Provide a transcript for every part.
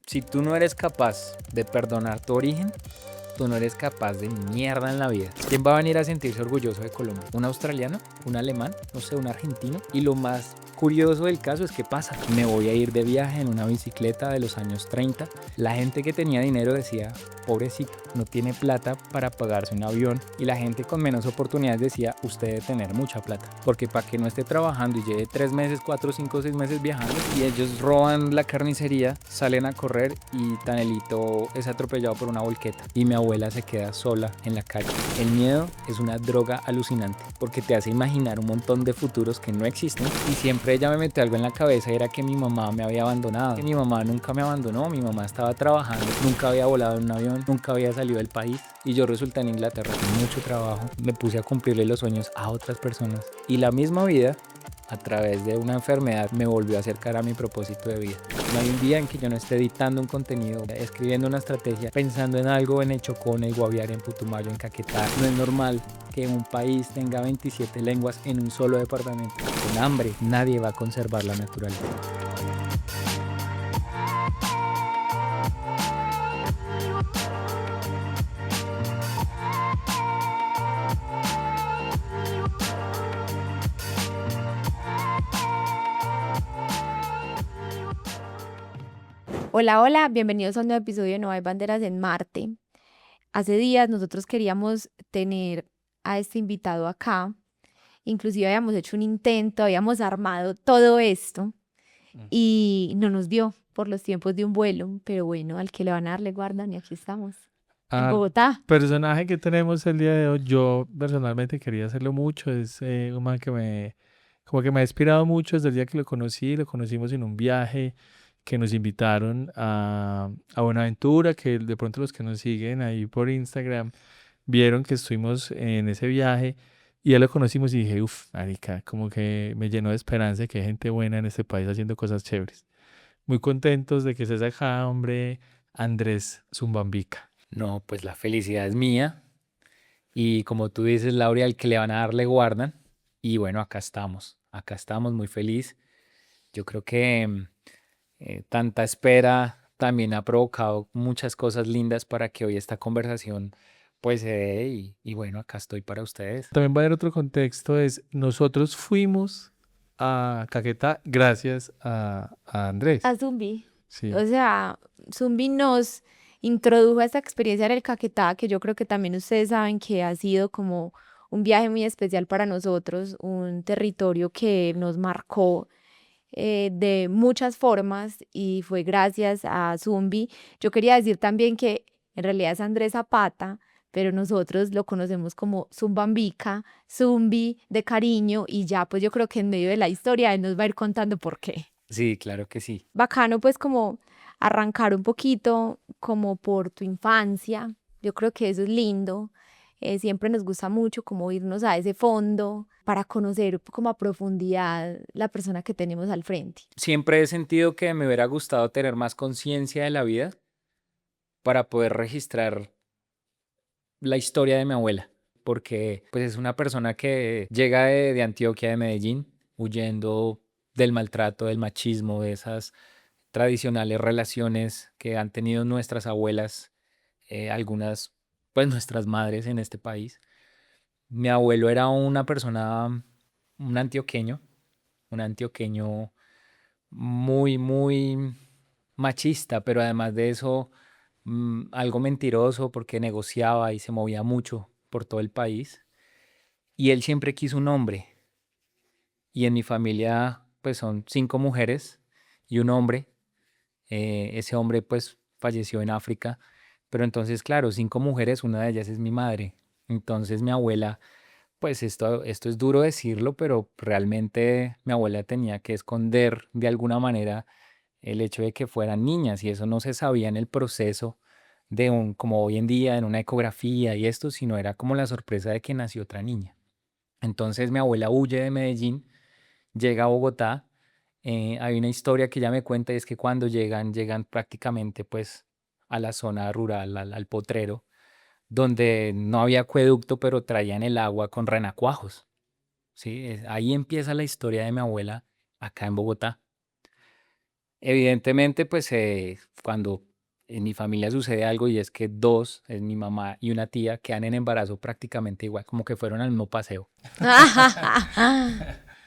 Si tú no eres capaz de perdonar tu origen, tú no eres capaz de mierda en la vida. ¿Quién va a venir a sentirse orgulloso de Colombia? ¿Un australiano? ¿Un alemán? No sé, un argentino. Y lo más curioso del caso es que pasa. Me voy a ir de viaje en una bicicleta de los años 30. La gente que tenía dinero decía, pobrecito, no tiene plata para pagarse un avión. Y la gente con menos oportunidades decía, usted debe tener mucha plata. Porque para que no esté trabajando y lleve 3 meses, 4, 5, 6 meses viajando, y ellos roban la carnicería, salen a correr y Tanelito es atropellado por una volqueta. Y mi abuela se queda sola en la calle. El miedo es una droga alucinante porque te hace imaginar un montón de futuros que no existen. Y siempre ella me metió algo en la cabeza, era que mi mamá me había abandonado. Que mi mamá nunca me abandonó, mi mamá estaba trabajando, nunca había volado en un avión, nunca había salido del país. Y yo resulté en Inglaterra con mucho trabajo, me puse a cumplirle los sueños a otras personas. Y la misma vida, a través de una enfermedad, me volvió a acercar a mi propósito de vida. No hay un día en que yo no esté editando un contenido, escribiendo una estrategia, pensando en algo en el Chocó, en el Guaviare, en Putumayo, en Caquetá. No es normal que un país tenga 27 lenguas en un solo departamento. Con hambre, nadie va a conservar la naturaleza. Hola, hola, bienvenidos a un nuevo episodio de No hay banderas en Marte. Hace días nosotros queríamos tener a este invitado acá, inclusive habíamos hecho un intento, habíamos armado todo esto y no nos dio por los tiempos de un vuelo, pero bueno, al que le van a dar le guardan y aquí estamos, en Al Bogotá. personaje que tenemos el día de hoy, yo personalmente quería hacerlo mucho, es un man como que me ha inspirado mucho desde el día que lo conocimos en un viaje que nos invitaron a Buenaventura, que de pronto los que nos siguen ahí por Instagram vieron que estuvimos en ese viaje y ya lo conocimos y dije, uff, marica, como que me llenó de esperanza de que hay gente buena en este país haciendo cosas chéveres. Muy contentos de que estés acá, hombre, Andrés Zumbambica. No, pues la felicidad es mía. Y como tú dices, Laura, al que le van a dar le guardan. Y bueno, acá estamos muy feliz. Yo creo que tanta espera también ha provocado muchas cosas lindas para que hoy esta conversación pues se dé y bueno, acá estoy para ustedes. También va a haber otro contexto, es nosotros fuimos a Caquetá gracias a Andrés. A Zumbi. Sí. O sea, Zumbi nos introdujo a esta experiencia en el Caquetá, que yo creo que también ustedes saben que ha sido como un viaje muy especial para nosotros, un territorio que nos marcó de muchas formas y fue gracias a Zumbi. Yo quería decir también que en realidad es Andrés Zapata, pero nosotros lo conocemos como Zumbambica, Zumbi de cariño y ya pues yo creo que en medio de la historia él nos va a ir contando por qué. Sí, claro que sí. Bacano pues como arrancar un poquito como por tu infancia. Yo creo que eso es lindo. Siempre nos gusta mucho como irnos a ese fondo para conocer como a profundidad la persona que tenemos al frente. Siempre he sentido que me hubiera gustado tener más conciencia de la vida para poder registrar la historia de mi abuela, porque pues es una persona que llega de Antioquia, de Medellín, huyendo del maltrato, del machismo, de esas tradicionales relaciones que han tenido nuestras abuelas, algunas, pues nuestras madres en este país. Mi abuelo era una persona, un antioqueño muy, muy machista, pero además de eso, algo mentiroso porque negociaba y se movía mucho por todo el país. Y él siempre quiso un hombre. Y en mi familia, pues son 5 mujeres y un hombre. Ese hombre, pues, falleció en África. Pero entonces, claro, 5 mujeres, una de ellas es mi madre. Entonces mi abuela, pues esto es duro decirlo, pero realmente mi abuela tenía que esconder de alguna manera el hecho de que fueran niñas y eso no se sabía en el proceso de como hoy en día en una ecografía y esto, sino era como la sorpresa de que nació otra niña. Entonces mi abuela huye de Medellín, llega a Bogotá. Hay una historia que ella me cuenta y es que cuando llegan prácticamente pues a la zona rural, al potrero, donde no había acueducto, pero traían el agua con renacuajos. ¿Sí? Ahí empieza la historia de mi abuela acá en Bogotá. Evidentemente, pues cuando en mi familia sucede algo y es que dos, es mi mamá y una tía, quedan en embarazo prácticamente igual, como que fueron al mismo paseo.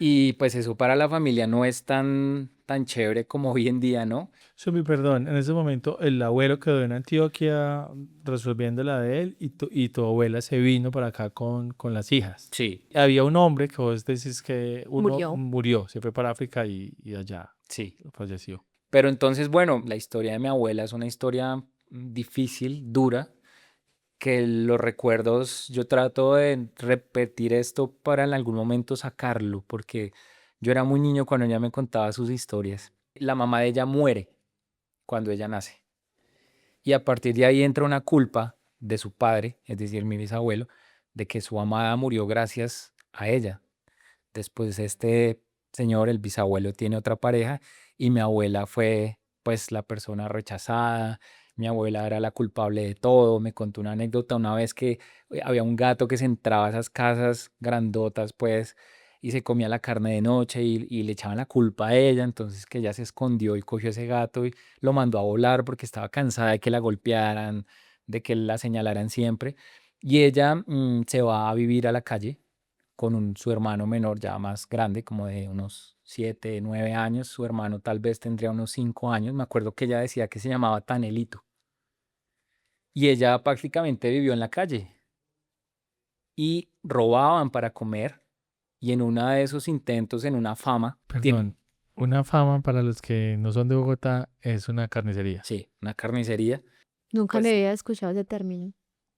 Y pues eso para la familia no es tan chévere como hoy en día, ¿no? Sumi, perdón, en ese momento el abuelo quedó en Antioquia resolviendo la de él y tu abuela se vino para acá con las hijas. Sí, Había un hombre que vos decís que uno Murió. murió, se fue para África y allá sí. falleció. Pero entonces, bueno, la historia de mi abuela es una historia difícil, dura, que los recuerdos, yo trato de repetir esto para en algún momento sacarlo, porque yo era muy niño cuando ella me contaba sus historias. La mamá de ella muere cuando ella nace. Y a partir de ahí entra una culpa de su padre, es decir, mi bisabuelo, de que su amada murió gracias a ella. Después este señor, el bisabuelo, tiene otra pareja y mi abuela fue pues la persona rechazada. Mi abuela era la culpable de todo. Me contó una anécdota una vez que había un gato que se entraba a esas casas grandotas pues y se comía la carne de noche y le echaban la culpa a ella. Entonces que ella se escondió y cogió ese gato y lo mandó a volar porque estaba cansada de que la golpearan, de que la señalaran siempre. Y ella se va a vivir a la calle con su hermano menor ya más grande, como de unos 7, 9 años. Su hermano tal vez tendría unos 5 años. Me acuerdo que ella decía que se llamaba Tanelito. Y ella prácticamente vivió en la calle y robaban para comer. Y en uno de esos intentos, en una fama, dime, Perdón, una fama para los que no son de Bogotá es una carnicería. sí, una carnicería, Nunca le pues, había escuchado ese término.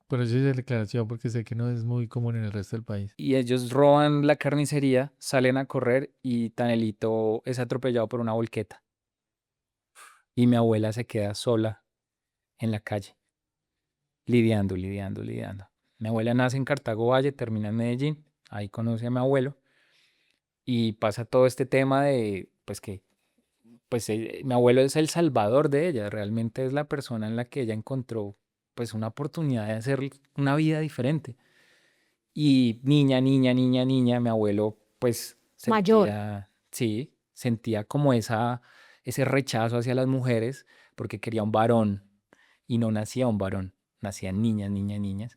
Por eso hice la declaración, porque sé que no es muy común en el resto del país. y ellos roban la carnicería, salen a correr y Tanelito es atropellado por una volqueta. Y mi abuela se queda sola en la calle. Lidiando, lidiando, lidiando. Mi abuela nace en Cartago Valle, termina en Medellín, ahí conoce a mi abuelo y pasa todo este tema de, pues que, pues mi abuelo es el salvador de ella, realmente es la persona en la que ella encontró, pues una oportunidad de hacer una vida diferente. Y niña, niña, niña, niña, mi abuelo, pues Mayor. sentía, sí, sentía como ese rechazo hacia las mujeres porque quería un varón y no nacía un varón, nacían niñas, niñas, niñas.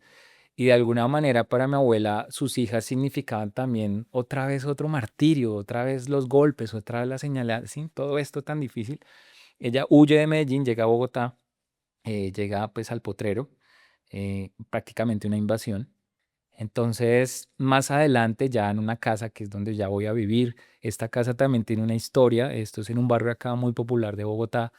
Y de alguna manera para mi abuela sus hijas significaban también otra vez otro martirio, otra vez los golpes, otra vez la señalada, sí, todo esto tan difícil. Ella huye de Medellín, llega a Bogotá, llega pues al Potrero, prácticamente una invasión. Entonces, más adelante, ya en una casa que es donde ya voy a vivir, esta casa también tiene una historia, esto es en un barrio acá muy popular de Bogotá,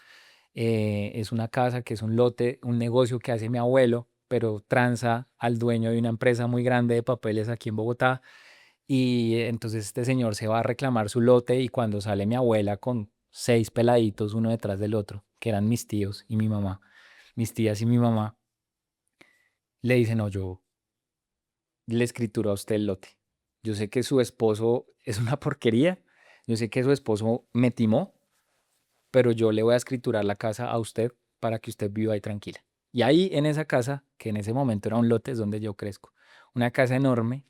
es una casa que es un lote, un negocio que hace mi abuelo, pero tranza al dueño de una empresa muy grande de papeles aquí en Bogotá. Y entonces este señor se va a reclamar su lote y cuando sale mi abuela con 6 peladitos uno detrás del otro, que eran mis tíos y mi mamá, mis tías y mi mamá, le dicen, no, yo le escrituro a usted el lote. Yo sé que su esposo es una porquería, yo sé que su esposo me timó, pero yo le voy a escriturar la casa a usted para que usted viva ahí tranquila. Y ahí en esa casa, que en ese momento era un lote, es donde yo crezco. Una casa enorme,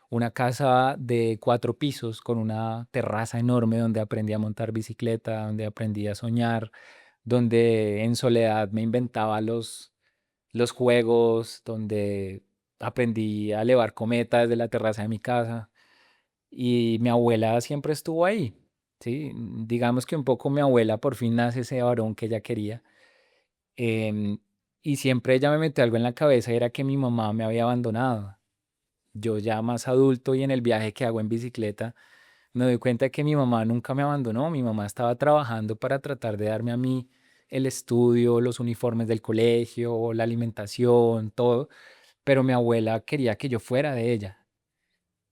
una casa de 4 pisos con una terraza enorme donde aprendí a montar bicicleta, donde aprendí a soñar, donde en soledad me inventaba los juegos, donde aprendí a elevar cometas desde la terraza de mi casa. Y mi abuela siempre estuvo ahí, ¿sí? Digamos que un poco mi abuela por fin nace ese varón que ella quería. em, y siempre ella me metió algo en la cabeza, era que mi mamá me había abandonado. Yo ya más adulto y en el viaje que hago en bicicleta, me doy cuenta que mi mamá nunca me abandonó. Mi mamá estaba trabajando para tratar de darme a mí el estudio, los uniformes del colegio, la alimentación, todo, pero mi abuela quería que yo fuera de ella.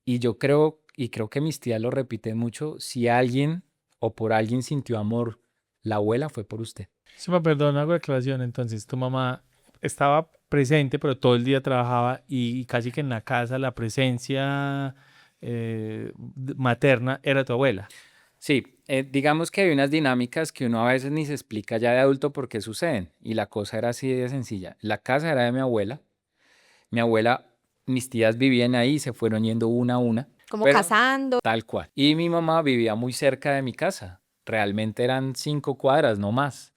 Y yo creo, y creo que mis tías lo repiten mucho, si alguien o por alguien sintió amor, la abuela fue por usted. Suma, perdón, hago declaración. Entonces, tu mamá estaba presente, pero todo el día trabajaba y casi que en la casa la presencia materna era tu abuela. Sí, digamos que hay unas dinámicas que uno a veces ni se explica ya de adulto por qué suceden. Y la cosa era así de sencilla. La casa era de mi abuela, mis tías vivían ahí, se fueron yendo una a una, Como pero cazando. tal cual. Y mi mamá vivía muy cerca de mi casa. realmente eran 5 cuadras, no más,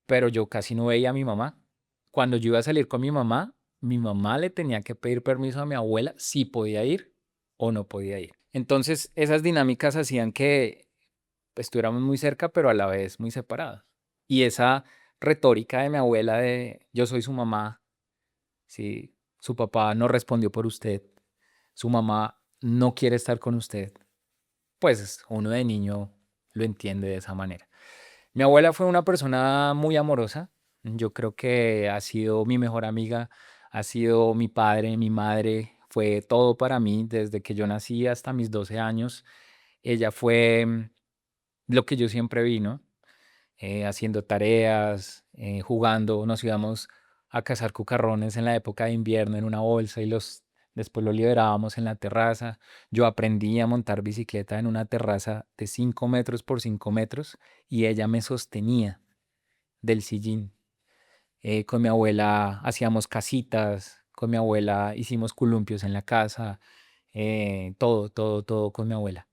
pero yo casi no veía a mi mamá. Cuando yo iba a salir con mi mamá le tenía que pedir permiso a mi abuela si podía ir o no podía ir. Entonces, esas dinámicas hacían que estuviéramos muy cerca, pero a la vez muy separados. Y esa retórica de mi abuela de yo soy su mamá, si su papá no respondió por usted, su mamá no quiere estar con usted, pues uno de niño lo entiende de esa manera. Mi abuela fue una persona muy amorosa. Yo creo que ha sido mi mejor amiga, ha sido mi padre, mi madre, fue todo para mí desde que yo nací hasta mis 12 años. Ella fue lo que yo siempre vi, ¿no? Haciendo tareas, jugando, nos íbamos a cazar cucarrones en la época de invierno en una bolsa y después los liberábamos en la terraza. Yo aprendí a montar bicicleta en una terraza de 5 metros por 5 metros y ella me sostenía del sillín. Con mi abuela hacíamos casitas, con mi abuela hicimos columpios en la casa, todo, todo, todo con mi abuela.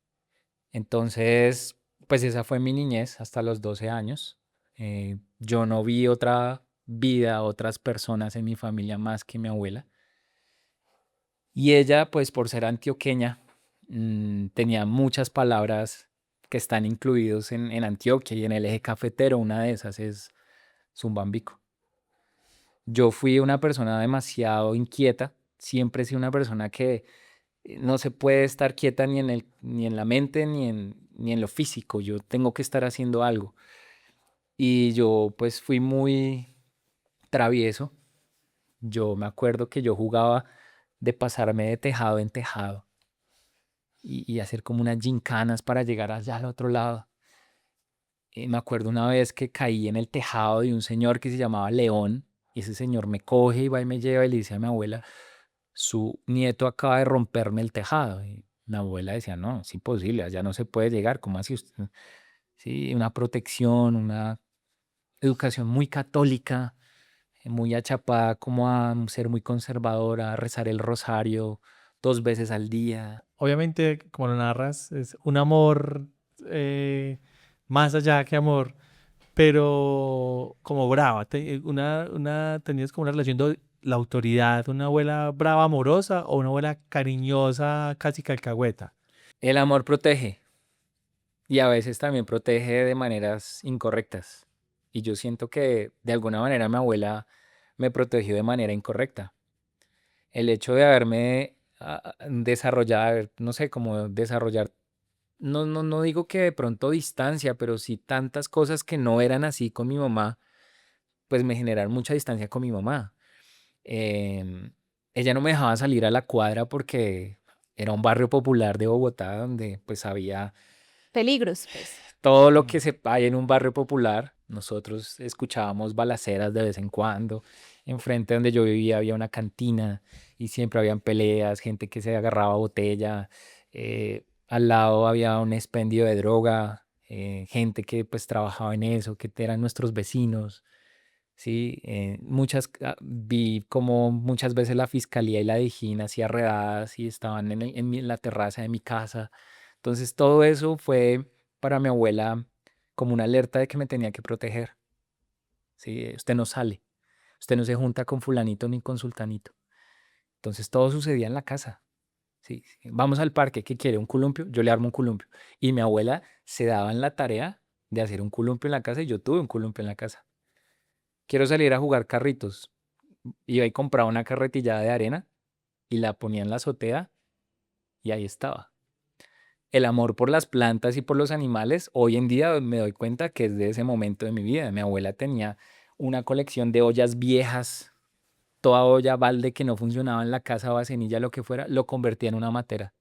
Entonces, pues esa fue mi niñez hasta los 12 años. Yo no vi otra vida, otras personas en mi familia más que mi abuela. Y ella, pues por ser antioqueña, tenía muchas palabras que están incluidos en Antioquia y en el eje cafetero. Una de esas es Zumbambico. Yo fui una persona demasiado inquieta. Siempre he sido una persona que no se puede estar quieta ni en la mente ni en lo físico. Yo tengo que estar haciendo algo. Y yo pues fui muy travieso. Yo me acuerdo que yo jugaba de pasarme de tejado en tejado y hacer como unas gincanas para llegar allá al otro lado. Y me acuerdo una vez que caí en el tejado de un señor que se llamaba León y ese señor me coge y va y me lleva y le dice a mi abuela, su nieto acaba de romperme el tejado. Y mi abuela decía, no, es imposible, allá no se puede llegar, ¿cómo así usted? Sí, una protección, una educación muy católica, muy achapada como a ser muy conservadora, a rezar el rosario 2 veces al día. Obviamente, como lo narras, es un amor eh, más allá que amor, pero como brava. Tenías como una relación de la autoridad, una abuela brava, amorosa o una abuela cariñosa, casi calcahueta. El amor protege y a veces también protege de maneras incorrectas. Y yo siento que de alguna manera mi abuela me protegió de manera incorrecta. El hecho de haberme desarrollado, no sé, cómo desarrollar, no digo que de pronto distancia, pero sí tantas cosas que no eran así con mi mamá, pues me generaron mucha distancia con mi mamá. Em, Ella no me dejaba salir a la cuadra porque era un barrio popular de Bogotá donde pues había Peligros, pues. todo lo Mm. que se hay en un barrio popular. Nosotros escuchábamos balaceras de vez en cuando. Enfrente donde yo vivía había una cantina y siempre habían peleas, gente que se agarraba botella. Al lado había un expendio de droga, gente que pues trabajaba en eso, que eran nuestros vecinos. Sí, vi como muchas veces la fiscalía y la Dijín hacía redadas y estaban en la terraza de mi casa. Entonces todo eso fue para mi abuela como una alerta de que me tenía que proteger. Sí, usted no sale, usted no se junta con fulanito ni con sultanito. Entonces todo sucedía en la casa. Sí, sí, vamos al parque, ¿qué quiere? ¿Un columpio? Yo le armo un columpio. Y mi abuela se daba en la tarea de hacer un columpio en la casa y yo tuve un columpio en la casa. Quiero salir a jugar carritos. Iba y compraba una carretilla de arena y la ponía en la azotea y ahí estaba. El amor por las plantas y por los animales, hoy en día me doy cuenta que es de ese momento de mi vida. Mi abuela tenía una colección de ollas viejas, toda olla balde que no funcionaba en la casa, vasenilla, lo que fuera, lo convertía en una matera.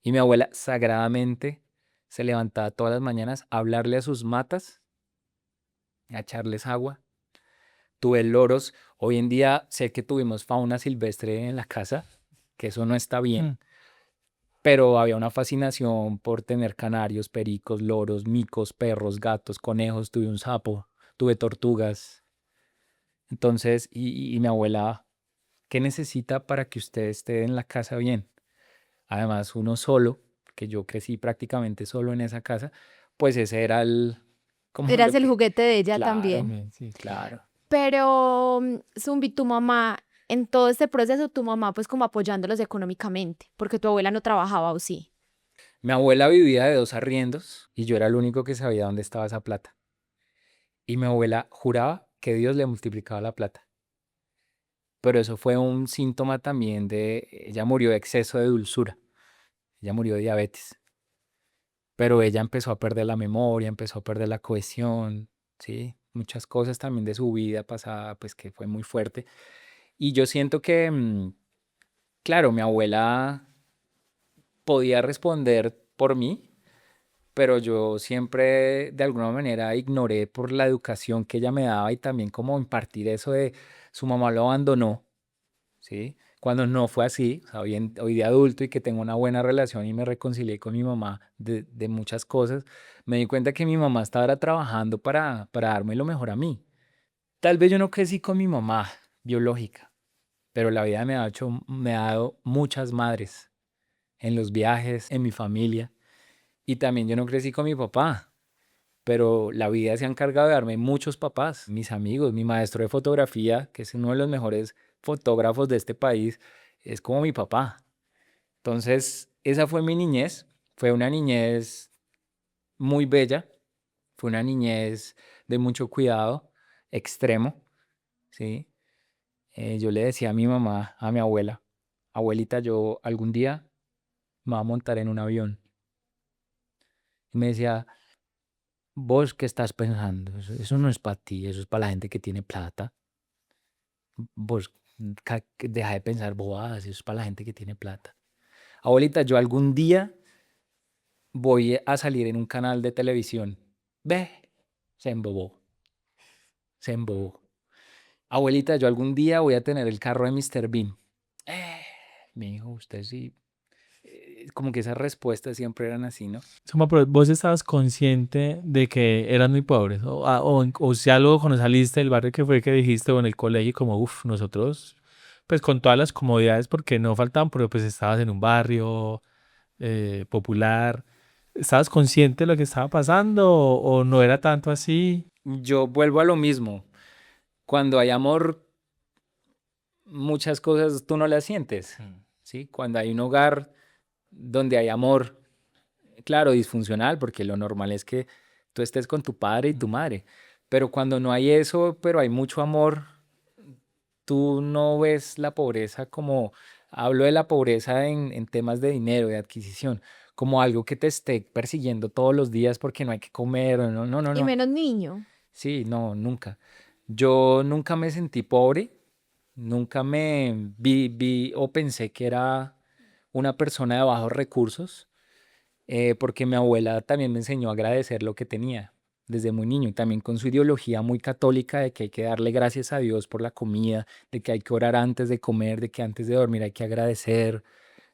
Y mi abuela sagradamente se levantaba todas las mañanas a hablarle a sus matas, a echarles agua. Tuve loros. Hoy en día sé que tuvimos fauna silvestre en la casa, que eso no está bien, Mm. pero había una fascinación por tener canarios, pericos, loros, micos, perros, gatos, conejos, tuve un sapo, tuve tortugas. Entonces, y mi abuela, ¿qué necesita para que usted esté en la casa bien? Además, uno solo, que yo crecí prácticamente solo en esa casa, pues ese era como Eras lo el que, juguete de ella claro, también. También, sí. claro. Pero, Zumbi, tu mamá, en todo este proceso, tu mamá pues como apoyándolos económicamente, porque tu abuela no trabajaba, ¿o sí? Mi abuela vivía de 2 arriendos y yo era el único que sabía dónde estaba esa plata. Y mi abuela juraba que Dios le multiplicaba la plata. Pero eso fue un síntoma también ella murió de exceso de dulzura. Ella murió de diabetes. Pero ella empezó a perder la memoria, empezó a perder la cohesión, ¿sí? Muchas cosas también de su vida pasada, pues que fue muy fuerte. Y yo siento que, claro, mi abuela podía responder por mí, pero yo siempre de alguna manera ignoré por la educación que ella me daba y también como impartir eso de su mamá lo abandonó, ¿sí? Cuando no fue así, o sea, hoy de adulto y que tengo una buena relación y me reconcilié con mi mamá de muchas cosas, me di cuenta que mi mamá estaba era trabajando para darme lo mejor a mí. Tal vez yo no crecí con mi mamá biológica, pero la vida me ha dado muchas madres en los viajes, en mi familia. Y también yo no crecí con mi papá, pero la vida se ha encargado de darme muchos papás, mis amigos, mi maestro de fotografía, que es uno de los mejores fotógrafos de este país, es como mi papá. Entonces, esa fue mi niñez. Fue una niñez muy bella, fue una niñez de mucho cuidado, extremo, ¿sí? Yo le decía a mi mamá, a mi abuela, abuelita, yo algún día me voy a montar en un avión. Y me decía, ¿vos qué estás pensando? Eso no es para ti, eso es para la gente que tiene plata. Vos deja de pensar bobadas, eso es para la gente que tiene plata. Abuelita, yo algún día voy a salir en un canal de televisión. Ve, se embobó, se embobó. Abuelita, yo algún día voy a tener el carro de Mr. Bean. Eh, Mi hijo, usted sí. Como que esas respuestas siempre eran así, ¿no? Suma, pero vos estabas consciente de que eran muy pobres, o sea, luego cuando saliste del barrio que fue que dijiste, o en el colegio, como, uff, nosotros, pues con todas las comodidades, porque no faltaban, pero pues estabas en un barrio popular, ¿estabas consciente de lo que estaba pasando o no era tanto así? Yo vuelvo a lo mismo. Cuando hay amor, muchas cosas tú no las sientes, Mm. ¿sí? Cuando hay un hogar donde hay amor, claro, disfuncional, porque lo normal es que tú estés con tu padre y tu madre, pero cuando no hay eso, pero hay mucho amor, tú no ves la pobreza como, hablo de la pobreza en temas de dinero, de adquisición, como algo que te esté persiguiendo todos los días porque no hay que comer, no, no, no, Y no. menos niño. Sí, no, nunca. Yo nunca me sentí pobre, nunca me vi o pensé que era una persona de bajos recursos, porque mi abuela también me enseñó a agradecer lo que tenía desde muy niño, y también con su ideología muy católica de que hay que darle gracias a Dios por la comida, de que hay que orar antes de comer, de que antes de dormir hay que agradecer,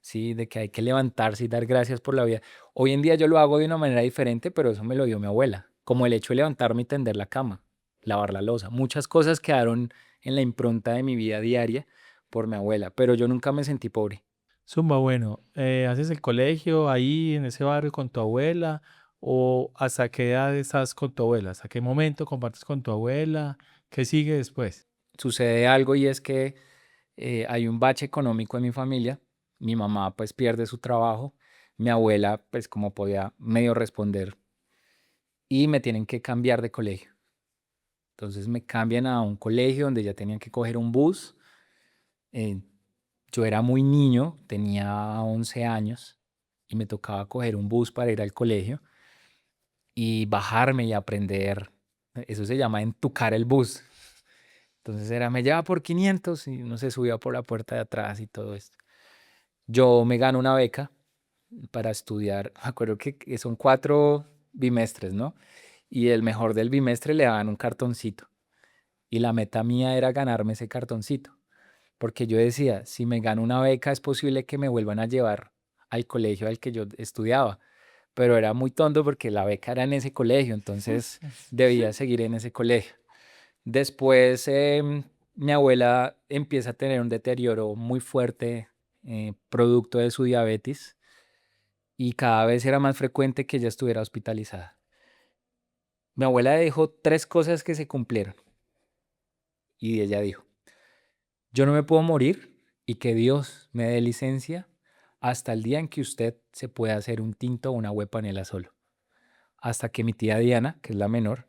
¿sí? De que hay que levantarse y dar gracias por la vida. Hoy en día yo lo hago de una manera diferente, pero eso me lo dio mi abuela, como el hecho de levantarme y tender la cama, lavar la loza. Muchas cosas quedaron en la impronta de mi vida diaria por mi abuela, pero yo nunca me sentí pobre. Zumba, bueno, ¿haces el colegio ahí en ese barrio con tu abuela? ¿O hasta qué edad estás con tu abuela? ¿Hasta qué momento compartes con tu abuela? ¿Qué sigue después? Sucede algo y es que hay un bache económico en mi familia. Mi mamá pues pierde su trabajo. Mi abuela pues como podía medio responder y me tienen que cambiar de colegio. Entonces me cambian a un colegio donde ya tenían que coger un bus. Eh, yo era muy niño, tenía 11 años y me tocaba coger un bus para ir al colegio y bajarme y aprender. Eso se llama entucar el bus. Entonces era, me lleva por 500 y uno se subía por la puerta de atrás y todo esto. Yo me gano una beca para estudiar, me acuerdo que son 4 bimestres, ¿no? Y el mejor del bimestre le daban un cartoncito. Y la meta mía era ganarme ese cartoncito. Porque yo decía, si me gano una beca es posible que me vuelvan a llevar al colegio al que yo estudiaba. Pero era muy tonto porque la beca era en ese colegio, entonces debía seguir en ese colegio. Después, mi abuela empieza a tener un deterioro muy fuerte, producto de su diabetes, y cada vez era más frecuente que ella estuviera hospitalizada. Mi abuela dijo 3 cosas que se cumplieron y ella dijo, yo no me puedo morir y que Dios me dé licencia hasta el día en que usted se pueda hacer un tinto o una huepanela solo, hasta que mi tía Diana, que es la menor,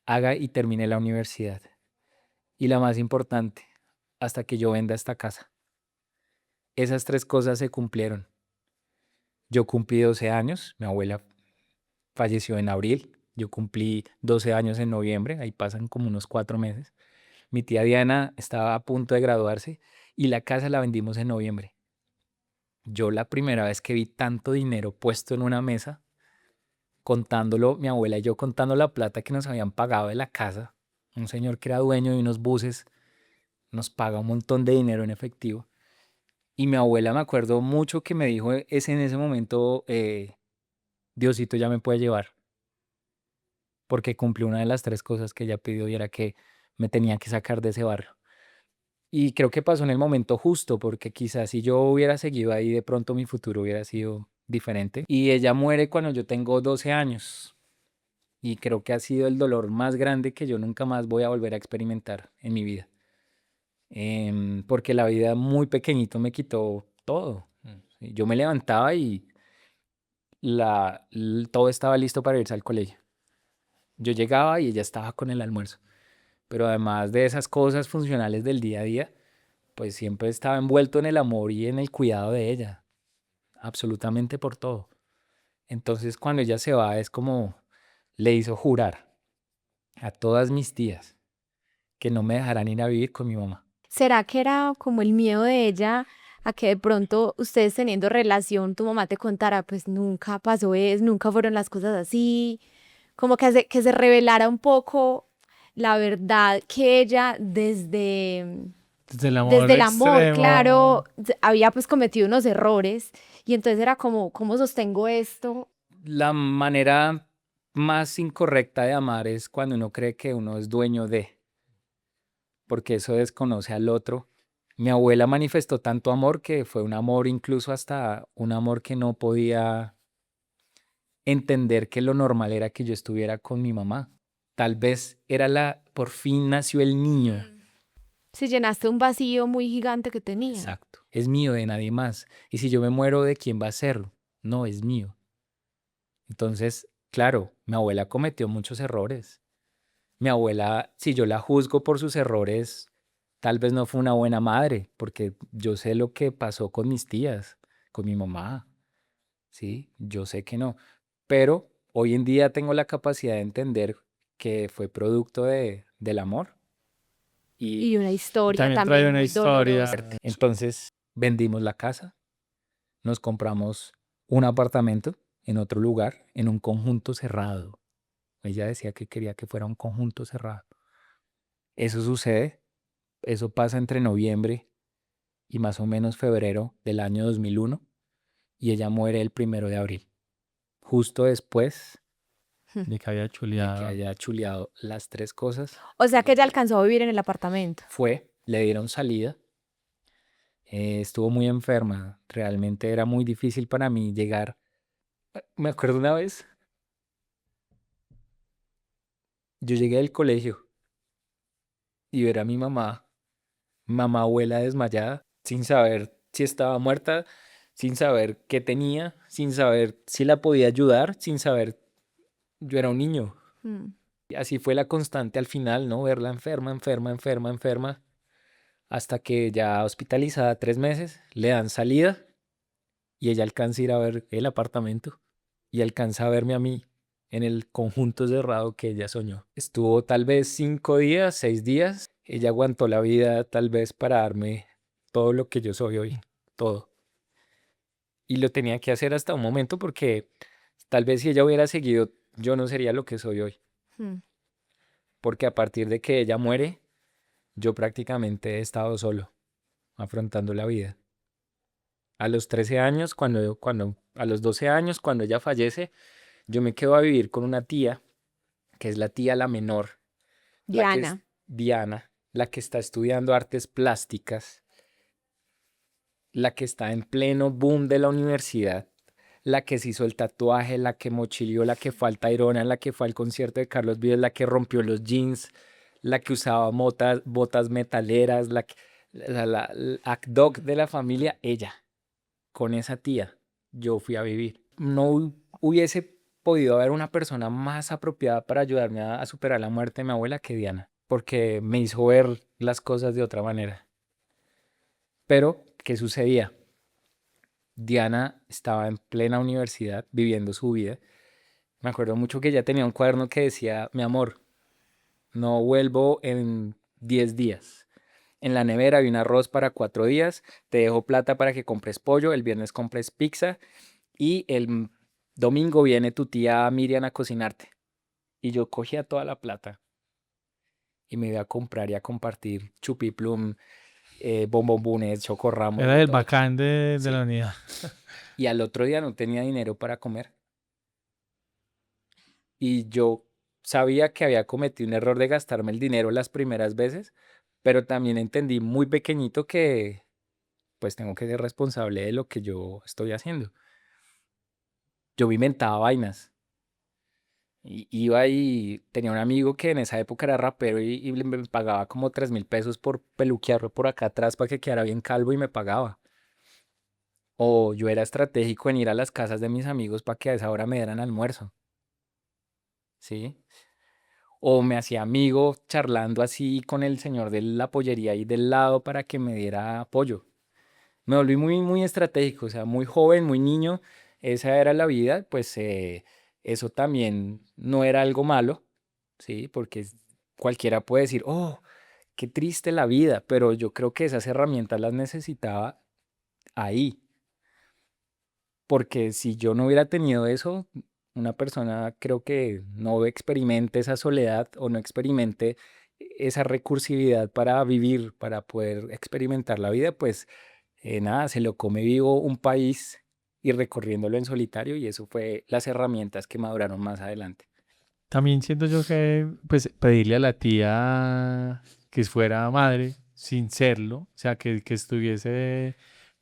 haga y termine la universidad. Y la más importante, hasta que yo venda esta casa. Esas 3 cosas se cumplieron. Yo cumplí 12 años, mi abuela falleció en abril, yo cumplí 12 años en noviembre, ahí pasan como unos 4 meses. Mi tía Diana estaba a punto de graduarse y la casa la vendimos en noviembre. Yo la primera vez que vi tanto dinero puesto en una mesa, contándolo, mi abuela y yo contando la plata que nos habían pagado de la casa, un señor que era dueño de unos buses, nos paga un montón de dinero en efectivo. Y mi abuela me acuerdo mucho que me dijo es en ese momento, Diosito ya me puede llevar, porque cumplió una de las 3 cosas que ella pidió y era que me tenía que sacar de ese barrio. Y creo que pasó en el momento justo, porque quizás si yo hubiera seguido ahí, de pronto mi futuro hubiera sido diferente. Y ella muere cuando yo tengo 12 años. Y creo que ha sido el dolor más grande que yo nunca más voy a volver a experimentar en mi vida. Porque la vida muy pequeñito me quitó todo. Sí, yo me levantaba y todo estaba listo para irse al colegio. Yo llegaba y ella estaba con el almuerzo. Pero además de esas cosas funcionales del día a día, pues siempre estaba envuelto en el amor y en el cuidado de ella, absolutamente por todo. Entonces cuando ella se va es como le hizo jurar a todas mis tías que no me dejarán ir a vivir con mi mamá. ¿Será que era como el miedo de ella a que de pronto ustedes teniendo relación, tu mamá te contara, pues nunca pasó eso, nunca fueron las cosas así, como que se revelara un poco la verdad que ella Desde desde el el amor, extremo. claro, había pues cometido unos errores y entonces era como, ¿cómo sostengo esto? La manera más incorrecta de amar es cuando uno cree que uno es dueño de, porque eso desconoce al otro. Mi abuela manifestó tanto amor que fue un amor, incluso hasta un amor que no podía entender que lo normal era que yo estuviera con mi mamá. Tal vez por fin nació el niño. Si llenaste un vacío muy gigante que tenía. Exacto. Es mío de nadie más. Y si yo me muero, ¿de quién va a ser? No, es mío. Entonces, claro, mi abuela cometió muchos errores. Mi abuela, si yo la juzgo por sus errores, tal vez no fue una buena madre, porque yo sé lo que pasó con mis tías, con mi mamá, ¿sí? Yo sé que no. Pero hoy en día tengo la capacidad de entender que fue producto del amor. Y Y una historia También trae también una muy dolorosa. historia. entonces vendimos la casa, nos compramos un apartamento en otro lugar, en un conjunto cerrado. Ella decía que quería que fuera un conjunto cerrado. Eso sucede, eso pasa entre noviembre y más o menos febrero del año 2001 y ella muere el 1 de abril, justo después De que había de que chuleado. haya chuleado las 3 cosas. O sea que ella alcanzó a vivir en el apartamento. Le dieron salida, estuvo muy enferma, realmente era muy difícil para mí llegar. Me acuerdo una vez, yo llegué del colegio y ver a mi mamá abuela desmayada, sin saber si estaba muerta, sin saber qué tenía, sin saber si la podía ayudar, sin saber, yo era un niño. Mm. Y así fue la constante al final, ¿no? Verla enferma, enferma, enferma, enferma, hasta que ya hospitalizada 3 meses, le dan salida y ella alcanza a ir a ver el apartamento y alcanza a verme a mí en el conjunto cerrado que ella soñó. Estuvo tal vez 5 días, 6 días. Ella aguantó la vida tal vez para darme todo lo que yo soy hoy, todo. Y lo tenía que hacer hasta un momento porque tal vez si ella hubiera seguido, yo no sería lo que soy hoy. Mm. Porque a partir de que ella muere, yo prácticamente he estado solo, afrontando la vida. A los 13 años, a los 12 años, cuando ella fallece, yo me quedo a vivir con una tía, que es la tía la menor, la que es Diana. Diana, la que está estudiando artes plásticas, la que está en pleno boom de la universidad, la que se hizo el tatuaje, la que mochileó, la que fue al Tayrona, la que fue al concierto de Carlos Vives, la que rompió los jeans, la que usaba botas metaleras, la ACDOG de la familia, ella. Con esa tía yo fui a vivir. No hubiese podido haber una persona más apropiada para ayudarme a superar la muerte de mi abuela que Diana, porque me hizo ver las cosas de otra manera. Pero, ¿qué sucedía? Diana estaba en plena universidad viviendo su vida. Me acuerdo mucho que ella tenía un cuaderno que decía: mi amor, no vuelvo en 10 días. En la nevera hay un arroz para 4 días. Te dejo plata para que compres pollo. El viernes compres pizza. Y el domingo viene tu tía Miriam a cocinarte. Y yo cogía toda la plata y me iba a comprar y a compartir chupiplum, bombombones, chocorramos, Era de el todo. bacán de la Sí. unidad. Y al otro día no tenía dinero para comer. Y yo sabía que había cometido un error de gastarme el dinero las primeras veces, pero también entendí muy pequeñito que pues tengo que ser responsable de lo que yo estoy haciendo. Yo me inventaba vainas. Iba y tenía un amigo que en esa época era rapero y me pagaba como 3.000 pesos por peluquearlo por acá atrás para que quedara bien calvo y me pagaba. O yo era estratégico en ir a las casas de mis amigos para que a esa hora me dieran almuerzo, ¿sí? O me hacía amigo charlando así con el señor de la pollería ahí del lado para que me diera apoyo. Me volví muy, muy estratégico, o sea, muy joven, muy niño. Esa era la vida, pues eso también no era algo malo, ¿sí? Porque cualquiera puede decir, oh, qué triste la vida, pero yo creo que esas herramientas las necesitaba ahí, porque si yo no hubiera tenido eso, una persona creo que no experimente esa soledad o no experimente esa recursividad para vivir, para poder experimentar la vida, pues nada, se lo come vivo un país y recorriéndolo en solitario y eso fue las herramientas que maduraron más adelante. También siento yo que, pues, pedirle a la tía que fuera madre sin serlo, o sea, que estuviese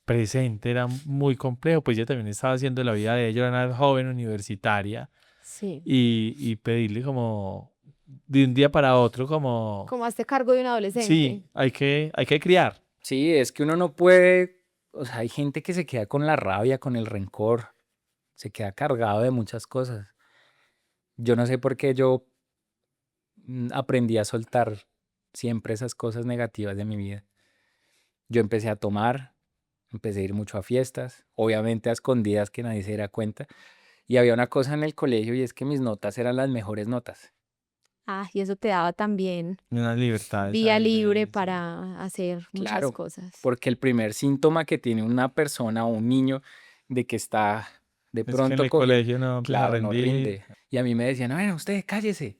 presente era muy complejo, pues ella también estaba haciendo la vida de ella, era una joven universitaria, Sí. y pedirle como de un día para otro, como, Como hazte cargo de un adolescente. sí, hay que criar. Sí, es que uno no puede, o sea, hay gente que se queda con la rabia, con el rencor, se queda cargado de muchas cosas. Yo no sé por qué yo aprendí a soltar siempre esas cosas negativas de mi vida. Yo empecé a tomar, empecé a ir mucho a fiestas, obviamente a escondidas que nadie se diera cuenta. Y había una cosa en el colegio y es que mis notas eran las mejores notas. Ah, y eso te daba también Unas libertades vía ahí libre de, sí. para hacer muchas Claro, cosas. porque el primer síntoma que tiene una persona o un niño de que está de Es que en pronto el cogiendo, colegio no empieza a claro, no rendir. rinde. Y a mí me decían, bueno, usted cállese.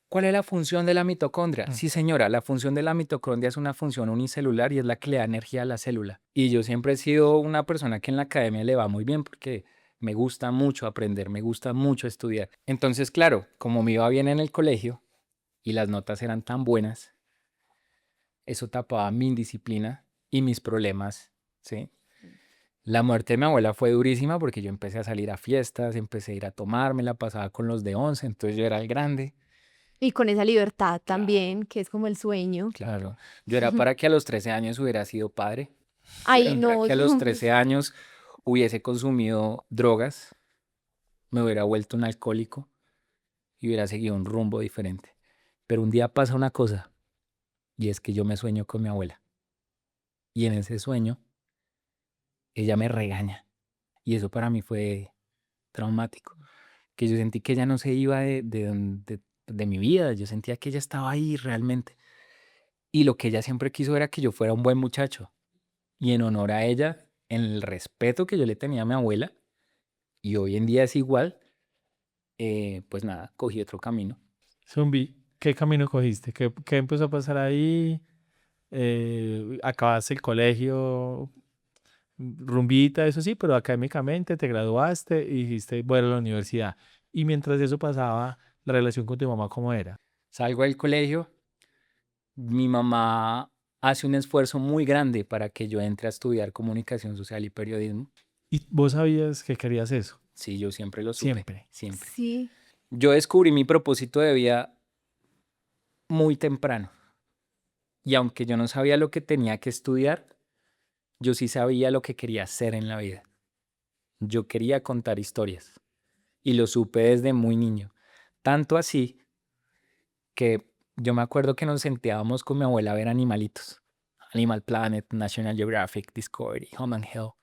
¿Cuál es la función de la mitocondria? Mm. Sí, señora, la función de la mitocondria es una función unicelular y es la que le da energía a la célula. Y yo siempre he sido una persona que en la academia le va muy bien porque me gusta mucho aprender, me gusta mucho estudiar. Entonces, claro, como me iba bien en el colegio y las notas eran tan buenas, eso tapaba mi indisciplina y mis problemas, ¿sí? La muerte de mi abuela fue durísima porque yo empecé a salir a fiestas, empecé a ir a tomar, me la pasaba con los de 11, entonces yo era el grande. Y con esa libertad Claro. también, que es como el sueño. Claro, yo era para que a los 13 años hubiera sido padre, yo Ay, era para no, que a los 13 años hubiese consumido drogas, me hubiera vuelto un alcohólico y hubiera seguido un rumbo diferente. Pero un día pasa una cosa y es que yo me sueño con mi abuela y en ese sueño ella me regaña y eso para mí fue traumático, que yo sentí que ella no se iba de mi vida, yo sentía que ella estaba ahí realmente y lo que ella siempre quiso era que yo fuera un buen muchacho. Y en honor a ella, en el respeto que yo le tenía a mi abuela, y hoy en día es igual, pues nada, cogí otro camino. Zumbi, ¿qué camino cogiste? ¿Qué empezó a pasar ahí? Acabaste el colegio, rumbita, eso sí, pero académicamente te graduaste y dijiste, bueno, a la universidad. Y mientras eso pasaba, la relación con tu mamá, ¿cómo era? Salgo del colegio, mi mamá hace un esfuerzo muy grande para que yo entre a estudiar comunicación social y periodismo. ¿Y vos sabías que querías eso? Sí, yo siempre lo supe. Siempre. Siempre. Sí. Yo descubrí mi propósito de vida muy temprano. Y aunque yo no sabía lo que tenía que estudiar, yo sí sabía lo que quería hacer en la vida. Yo quería contar historias. Y lo supe desde muy niño. Tanto así que yo me acuerdo que nos sentábamos con mi abuela a ver animalitos. Animal Planet, National Geographic, Discovery, Home and Health.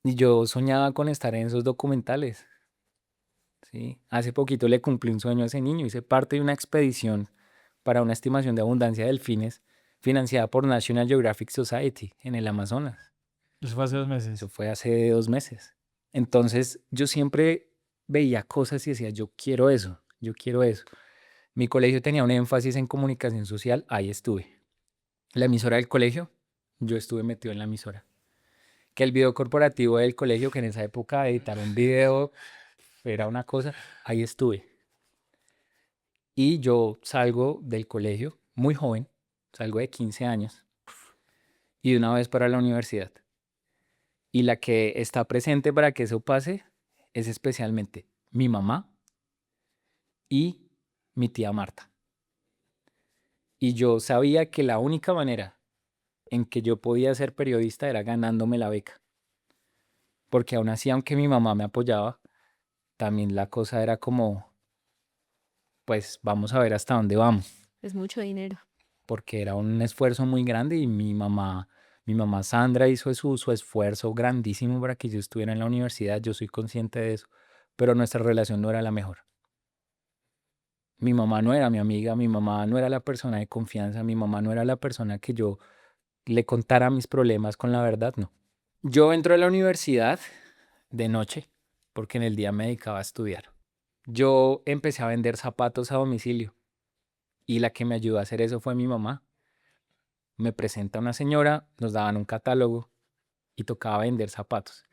Y yo soñaba con estar en esos documentales. ¿Sí? Hace poquito le cumplí un sueño a ese niño. Hice parte de una expedición para una estimación de abundancia de delfines financiada por National Geographic Society en el Amazonas. Eso fue hace 2 Eso meses. fue hace 2 meses. Entonces yo siempre veía cosas y decía, yo quiero eso, yo quiero eso. Mi colegio tenía un énfasis en comunicación social, ahí estuve. La emisora del colegio, yo estuve metido en la emisora. Que el video corporativo del colegio, que en esa época editar un video era una cosa, ahí estuve. Y yo salgo del colegio muy joven, salgo de 15 años y de una vez para la universidad. Y la que está presente para que eso pase es especialmente mi mamá y mi tía Marta. Y yo sabía que la única manera en que yo podía ser periodista era ganándome la beca. Porque aún así, aunque mi mamá me apoyaba, también la cosa era como, pues vamos a ver hasta dónde vamos. Es mucho dinero. Porque era un esfuerzo muy grande y mi mamá Sandra hizo su esfuerzo grandísimo para que yo estuviera en la universidad, yo soy consciente de eso, pero nuestra relación no era la mejor. Mi mamá no era mi amiga, mi mamá no era la persona de confianza, mi mamá no era la persona que yo le contara mis problemas con la verdad, no. Yo entro a la universidad de noche porque en el día me dedicaba a estudiar. Yo empecé a vender zapatos a domicilio y la que me ayudó a hacer eso fue mi mamá. Me presenta una señora, nos daban un catálogo y tocaba vender zapatos.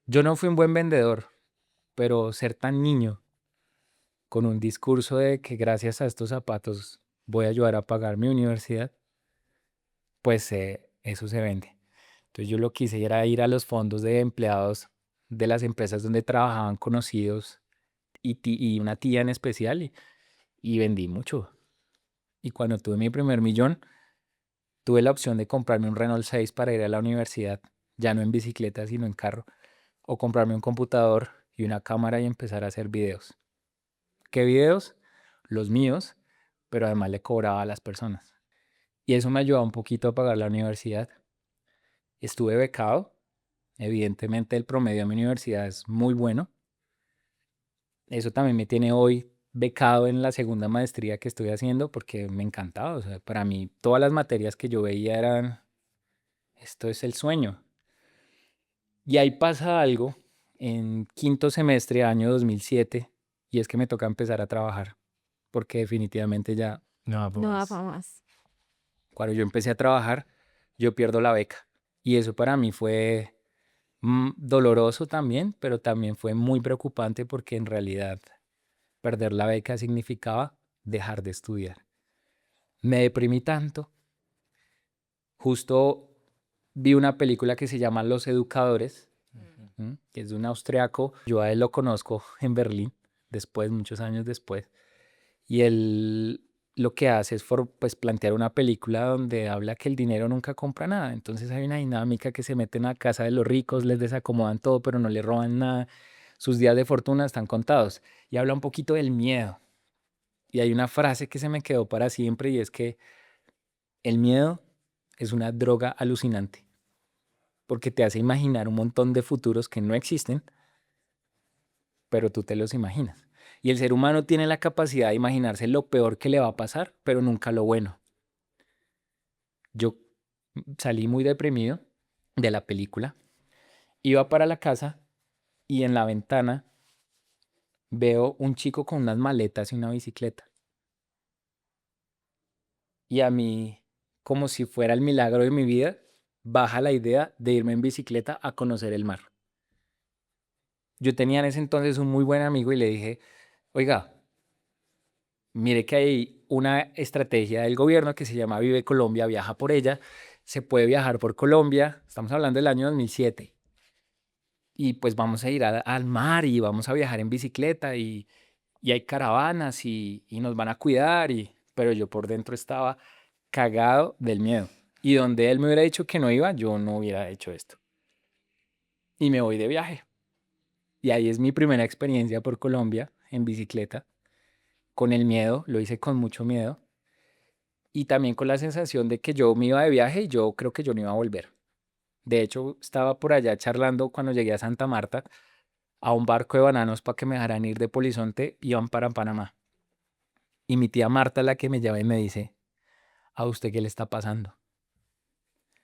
Yo no fui un buen vendedor, pero ser tan niño con un discurso de que gracias a estos zapatos voy a ayudar a pagar mi universidad, pues eso se vende. Entonces yo lo que hice era ir a los fondos de empleados de las empresas donde trabajaban conocidos y una tía en especial y vendí mucho. Y cuando tuve mi primer millón, tuve la opción de comprarme un Renault 6 para ir a la universidad, ya no en bicicleta, sino en carro, o comprarme un computador y una cámara y empezar a hacer videos. ¿Qué videos? Los míos, pero además le cobraba a las personas. Y eso me ayudó un poquito a pagar la universidad. Estuve becado. Evidentemente el promedio de mi universidad es muy bueno. Eso también me tiene hoy becado en la segunda maestría que estoy haciendo porque me encantaba. O sea, para mí todas las materias que yo veía eran, esto es el sueño. Y ahí pasa algo en quinto semestre, año 2007, y es que me toca empezar a trabajar porque definitivamente ya No, No da pues. para más. cuando yo empecé a trabajar, yo pierdo la beca. Y eso para mí fue doloroso también, pero también fue muy preocupante porque en realidad perder la beca significaba dejar de estudiar. Me deprimí tanto. Justo vi una película que se llama Los Educadores, que es de un austriaco. Yo a él lo conozco en Berlín, después, muchos años después. Y él lo que hace es pues, plantear una película donde habla que el dinero nunca compra nada. Entonces hay una dinámica que se meten a casa de los ricos, les desacomodan todo, pero no le roban nada. Sus días de fortuna están contados. Y habla un poquito del miedo. Y hay una frase que se me quedó para siempre y es que el miedo es una droga alucinante porque te hace imaginar un montón de futuros que no existen, pero tú te los imaginas. Y el ser humano tiene la capacidad de imaginarse lo peor que le va a pasar, pero nunca lo bueno. Yo salí muy deprimido de la película, iba para la casa y en la ventana veo un chico con unas maletas y una bicicleta. Y a mí, como si fuera el milagro de mi vida, baja la idea de irme en bicicleta a conocer el mar. Yo tenía en ese entonces un muy buen amigo y le dije, oiga, mire que hay una estrategia del gobierno que se llama Vive Colombia, viaja por ella, se puede viajar por Colombia, estamos hablando del año 2007. y pues vamos a ir al mar y vamos a viajar en bicicleta y hay caravanas y nos van a cuidar, pero yo por dentro estaba cagado del miedo. Y donde él me hubiera dicho que no iba, yo no hubiera hecho esto. Y me voy de viaje. Y ahí es mi primera experiencia por Colombia en bicicleta, con el miedo, lo hice con mucho miedo y también con la sensación de que yo me iba de viaje y yo creo que yo no iba a volver. De hecho, estaba por allá charlando cuando llegué a Santa Marta a un barco de bananos para que me dejaran ir de Polizonte, iban para Panamá. Y mi tía Marta, la que me lleva y me dice, ¿a usted qué le está pasando?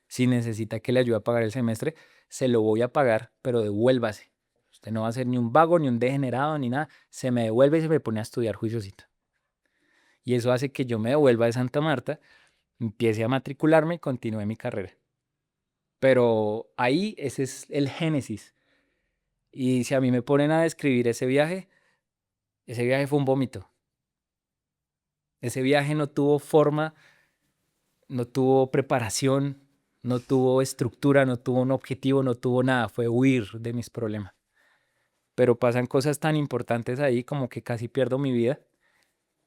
Si necesita que le ayude a pagar el semestre, se lo voy a pagar, pero devuélvase. Usted no va a ser ni un vago, ni un degenerado, ni nada. Se me devuelve y se me pone a estudiar juiciosito. Y eso hace que yo me devuelva de Santa Marta, empiece a matricularme y continúe mi carrera. Pero ahí ese es el génesis. Y si a mí me ponen a describir ese viaje fue un vómito. Ese viaje no tuvo forma, no tuvo preparación, no tuvo estructura, no tuvo un objetivo, no tuvo nada. Fue huir de mis problemas. Pero pasan cosas tan importantes ahí como que casi pierdo mi vida,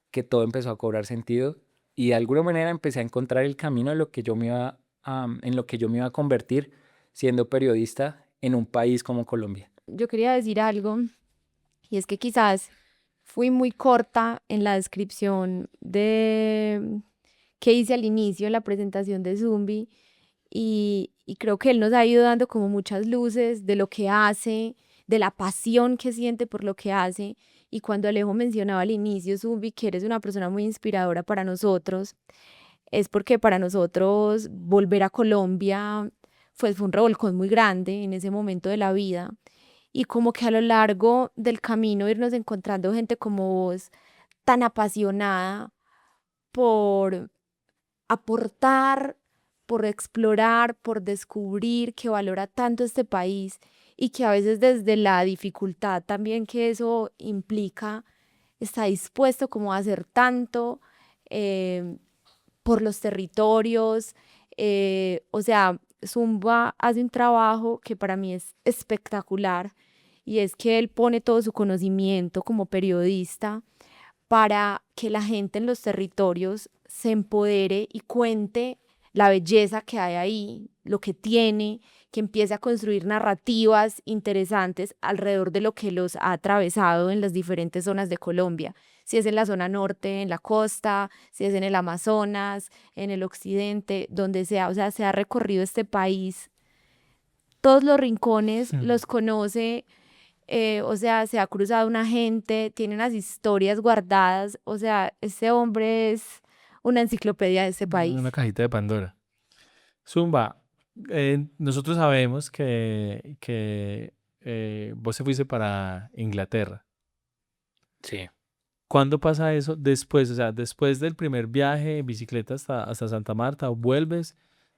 que todo empezó a cobrar sentido y de alguna manera empecé a encontrar el camino en lo que yo me iba a convertir siendo periodista en un país como Colombia. Yo quería decir algo, y es que quizás fui muy corta en la descripción de que hice al inicio en la presentación de Zumbi, y creo que él nos ha ido dando como muchas luces de lo que hace, de la pasión que siente por lo que hace. Y cuando Alejo mencionaba al inicio, Zumbi, que eres una persona muy inspiradora para nosotros, es porque para nosotros volver a Colombia fue un revolcón muy grande en ese momento de la vida. Y como que a lo largo del camino irnos encontrando gente como vos, tan apasionada por aportar, por explorar, por descubrir, que valora tanto este país y que a veces desde la dificultad también que eso implica, está dispuesto como a hacer tanto eh, por los territorios. O sea, Zumba hace un trabajo que para mí es espectacular, y es que él pone todo su conocimiento como periodista para que la gente en los territorios se empodere y cuente la belleza que hay ahí, lo que tiene, que empiece a construir narrativas interesantes alrededor de lo que los ha atravesado en las diferentes zonas de Colombia. Si es en la zona norte, en la costa, si es en el Amazonas, en el occidente, donde sea. O sea, se ha recorrido este país, todos los rincones los conoce. O sea, se ha cruzado una gente, tiene unas historias guardadas. O sea, ese hombre es una enciclopedia de ese Una país. cajita de Pandora. Zumba, nosotros sabemos que vos te fuiste para Inglaterra. Sí. ¿Cuándo pasa eso? Después, o sea, después del primer viaje en bicicleta hasta Santa Marta, vuelves,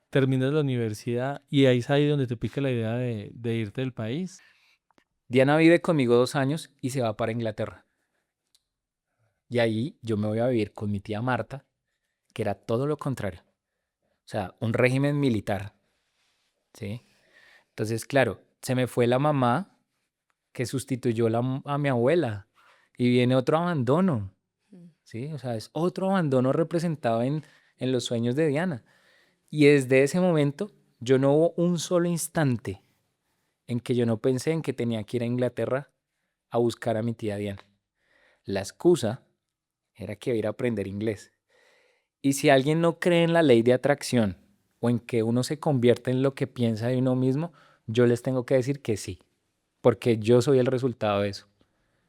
terminas la universidad y ahí es ahí donde te pica la idea de irte del país. Diana vive conmigo 2 años y se va para Inglaterra. Y ahí yo me voy a vivir con mi tía Marta, que era todo lo contrario. O sea, un régimen militar, ¿sí? Entonces, claro, se me fue la mamá que sustituyó a mi abuela y viene otro abandono, ¿sí? O sea, es otro abandono representado en los sueños de Diana. Y desde ese momento yo no hubo un solo instante en que yo no pensé en que tenía que ir a Inglaterra a buscar a mi tía Diana. La excusa era que iba a ir a aprender inglés. Y si alguien no cree en la ley de atracción o en que uno se convierte en lo que piensa de uno mismo, yo les tengo que decir que sí, porque yo soy el resultado de eso.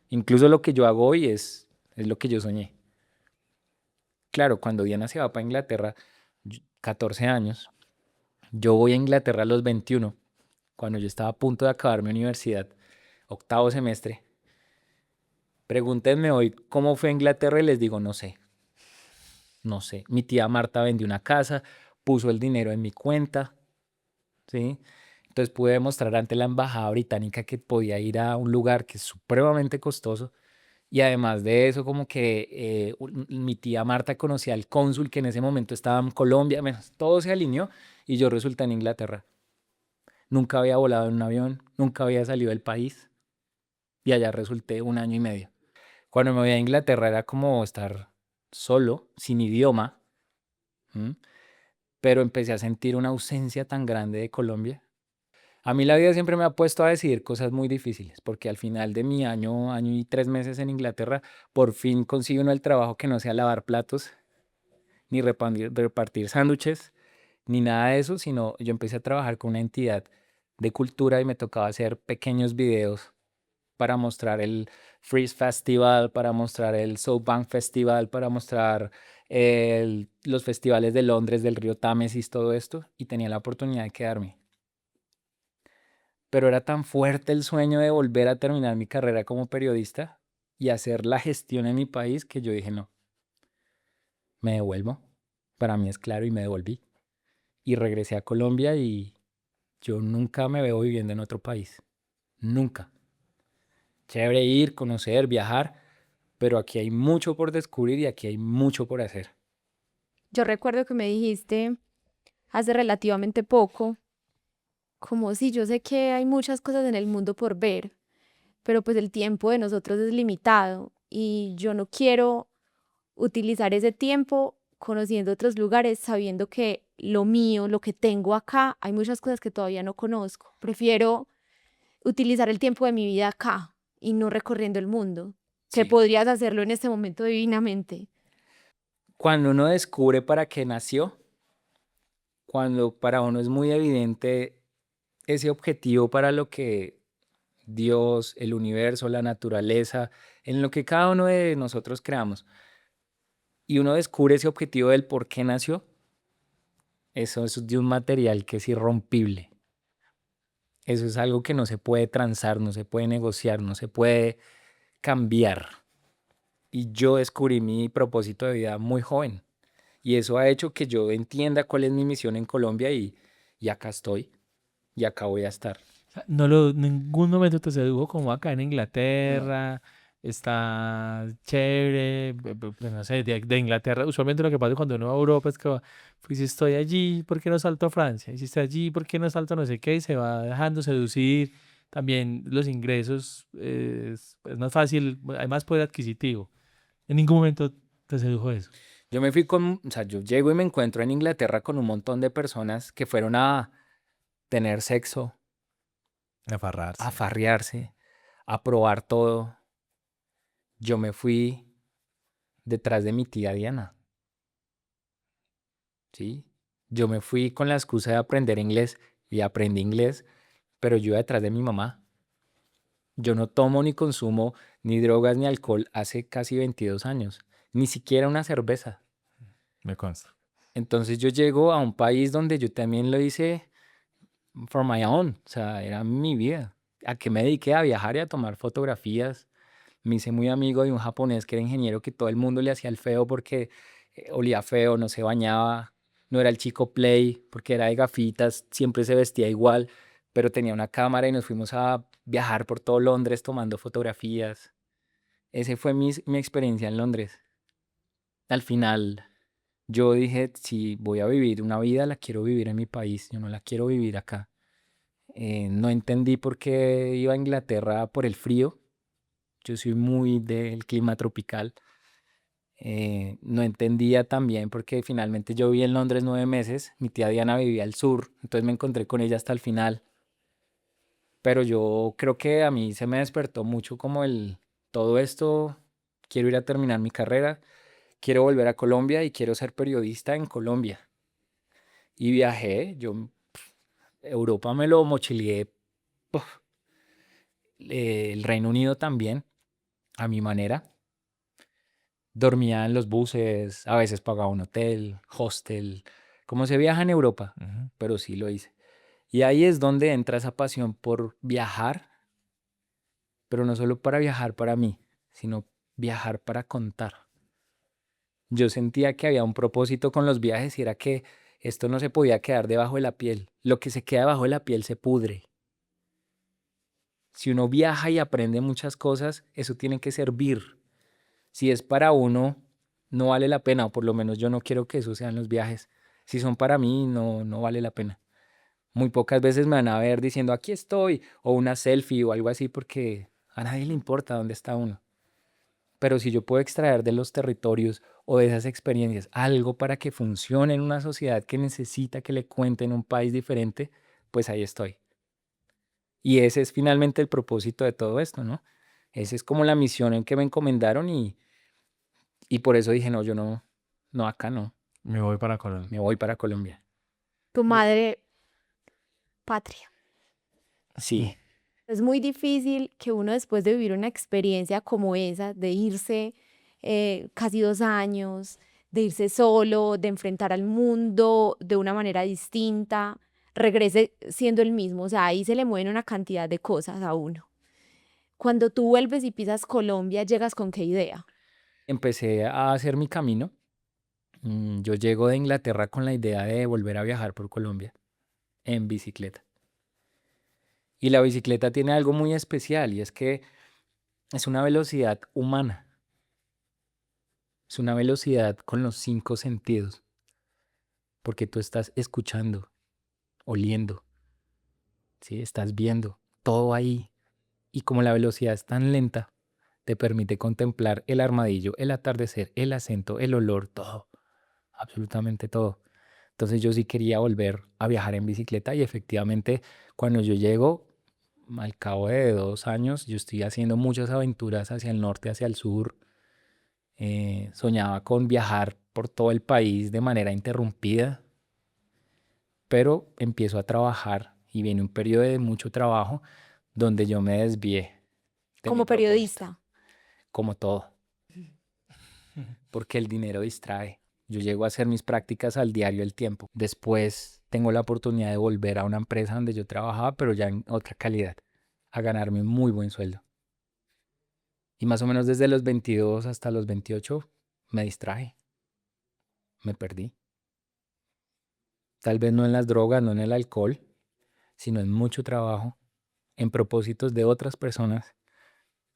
Incluso lo que yo hago hoy es lo que yo soñé. Claro, cuando Diana se va para Inglaterra, 14 años, yo voy a Inglaterra a los 21, cuando yo estaba a punto de acabar mi universidad, octavo semestre. Pregúntenme hoy cómo fue a Inglaterra y les digo, no sé, no sé. Mi tía Marta vendió una casa, puso el dinero en mi cuenta, ¿sí? Entonces pude demostrar ante la embajada británica que podía ir a un lugar que es supremamente costoso. Y además de eso, como que mi tía Marta conocía al cónsul que en ese momento estaba en Colombia. Bueno, todo se alineó y yo resulté en Inglaterra. nunca había volado en un avión, nunca había salido del país y allá resulté 1 año y medio. Cuando me voy a Inglaterra era como estar solo, sin idioma, ¿m? Pero empecé a sentir una ausencia tan grande de Colombia. A mí la vida siempre me ha puesto a decidir cosas muy difíciles, porque al final de mi año, año y 3 meses en Inglaterra, por fin consigo uno el trabajo que no sea lavar platos, ni repartir sándwiches, ni nada de eso, sino yo empecé a trabajar con una entidad de cultura y me tocaba hacer pequeños videos para mostrar el Freeze Festival, para mostrar el South Bank Festival, para mostrar los festivales de Londres, del río Támesis, todo esto, y tenía la oportunidad de quedarme. Pero era tan fuerte el sueño de volver a terminar mi carrera como periodista y hacer la gestión en mi país que yo dije, no, me devuelvo. Para mí es claro y me devolví. Y regresé a Colombia y yo nunca me veo viviendo en otro país. Nunca. Chévere ir, conocer, viajar, pero aquí hay mucho por descubrir y aquí hay mucho por hacer. Yo recuerdo que me dijiste hace relativamente poco, como si yo sé que hay muchas cosas en el mundo por ver, pero pues el tiempo de nosotros es limitado y yo no quiero utilizar ese tiempo conociendo otros lugares, sabiendo que lo mío, lo que tengo acá, hay muchas cosas que todavía no conozco. Prefiero utilizar el tiempo de mi vida acá y no recorriendo el mundo, que Sí. podrías hacerlo en este momento divinamente. Cuando uno descubre para qué nació, cuando para uno es muy evidente ese objetivo para lo que Dios, el universo, la naturaleza, en lo que cada uno de nosotros creamos, y uno descubre ese objetivo del por qué nació, eso es de un material que es irrompible. Eso es algo que no se puede transar, no se puede negociar, no se puede cambiar. Y yo descubrí mi propósito de vida muy joven. Y eso ha hecho que yo entienda cuál es mi misión en Colombia y acá estoy y acá voy a estar. Sea, no lo, en ningún momento te sedujo como acá en No. Inglaterra, está chévere, pues no sé, de Inglaterra, usualmente lo que pasa cuando uno va a Europa es que pues si estoy allí, ¿por qué no salto a Francia? Y si estoy allí, ¿por qué no salto a no sé qué? Y se va dejando seducir. También los ingresos es más fácil, hay más poder adquisitivo. En ningún momento te sedujo eso. Yo me fui o sea, yo llego y me encuentro en Inglaterra con un montón de personas que fueron a tener sexo, a Afarrarse. farrearse, a probar todo. Yo me fui detrás de mi tía Diana, ¿sí? Yo me fui con la excusa de aprender inglés y aprendí inglés, pero yo iba detrás de mi mamá. Yo no tomo ni consumo ni drogas ni alcohol hace casi 22 años, ni siquiera una cerveza. Me consta. Entonces yo llego a un país donde yo también lo hice for my own, o sea, era mi vida. ¿A qué me dediqué? A viajar y a tomar fotografías. Me hice muy amigo de un japonés que era ingeniero que todo el mundo le hacía el feo porque olía feo, no se bañaba, no era el chico play, porque era de gafitas, siempre se vestía igual, pero tenía una cámara y nos fuimos a viajar por todo Londres tomando fotografías. Ese fue mi experiencia en Londres. Al final, yo dije, si voy a vivir una vida, la quiero vivir en mi país, yo no la quiero vivir acá. No entendí por qué iba a Inglaterra por el frío. Yo soy muy del clima tropical. No entendía también porque finalmente yo viví en Londres 9 meses. Mi tía Diana vivía al sur, entonces me encontré con ella hasta el final. Pero yo creo que a mí se me despertó mucho como todo esto, quiero ir a terminar mi carrera, quiero volver a Colombia y quiero ser periodista en Colombia. Y viajé, Europa me lo mochileé, puf, el Reino Unido también, a mi manera. Dormía en los buses, a veces pagaba un hotel, hostel, como se viaja en Europa, Ujú. pero sí lo hice. Y ahí es donde entra esa pasión por viajar, pero no solo para viajar para mí, sino viajar para contar. Yo sentía que había un propósito con los viajes y era que esto no se podía quedar debajo de la piel. Lo que se queda debajo de la piel se pudre. Si uno viaja y aprende muchas cosas, eso tiene que servir. Si es para uno, no vale la pena, o por lo menos yo no quiero que eso sean los viajes. Si son para mí, no, no vale la pena. Muy pocas veces me van a ver diciendo aquí estoy o una selfie o algo así porque a nadie le importa dónde está uno. Pero si yo puedo extraer de los territorios o de esas experiencias algo para que funcione en una sociedad que necesita que le cuente en un país diferente, pues ahí estoy. Y ese es finalmente el propósito de todo esto, ¿no? Esa es como la misión en que me encomendaron y por eso dije, no, yo no, no, acá no, Me voy para me Colombia. voy para Colombia. Tu madre patria. Sí, Es muy difícil que uno después de vivir una experiencia como esa, de irse casi 2 años, de irse solo, de enfrentar al mundo de una manera distinta, regrese siendo el mismo. O sea, ahí se le mueven una cantidad de cosas a uno. Cuando tú vuelves y pisas Colombia, ¿llegas con qué idea? empecé a hacer mi camino. Yo llego de Inglaterra con la idea de volver a viajar por Colombia en bicicleta. Y la bicicleta tiene algo muy especial y es que es una velocidad humana, es una velocidad con los 5 sentidos, porque tú estás escuchando, oliendo, ¿sí? Estás viendo todo ahí. Y como la velocidad es tan lenta, te permite contemplar el armadillo, el atardecer, el acento, el olor, todo, absolutamente todo. Entonces yo sí quería volver a viajar en bicicleta y efectivamente cuando yo llego, al cabo de 2 años, yo estoy haciendo muchas aventuras hacia el norte, hacia el sur. Soñaba con viajar por todo el país de manera interrumpida, pero empiezo a trabajar y viene un periodo de mucho trabajo donde yo me desvié de mi Como propósito, periodista. como todo, porque el dinero distrae. Yo llego a hacer mis prácticas al diario El Tiempo. Después tengo la oportunidad de volver a una empresa donde yo trabajaba, pero ya en otra calidad, a ganarme un muy buen sueldo. Y más o menos desde los 22 hasta los 28 me distraje, me perdí. Tal vez no en las drogas, no en el alcohol, sino en mucho trabajo, en propósitos de otras personas.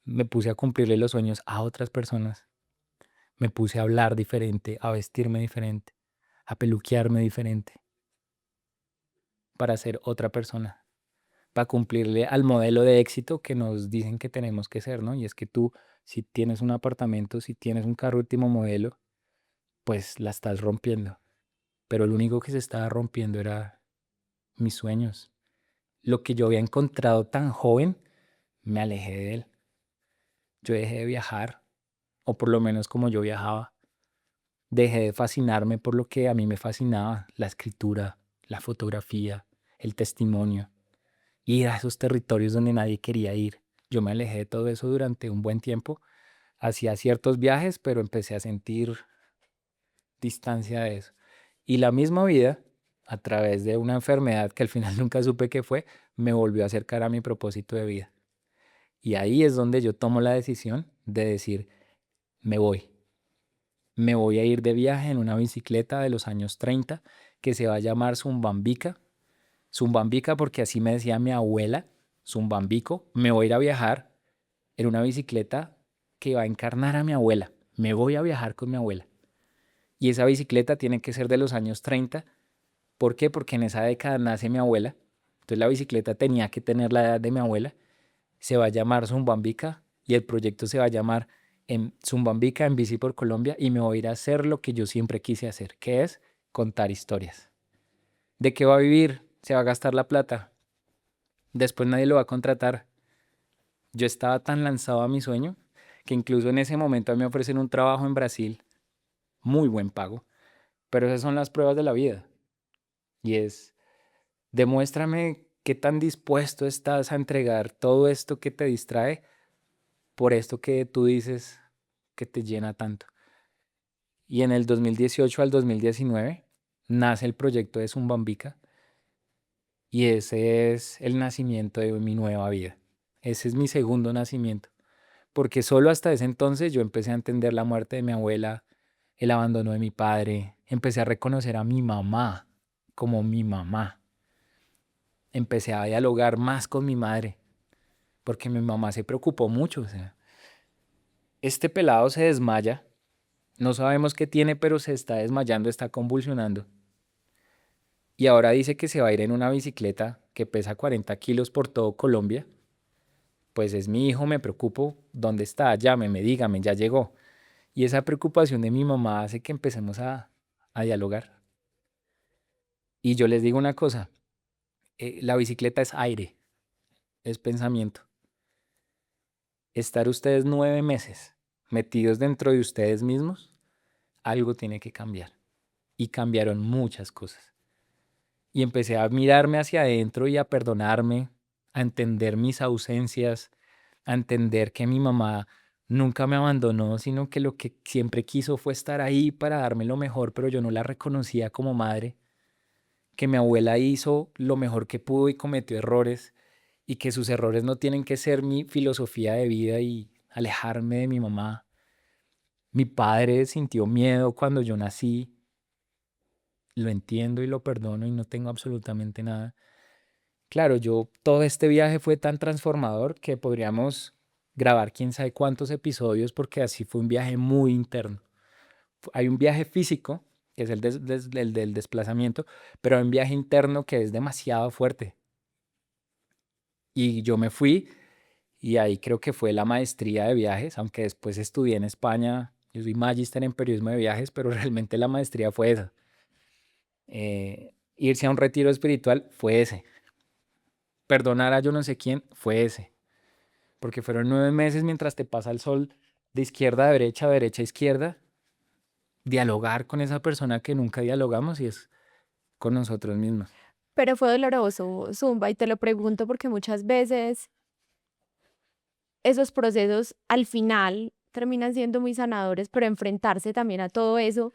Me puse a cumplirle los sueños a otras personas. Me puse a hablar diferente, a vestirme diferente, a peluquearme diferente para ser otra persona, para cumplirle al modelo de éxito que nos dicen que tenemos que ser, ¿no? Y es que tú, si tienes un apartamento, si tienes un carro último modelo, pues la estás rompiendo. Pero lo único que se estaba rompiendo era mis sueños. Lo que yo había encontrado tan joven, me alejé de él. Yo dejé de viajar, o por lo menos como yo viajaba. Dejé de fascinarme por lo que a mí me fascinaba, la escritura, la fotografía, el testimonio, ir a esos territorios donde nadie quería ir. Yo me alejé de todo eso durante un buen tiempo. Hacía ciertos viajes, pero empecé a sentir distancia de eso. Y la misma vida, a través de una enfermedad que al final nunca supe qué fue, me volvió a acercar a mi propósito de vida. Y ahí es donde yo tomo la decisión de decir, me voy. Me voy a ir de viaje en una bicicleta de los años 30 que se va a llamar Zumbambica. Zumbambica porque así me decía mi abuela, Zumbambico. Me voy a ir a viajar en una bicicleta que va a encarnar a mi abuela. Me voy a viajar con mi abuela. Y esa bicicleta tiene que ser de los años 30. ¿Por qué? Porque en esa década nace mi abuela. Entonces la bicicleta tenía que tener la edad de mi abuela. Se va a llamar Zumbambica y el proyecto se va a llamar en Zumbambica en Bici por Colombia y me voy a ir a hacer lo que yo siempre quise hacer, que es contar historias. ¿De qué va a vivir? Se va a gastar la plata. Después nadie lo va a contratar. Yo estaba tan lanzado a mi sueño que incluso en ese momento me ofrecen un trabajo en Brasil, muy buen pago, pero esas son las pruebas de la vida. Y es, demuéstrame qué tan dispuesto estás a entregar todo esto que te distrae por esto que tú dices que te llena tanto. Y en el 2018 al 2019 nace el proyecto de Zumbambica y ese es el nacimiento de mi nueva vida. Ese es mi segundo nacimiento, porque solo hasta ese entonces yo empecé a entender la muerte de mi abuela, el abandono de mi padre, empecé a reconocer a mi mamá como mi mamá, empecé a dialogar más con mi madre, porque mi mamá se preocupó mucho. O sea, este pelado se desmaya, no sabemos qué tiene, pero se está desmayando, está convulsionando. y ahora dice que se va a ir en una bicicleta que pesa 40 kilos por todo Colombia. Pues es mi hijo, me preocupo, ¿dónde está? Llámeme, dígame, ya llegó. Y esa preocupación de mi mamá hace que empecemos a dialogar. Y yo les digo una cosa, la bicicleta es aire, es pensamiento. Estar ustedes 9 meses metidos dentro de ustedes mismos, algo tiene que cambiar. Y cambiaron muchas cosas. Y empecé a mirarme hacia adentro y a perdonarme, a entender mis ausencias, a entender que mi mamá nunca me abandonó, sino que lo que siempre quiso fue estar ahí para darme lo mejor, pero yo no la reconocía como madre, que mi abuela hizo lo mejor que pudo y cometió errores, y que sus errores no tienen que ser mi filosofía de vida y alejarme de mi mamá. Mi padre sintió miedo cuando yo nací, lo entiendo y lo perdono y no tengo absolutamente nada. Claro, todo este viaje fue tan transformador que podríamos grabar quién sabe cuántos episodios porque así fue un viaje muy interno. Hay un viaje físico, que es el del desplazamiento, pero hay un viaje interno que es demasiado fuerte. Y yo me fui y ahí creo que fue la maestría de viajes, aunque después estudié en España, yo soy magíster en periodismo de viajes, pero realmente la maestría fue esa. Irse a un retiro espiritual fue ese. Perdonar a yo no sé quién fue ese. Porque fueron 9 meses mientras te pasa el sol de izquierda a derecha, derecha a izquierda, dialogar con esa persona que nunca dialogamos y es con nosotros mismos. Pero fue doloroso, Zumba, y te lo pregunto porque muchas veces esos procesos al final terminan siendo muy sanadores, pero enfrentarse también a todo eso,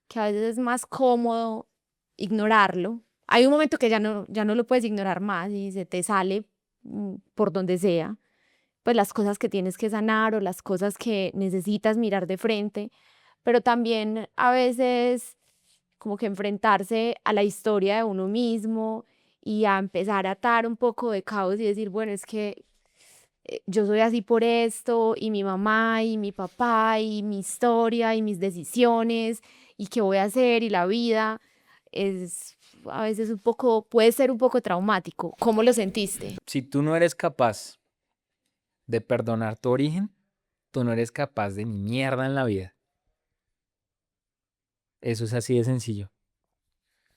que a veces es más cómodo ignorarlo. Hay un momento que ya no lo puedes ignorar más y se te sale por donde sea, pues las cosas que tienes que sanar o las cosas que necesitas mirar de frente, pero también a veces como que enfrentarse a la historia de uno mismo y a empezar a atar un poco de caos y decir, bueno, es que yo soy así por esto, y mi mamá, y mi papá, y mi historia, y mis decisiones, y qué voy a hacer, y la vida, es a veces un poco, puede ser un poco traumático. ¿Cómo lo sentiste? Si tú no eres capaz de perdonar tu origen, tú no eres capaz de ni mierda en la vida. Eso es así de sencillo.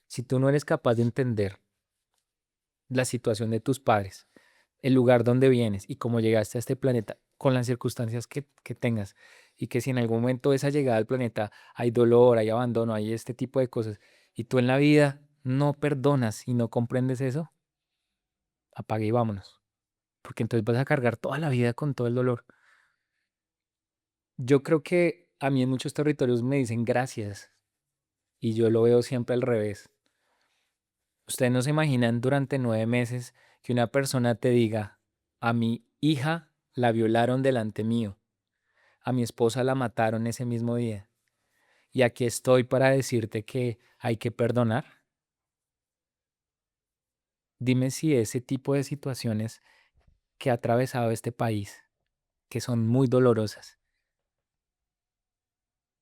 Si tú no eres capaz de entender la situación de tus padres, el lugar donde vienes y cómo llegaste a este planeta con las circunstancias que tengas y que si en algún momento de esa llegada al planeta hay dolor, hay abandono, hay este tipo de cosas y tú en la vida no perdonas y no comprendes eso, apague y vámonos, porque entonces vas a cargar toda la vida con todo el dolor. Yo creo que a mí en muchos territorios me dicen gracias y yo lo veo siempre al revés. Ustedes no se imaginan durante 9 meses que una persona te diga, a mi hija la violaron delante mío, a mi esposa la mataron ese mismo día, y aquí estoy para decirte que hay que perdonar. Dime si ese tipo de situaciones que ha atravesado este país, que son muy dolorosas,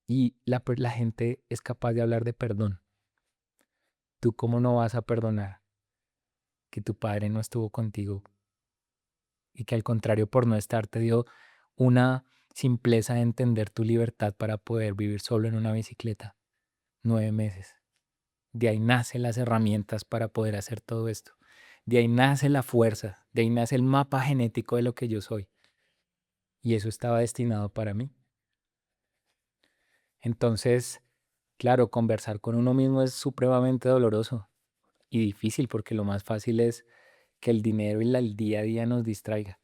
y la gente es capaz de hablar de perdón, ¿tú cómo no vas a perdonar que tu padre no estuvo contigo y que al contrario por no estar te dio una simpleza de entender tu libertad para poder vivir solo en una bicicleta 9 meses? De ahí nacen las herramientas para poder hacer todo esto. De ahí nace la fuerza, de ahí nace el mapa genético de lo que yo soy. Y eso estaba destinado para mí. Entonces, claro, conversar con uno mismo es supremamente doloroso y difícil porque lo más fácil es que el dinero y el día a día nos distraiga.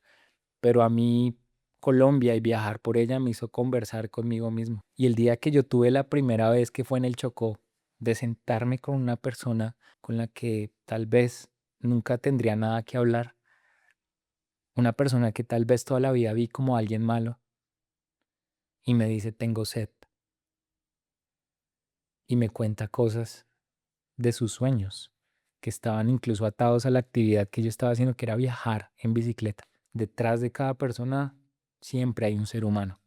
Pero a mí Colombia y viajar por ella me hizo conversar conmigo mismo. Y el día que yo tuve la primera vez que fue en el Chocó, de sentarme con una persona con la que tal vez nunca tendría nada que hablar, una persona que tal vez toda la vida vi como alguien malo, y me dice tengo sed, y me cuenta cosas de sus sueños, que estaban incluso atados a la actividad que yo estaba haciendo, que era viajar en bicicleta. Detrás de cada persona siempre hay un ser humano.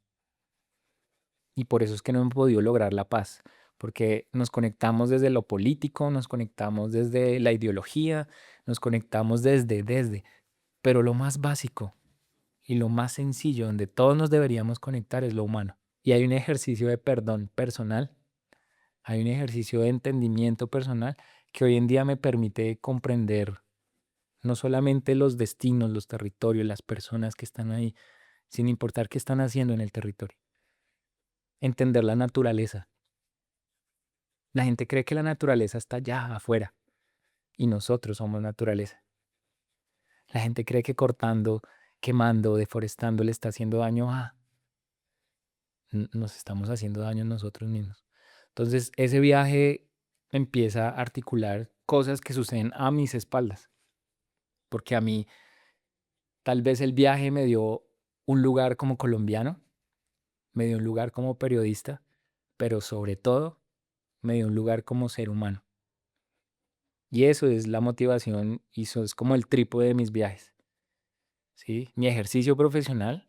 Y por eso es que no hemos podido lograr la paz, porque nos conectamos desde lo político, nos conectamos desde la ideología, nos conectamos desde, pero lo más básico y lo más sencillo donde todos nos deberíamos conectar es lo humano. Y hay un ejercicio de perdón personal, hay un ejercicio de entendimiento personal que hoy en día me permite comprender no solamente los destinos, los territorios, las personas que están ahí, sin importar qué están haciendo en el territorio. Entender la naturaleza. La gente cree que la naturaleza está allá afuera y nosotros somos naturaleza. La gente cree que cortando, quemando, deforestando le está haciendo daño a... Nos estamos haciendo daño a nosotros mismos. Entonces, ese viaje empieza a articular cosas que suceden a mis espaldas, porque a mí tal vez el viaje me dio un lugar como colombiano, me dio un lugar como periodista, pero sobre todo me dio un lugar como ser humano. Y eso es la motivación y eso es como el trípode de mis viajes, ¿sí? Mi ejercicio profesional,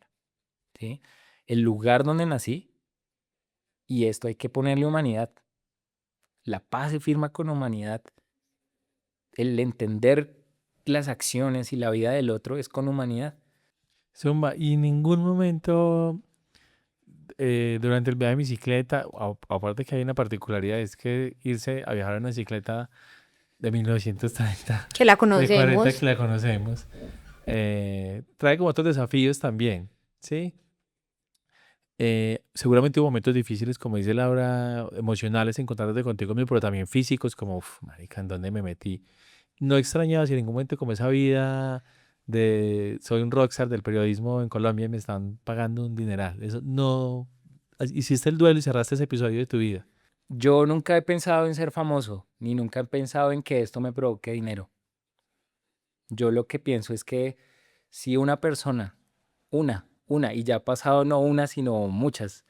¿sí? El lugar donde nací y esto hay que ponerle humanidad. La paz se firma con humanidad. El entender las acciones y la vida del otro es con humanidad. Zumba, y en ningún momento durante el viaje de bicicleta, aparte que hay una particularidad, es que irse a viajar en una bicicleta de 1930, Que la de 40 conocemos. que la conocemos, trae como otros desafíos también, ¿sí? Seguramente hubo momentos difíciles, como dice Laura, emocionales, encontrándote contigo mismo, pero también físicos, como, uff, marica, ¿en dónde me metí? No extrañabas en ningún momento como esa vida de soy un rockstar del periodismo en Colombia y me están pagando un dineral. Eso no. Hiciste el duelo y cerraste ese episodio de tu vida. Yo nunca he pensado en ser famoso, ni nunca he pensado en que esto me provoque dinero. Yo lo que pienso es que si una persona, y ya ha pasado no una, sino muchas,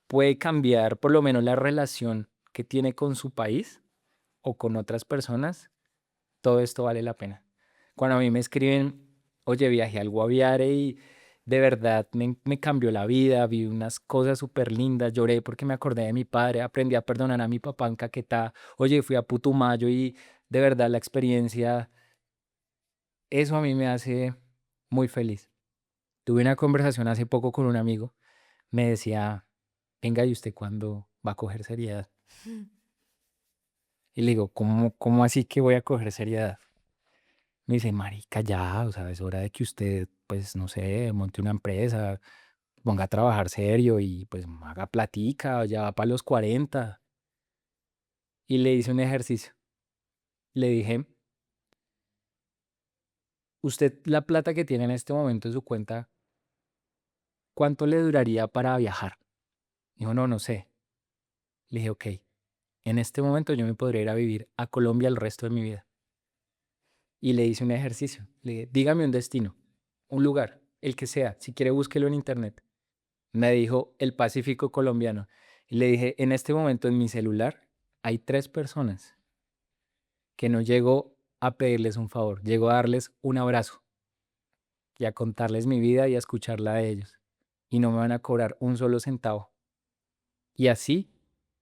puede cambiar por lo menos la relación que tiene con su país o con otras personas, todo esto vale la pena. Cuando a mí me escriben, oye, viajé al Guaviare y de verdad me cambió la vida, vi unas cosas súper lindas, lloré porque me acordé de mi padre, aprendí a perdonar a mi papá en Caquetá, oye, fui a Putumayo y de verdad la experiencia, eso a mí me hace muy feliz. Tuve una conversación hace poco con un amigo, me decía, venga, ¿y usted cuándo va a coger seriedad? Y le digo, ¿cómo así que voy a coger seriedad? Me dice, marica, ya, o sea, es hora de que usted, pues, no sé, monte una empresa, ponga a trabajar serio y pues haga platica, ya va para los 40. Y le hice un ejercicio. Le dije, usted la plata que tiene en este momento en su cuenta, ¿cuánto le duraría para viajar? Dijo, no, no sé. Le dije, ok, en este momento yo me podría ir a vivir a Colombia el resto de mi vida. Y le hice un ejercicio. Le dije, dígame un destino, un lugar, el que sea, si quiere búsquelo en internet. Me dijo el Pacífico colombiano. Y le dije, en este momento en mi celular hay 3 personas que no llego a pedirles un favor, llego a darles un abrazo y a contarles mi vida y a escucharla de ellos. Y no me van a cobrar un solo centavo. Y así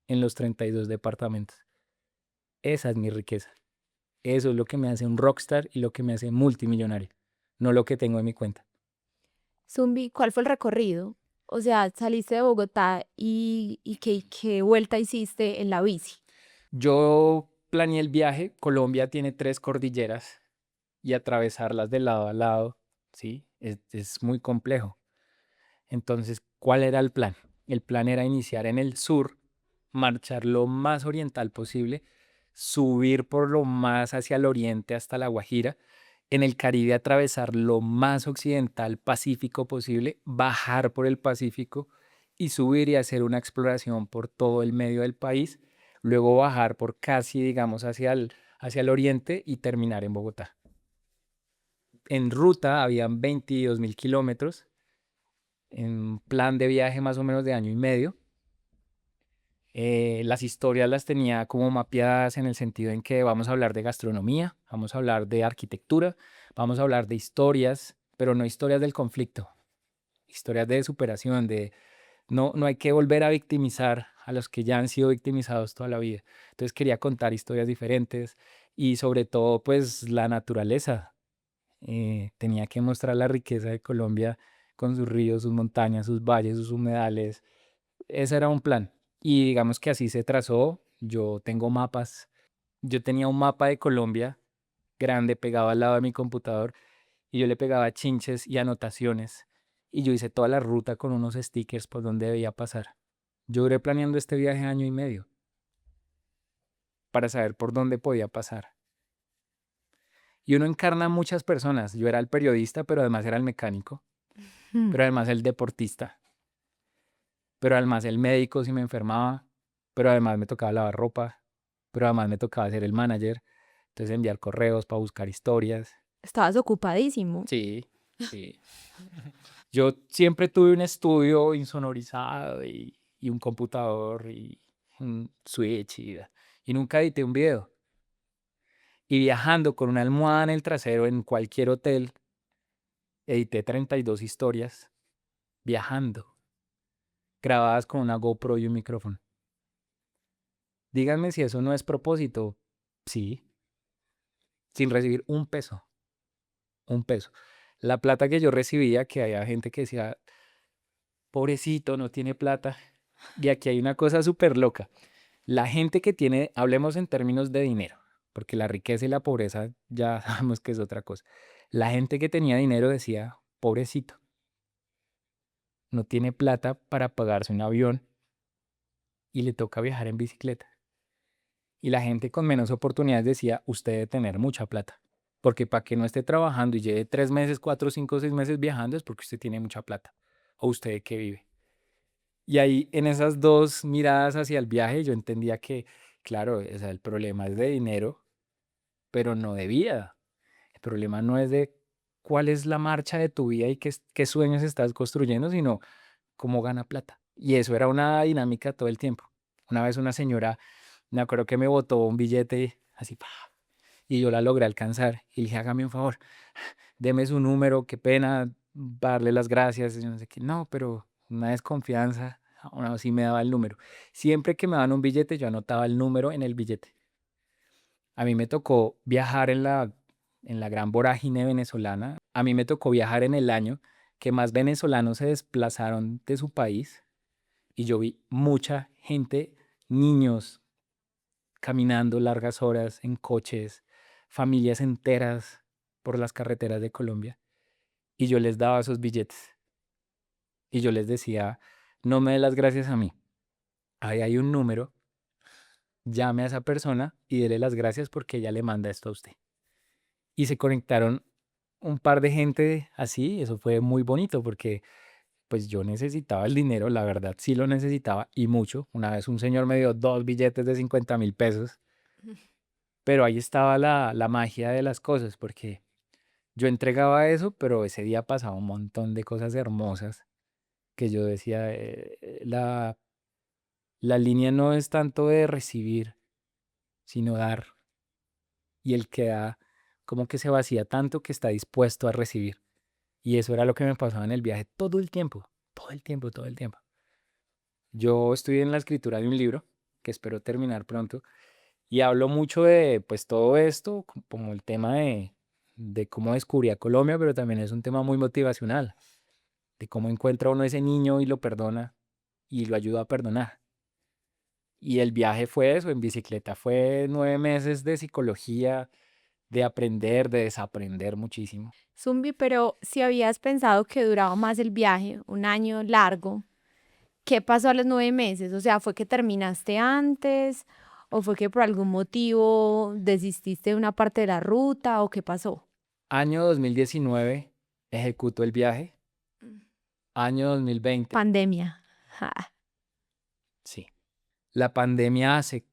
en los 32 departamentos. Esa es mi riqueza. Eso es lo que me hace un rockstar y lo que me hace multimillonario, no lo que tengo en mi cuenta. Zumbi, ¿cuál fue el recorrido? O sea, saliste de Bogotá y ¿qué vuelta hiciste en la bici? Yo planeé el viaje. Colombia tiene 3 cordilleras y atravesarlas de lado a lado, ¿sí? Es muy complejo. Entonces, ¿cuál era el plan? El plan era iniciar en el sur, marchar lo más oriental posible, subir por lo más hacia el oriente hasta La Guajira, en el Caribe atravesar lo más occidental pacífico posible, bajar por el Pacífico y subir y hacer una exploración por todo el medio del país, luego bajar por casi, digamos, hacia el oriente y terminar en Bogotá. En ruta habían 22.000 kilómetros, en plan de viaje más o menos de año y medio. Las historias las tenía como mapeadas en el sentido en que vamos a hablar de gastronomía, vamos a hablar de arquitectura, vamos a hablar de historias, pero no historias del conflicto, historias de superación, de no hay que volver a victimizar a los que ya han sido victimizados toda la vida. Entonces quería contar historias diferentes y sobre todo pues la naturaleza. Tenía que mostrar la riqueza de Colombia con sus ríos, sus montañas, sus valles, sus humedales. Ese era un plan. Y digamos que así se trazó. Yo tengo mapas. Yo tenía un mapa de Colombia grande pegado al lado de mi computador y yo le pegaba chinches y anotaciones. Y yo hice toda la ruta con unos stickers por donde debía pasar. Yo duré planeando este viaje año y medio para saber por dónde podía pasar. Y uno encarna a muchas personas. Yo era el periodista, pero además era el mecánico, Mm. pero además el deportista, pero además el médico si me enfermaba, pero además me tocaba lavar ropa, pero además me tocaba ser el manager, entonces enviar correos para buscar historias. Estabas ocupadísimo. Sí, sí. Yo siempre tuve un estudio insonorizado y un computador y un switch y nunca edité un video. Y viajando con una almohada en el trasero en cualquier hotel, edité 32 historias viajando, grabadas con una GoPro y un micrófono. Díganme si eso no es propósito. Sí, sin recibir un peso, un peso. La plata que yo recibía, que había gente que decía, pobrecito, no tiene plata. Y aquí hay una cosa súper loca. La gente que tiene, hablemos en términos de dinero, porque la riqueza y la pobreza ya sabemos que es otra cosa. La gente que tenía dinero decía, pobrecito, no tiene plata para pagarse un avión y le toca viajar en bicicleta. Y la gente con menos oportunidades decía, usted debe tener mucha plata. Porque para que no esté trabajando y lleve 3 meses, 4, 5, 6 meses viajando es porque usted tiene mucha plata. O usted de qué vive. Y ahí en esas dos miradas hacia el viaje yo entendía que, claro, o sea, el problema es de dinero, pero no de vida. El problema no es de cuál es la marcha de tu vida y qué sueños estás construyendo, sino cómo gana plata. Y eso era una dinámica todo el tiempo. Una vez una señora, me acuerdo que me botó un billete así, ¡pa! Y yo la logré alcanzar. Y le dije, hágame un favor, deme su número, qué pena darle las gracias. Y yo no sé qué, no, pero una desconfianza, aún así me daba el número. Siempre que me daban un billete, yo anotaba el número en el billete. A mí me tocó viajar en la gran vorágine venezolana. A mí me tocó viajar en el año que más venezolanos se desplazaron de su país y yo vi mucha gente, niños caminando largas horas en coches, familias enteras por las carreteras de Colombia y yo les daba esos billetes y yo les decía, no me dé las gracias a mí, ahí hay un número, llame a esa persona y dele las gracias porque ella le manda esto a usted. Y se conectaron un par de gente así, eso fue muy bonito porque pues yo necesitaba el dinero, la verdad sí lo necesitaba y mucho. Una vez un señor me dio 2 billetes de 50.000 pesos, pero ahí estaba la magia de las cosas porque yo entregaba eso, pero ese día pasaba un montón de cosas hermosas que yo decía, la línea no es tanto de recibir, sino dar. Y el que da como que se vacía tanto que está dispuesto a recibir. Y eso era lo que me pasaba en el viaje todo el tiempo, todo el tiempo, todo el tiempo. Yo estoy en la escritura de un libro que espero terminar pronto y hablo mucho de pues todo esto, como el tema de cómo descubrí a Colombia, pero también es un tema muy motivacional, de cómo encuentra uno ese niño y lo perdona y lo ayuda a perdonar. Y el viaje fue eso, en bicicleta fue 9 meses de psicología, de aprender, de desaprender muchísimo. Zumbi, pero si habías pensado que duraba más el viaje, un año largo, ¿qué pasó a los 9 meses? O sea, ¿fue que terminaste antes? ¿O fue que por algún motivo desististe de una parte de la ruta? ¿O qué pasó? Año 2019, ejecuto el viaje. Año 2020, Pandemia. Ja. sí. La pandemia hace,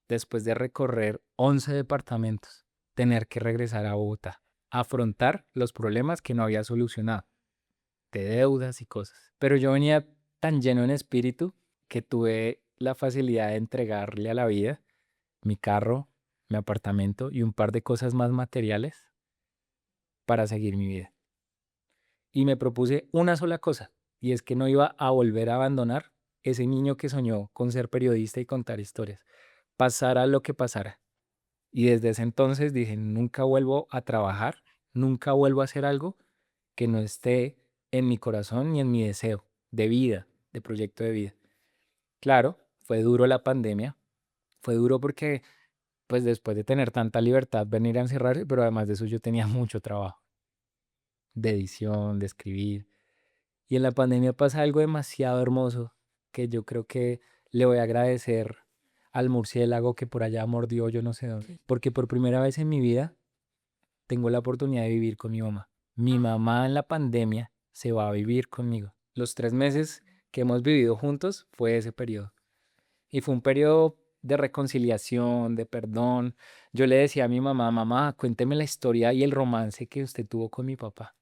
después de recorrer 11 departamentos, tener que regresar a Bogotá, afrontar los problemas que no había solucionado, de deudas y cosas. Pero yo venía tan lleno en espíritu que tuve la facilidad de entregarle a la vida mi carro, mi apartamento y un par de cosas más materiales para seguir mi vida. Y me propuse una sola cosa, y es que no iba a volver a abandonar ese niño que soñó con ser periodista y contar historias, pasara lo que pasara. Y desde ese entonces dije, nunca vuelvo a trabajar, nunca vuelvo a hacer algo que no esté en mi corazón ni en mi deseo de vida, de proyecto de vida. Claro, fue duro la pandemia, fue duro porque pues después de tener tanta libertad venir a encerrarse, pero además de eso yo tenía mucho trabajo de edición, de escribir. Y en la pandemia pasa algo demasiado hermoso que yo creo que le voy a agradecer al murciélago que por allá mordió yo no sé dónde, porque por primera vez en mi vida tengo la oportunidad de vivir con mi mamá. Mi mamá en la pandemia se va a vivir conmigo. Los 3 meses que hemos vivido juntos fue ese periodo. Y fue un periodo de reconciliación, de perdón. Yo le decía a mi mamá, mamá, cuénteme la historia y el romance que usted tuvo con mi papá.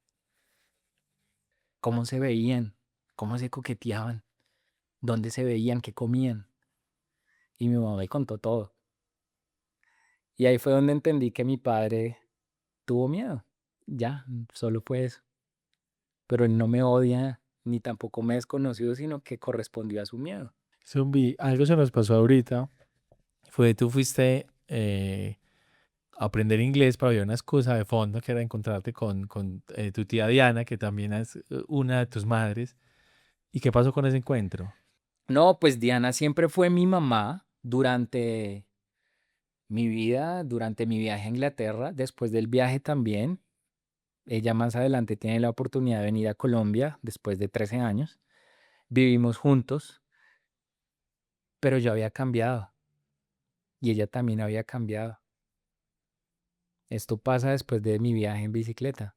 ¿Cómo se veían? ¿Cómo se coqueteaban? ¿Dónde se veían? ¿Qué comían? Y mi mamá me contó todo. Y ahí fue donde entendí que mi padre tuvo miedo. Ya, solo fue eso. Pero él no me odia ni tampoco me desconoció, sino que correspondió a su miedo. Zumbi, algo se nos pasó ahorita. Tú fuiste a aprender inglés para ver una excusa de fondo que era encontrarte con tu tía Diana, que también es una de tus madres. ¿Y qué pasó con ese encuentro? No, pues Diana siempre fue mi mamá durante mi vida, durante mi viaje a Inglaterra, después del viaje también. Ella más adelante tiene la oportunidad de venir a Colombia después de 13 años. Vivimos juntos, pero yo había cambiado y ella también había cambiado. Esto pasa después de mi viaje en bicicleta.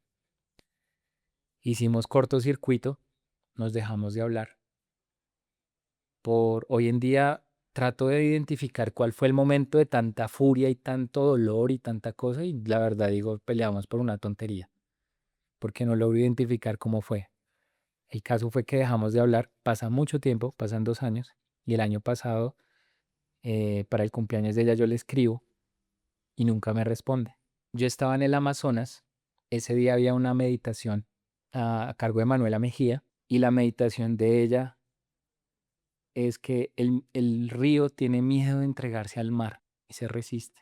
Hicimos cortocircuito, nos dejamos de hablar. Por hoy en día trato de identificar cuál fue el momento de tanta furia y tanto dolor y tanta cosa y la verdad digo, peleamos por una tontería, porque no logro identificar cómo fue. El caso fue que dejamos de hablar, pasa mucho tiempo, pasan 2 años y el año pasado para el cumpleaños de ella yo le escribo y nunca me responde. Yo estaba en el Amazonas, ese día había una meditación a cargo de Manuela Mejía y la meditación de ella es que el río tiene miedo de entregarse al mar y se resiste,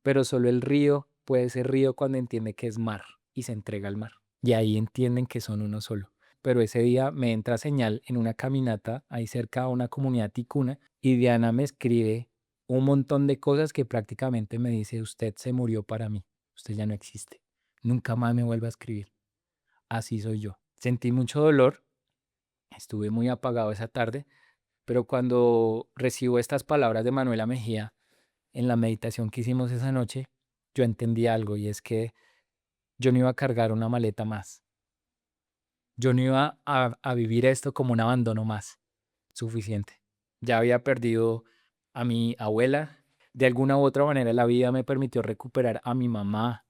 pero solo el río puede ser río cuando entiende que es mar y se entrega al mar y ahí entienden que son uno solo. Pero ese día me entra señal en una caminata ahí cerca a una comunidad ticuna y Diana me escribe un montón de cosas que prácticamente me dice, usted se murió para mí, usted ya no existe, nunca más me vuelva a escribir, así soy yo. Sentí mucho dolor, estuve muy apagado esa tarde, pero cuando recibo estas palabras de Manuela Mejía en la meditación que hicimos esa noche, yo entendí algo y es que yo no iba a cargar una maleta más. Yo no iba a vivir esto como un abandono más. Suficiente. Ya había perdido a mi abuela. De alguna u otra manera la vida me permitió recuperar a mi mamá,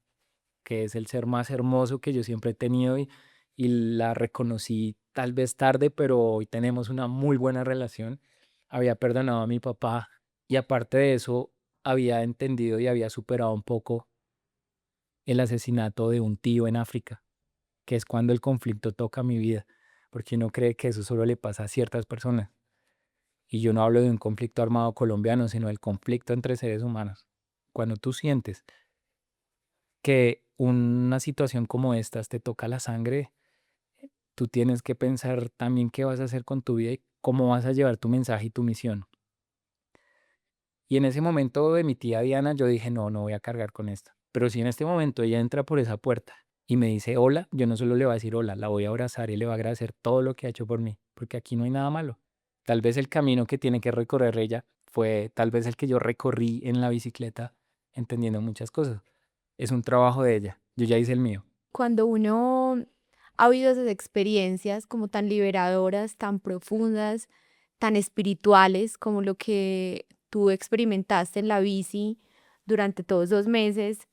que es el ser más hermoso que yo siempre he tenido y la reconocí tal vez tarde, pero hoy tenemos una muy buena relación. Había perdonado a mi papá y aparte de eso había entendido y había superado un poco el asesinato de un tío en África, que es cuando el conflicto toca mi vida, porque uno cree que eso solo le pasa a ciertas personas. Y yo no hablo de un conflicto armado colombiano, sino del conflicto entre seres humanos. Cuando tú sientes que una situación como esta te toca la sangre, tú tienes que pensar también qué vas a hacer con tu vida y cómo vas a llevar tu mensaje y tu misión. Y en ese momento de mi tía Diana, yo dije, no, no voy a cargar con esto. Pero si en este momento ella entra por esa puerta y me dice hola, yo no solo le voy a decir hola, la voy a abrazar y le voy a agradecer todo lo que ha hecho por mí, porque aquí no hay nada malo. Tal vez el camino que tiene que recorrer ella fue tal vez el que yo recorrí en la bicicleta, entendiendo muchas cosas. Es un trabajo de ella, yo ya hice el mío. Cuando uno ha vivido esas experiencias como tan liberadoras, tan profundas, tan espirituales como lo que tú experimentaste en la bici durante todos esos meses,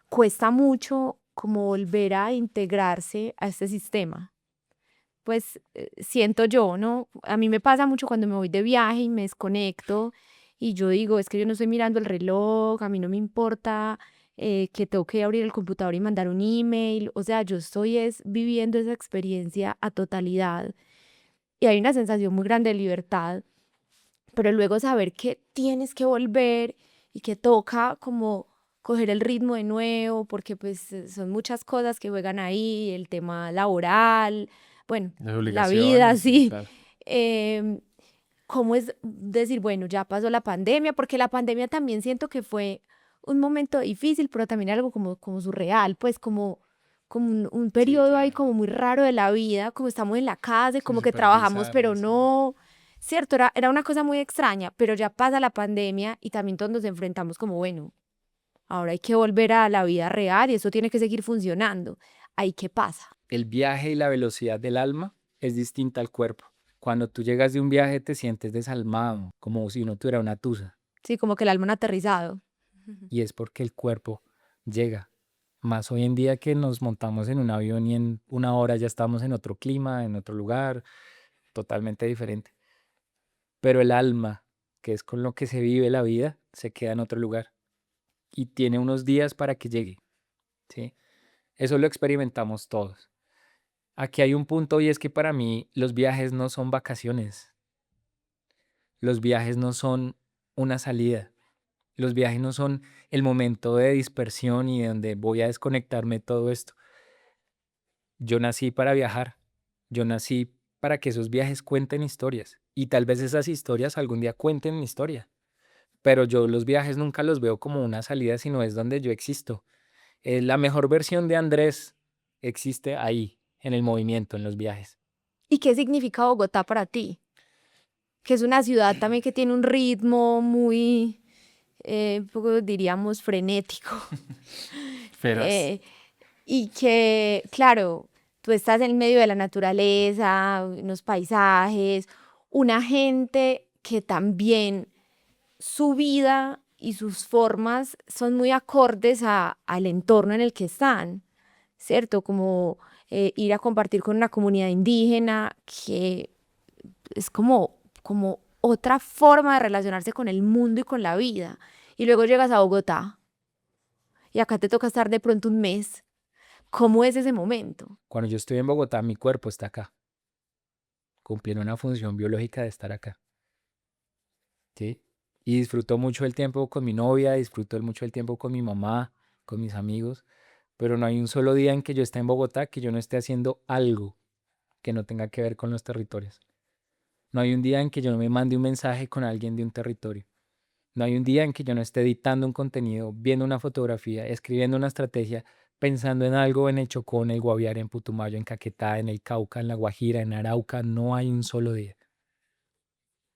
cuesta mucho como volver a integrarse a este sistema. Pues siento yo, ¿no? A mí me pasa mucho cuando me voy de viaje y me desconecto y yo digo, es que yo no estoy mirando el reloj, a mí no me importa que tengo que abrir el computador y mandar un email, o sea, yo estoy es viviendo esa experiencia a totalidad y hay una sensación muy grande de libertad, pero luego saber que tienes que volver y que toca como coger el ritmo de nuevo, porque pues son muchas cosas que juegan ahí, el tema laboral, bueno, Las la vida, obligaciones, sí. claro. Em, ¿Cómo es decir, bueno, ya pasó la pandemia? Porque la pandemia también siento que fue un momento difícil, pero también algo como surreal, pues como un Sí, periodo ahí claro. como muy raro de la vida, como estamos en la casa y Sí, como que súper trabajamos, pero bizarro, sí. no, cierto, era una cosa muy extraña, pero ya pasa la pandemia y también todos nos enfrentamos como, bueno, ahora hay que volver a la vida real y eso tiene que seguir funcionando. Ahí, ¿qué pasa? El viaje y la velocidad del alma es distinta al cuerpo. Cuando tú llegas de un viaje te sientes desalmado, como si uno tuviera una tusa. Sí, como que el alma no ha aterrizado. Y es porque el cuerpo llega. Más hoy en día que nos montamos en un avión y en una hora ya estamos en otro clima, en otro lugar, totalmente diferente. Pero el alma, que es con lo que se vive la vida, se queda en otro lugar y tiene unos días para que llegue, ¿sí? Eso lo experimentamos todos. Aquí hay un punto y es que para mí los viajes no son vacaciones, los viajes no son una salida, los viajes no son el momento de dispersión y de donde voy a desconectarme de todo esto. Yo nací para viajar, yo nací para que esos viajes cuenten historias y tal vez esas historias algún día cuenten mi historia, pero yo los viajes nunca los veo como una salida, sino es donde yo existo. La mejor versión de Andrés existe ahí, en el movimiento, en los viajes. ¿Y qué significa Bogotá para ti? Que es una ciudad también que tiene un ritmo muy, un poco diríamos, frenético. Feroz. Eh, y que, claro, tú estás en medio de la naturaleza, unos paisajes, una gente que también su vida y sus formas son muy acordes al entorno en el que están, ¿cierto? Como ir a compartir con una comunidad indígena, que es como otra forma de relacionarse con el mundo y con la vida. Y luego llegas a Bogotá y acá te toca estar de pronto un mes. ¿Cómo es ese momento? Cuando yo estoy en Bogotá, mi cuerpo está acá, cumpliendo una función biológica de estar acá, ¿sí? Y disfruto mucho el tiempo con mi novia, disfruto mucho el tiempo con mi mamá, con mis amigos, pero no hay un solo día en que yo esté en Bogotá que yo no esté haciendo algo que no tenga que ver con los territorios. No hay un día en que yo no me mande un mensaje con alguien de un territorio. No hay un día en que yo no esté editando un contenido, viendo una fotografía, escribiendo una estrategia, pensando en algo en el Chocó, en el Guaviare, en Putumayo, en Caquetá, en el Cauca, en La Guajira, en Arauca. No hay un solo día.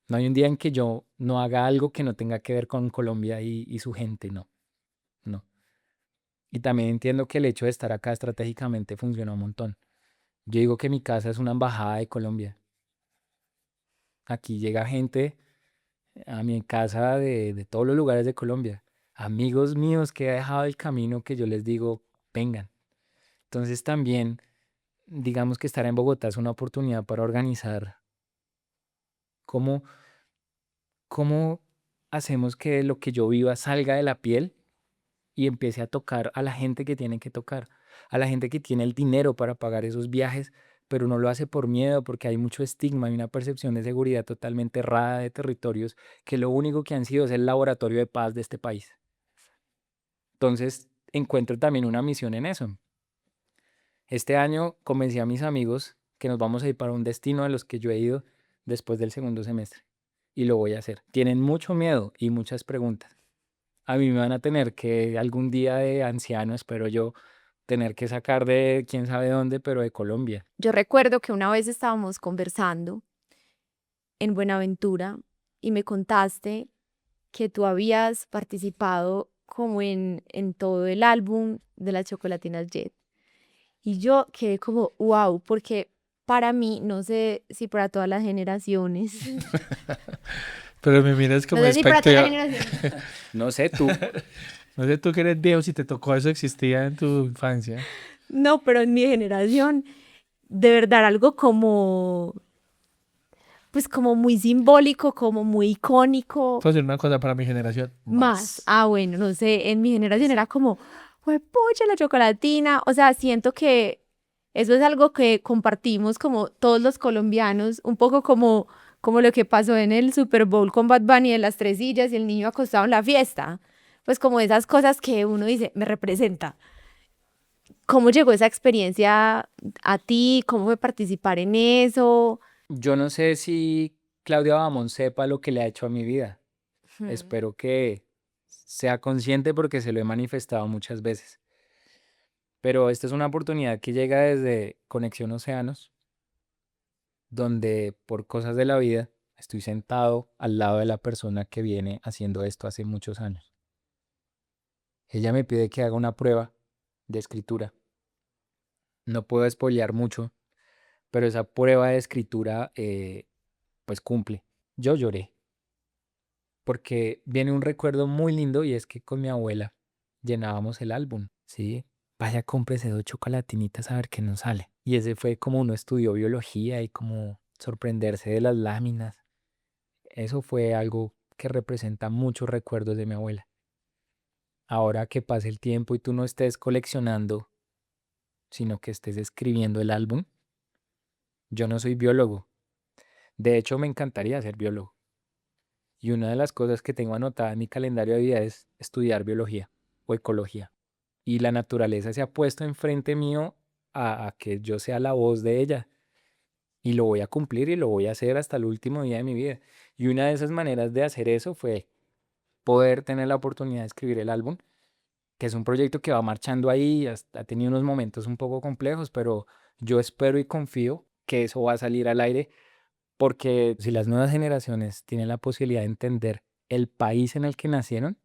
No hay un día en que yo no haga algo que no tenga que ver con Colombia y su gente, no, no. Y también entiendo que el hecho de estar acá estratégicamente funciona un montón. Yo digo que mi casa es una embajada de Colombia. Aquí llega gente a mi casa de todos los lugares de Colombia. Amigos míos que he dejado el camino que yo les digo, vengan. Entonces también, digamos que estar en Bogotá es una oportunidad para organizar cómo, cómo hacemos que lo que yo viva salga de la piel y empiece a tocar a la gente que tiene que tocar, a la gente que tiene el dinero para pagar esos viajes, pero no lo hace por miedo, porque hay mucho estigma, hay una percepción de seguridad totalmente errada de territorios que lo único que han sido es el laboratorio de paz de este país. Entonces, encuentro también una misión en eso. Este año convencí a mis amigos que nos vamos a ir para un destino a los que yo he ido después del segundo semestre. Y lo voy a hacer. Tienen mucho miedo y muchas preguntas. A mí me van a tener que algún día de anciano, espero yo, tener que sacar de quién sabe dónde, pero de Colombia. Yo recuerdo que una vez estábamos conversando en Buenaventura y me contaste que tú habías participado como en todo el álbum de las Chocolatinas Jet. Y yo quedé como, wow, porque para mí, no sé si para todas las generaciones, Pero me miras no como sé si para todas las despectiva. generaciones, No sé tú, No sé tú que eres viejo si te tocó eso existía en tu infancia. no, pero en mi generación, de verdad, algo como, pues como muy simbólico, como muy icónico, Puedo decir una cosa para mi generación. más. Más. Ah, bueno, no sé, en mi generación era como, pucha, la chocolatina. O sea, siento que Eso es algo que compartimos como todos los colombianos, un poco como lo que pasó en el Super Bowl con Bad Bunny de las tres sillas y el niño acostado en la fiesta. Pues como esas cosas que uno dice, me representa. ¿Cómo llegó esa experiencia a ti? ¿Cómo fue participar en eso? Yo no sé si Claudia Bamón sepa lo que le ha hecho a mi vida. Hmm. Espero que sea consciente porque se lo he manifestado muchas veces. Pero esta es una oportunidad que llega desde Conexión Océanos, donde por cosas de la vida estoy sentado al lado de la persona que viene haciendo esto hace muchos años. Ella me pide que haga una prueba de escritura. No puedo spoilear mucho, pero esa prueba de escritura pues cumple. Yo lloré porque viene un recuerdo muy lindo y es que con mi abuela llenábamos el álbum, ¿sí? Vaya, cómprese 2 chocolatinitas a ver qué nos sale. Y ese fue como uno estudió biología y como sorprenderse de las láminas. Eso fue algo que representa muchos recuerdos de mi abuela. Ahora que pase el tiempo y tú no estés coleccionando, sino que estés escribiendo el álbum, yo no soy biólogo. De hecho, me encantaría ser biólogo. Y una de las cosas que tengo anotada en mi calendario de vida es estudiar biología o ecología. Y la naturaleza se ha puesto enfrente mío a que yo sea la voz de ella. Y lo voy a cumplir y lo voy a hacer hasta el último día de mi vida. Y una de esas maneras de hacer eso fue poder tener la oportunidad de escribir el álbum, que es un proyecto que va marchando ahí, ha tenido unos momentos un poco complejos, pero yo espero y confío que eso va a salir al aire, porque si las nuevas generaciones tienen la posibilidad de entender el país en el que nacieron,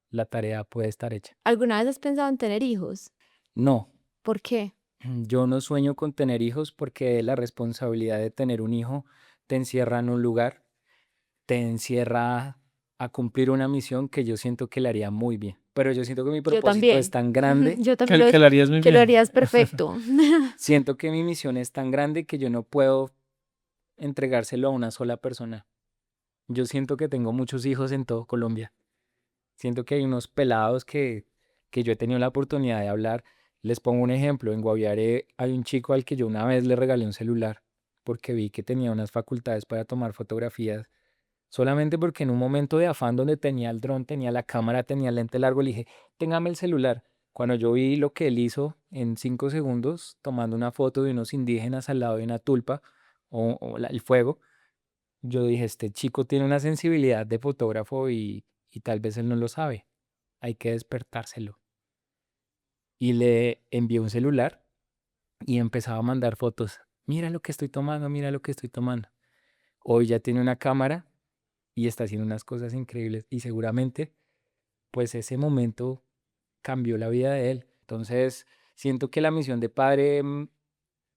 la tarea puede estar hecha. ¿Alguna vez has pensado en tener hijos? No, ¿Por qué? yo no sueño con tener hijos porque la responsabilidad de tener un hijo te encierra en un lugar, te encierra a cumplir una misión que yo siento que le haría muy bien. Pero yo siento que mi Yo propósito es también. tan grande, Yo también Que lo harías muy que lo bien. harías perfecto. siento que mi misión es tan grande que yo no puedo entregárselo a una sola persona. Yo siento que tengo muchos hijos en todo Colombia. Siento que hay unos pelados que yo he tenido la oportunidad de hablar. Les pongo un ejemplo. En Guaviare hay un chico al que yo una vez le regalé un celular porque vi que tenía unas facultades para tomar fotografías. Solamente porque en un momento de afán donde tenía el dron, tenía la cámara, tenía el lente largo, le dije, téngame el celular. Cuando yo vi lo que él hizo en 5 segundos, tomando una foto de unos indígenas al lado de una tulpa o el fuego, yo dije, este chico tiene una sensibilidad de fotógrafo y tal vez él no lo sabe. Hay que despertárselo. Y le envié un celular y empezaba a mandar fotos. Mira lo que estoy tomando, mira lo que estoy tomando. Hoy ya tiene una cámara y está haciendo unas cosas increíbles y seguramente pues ese momento cambió la vida de él. Entonces siento que la misión de padre,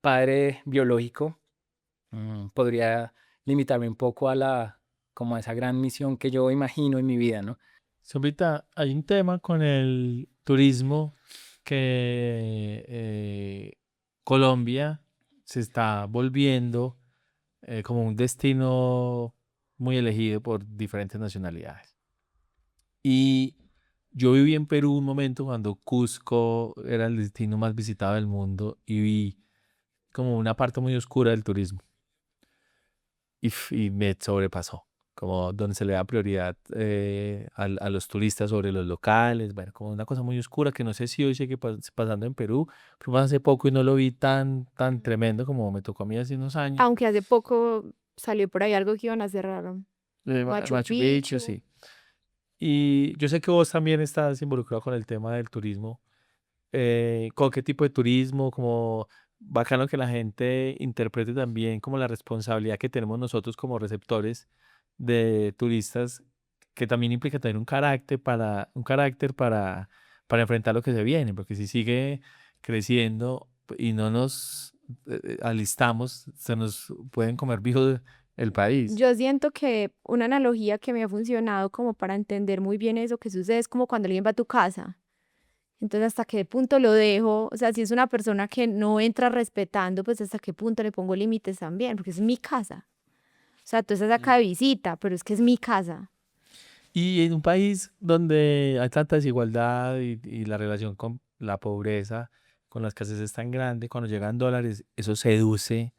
padre biológico podría limitarme un poco a como a esa gran misión que yo imagino en mi vida, ¿no? Sombita, hay un tema con el turismo que Colombia se está volviendo como un destino muy elegido por diferentes nacionalidades. Y yo viví en Perú un momento cuando Cusco era el destino más visitado del mundo y vi como una parte muy oscura del turismo y me sobrepasó, como donde se le da prioridad a los turistas sobre los locales, bueno, como una cosa muy oscura que no sé si hoy sigue pasando en Perú, pero más hace poco y no lo vi tan tremendo como me tocó a mí hace unos años. Aunque hace poco salió por ahí algo que iban a cerrar. Machu Machu Picchu, Picchu. sí. Y yo sé que vos también estás involucrado con el tema del turismo. ¿Con qué tipo de turismo? Como bacano que la gente interprete también como la responsabilidad que tenemos nosotros como receptores de turistas, que también implica tener un carácter para enfrentar lo que se viene, porque si sigue creciendo y no nos alistamos, se nos pueden comer vivos el país. Yo siento que una analogía que me ha funcionado como para entender muy bien eso que sucede es como cuando alguien va a tu casa. Entonces, ¿hasta qué punto lo dejo? O sea, si es una persona que no entra respetando, pues hasta qué punto le pongo límites también, porque es mi casa. O sea, tú estás acá de visita, pero es que es mi casa. Y en un país donde hay tanta desigualdad y la relación con la pobreza, con la escasez es tan grande, cuando llegan dólares, eso seduce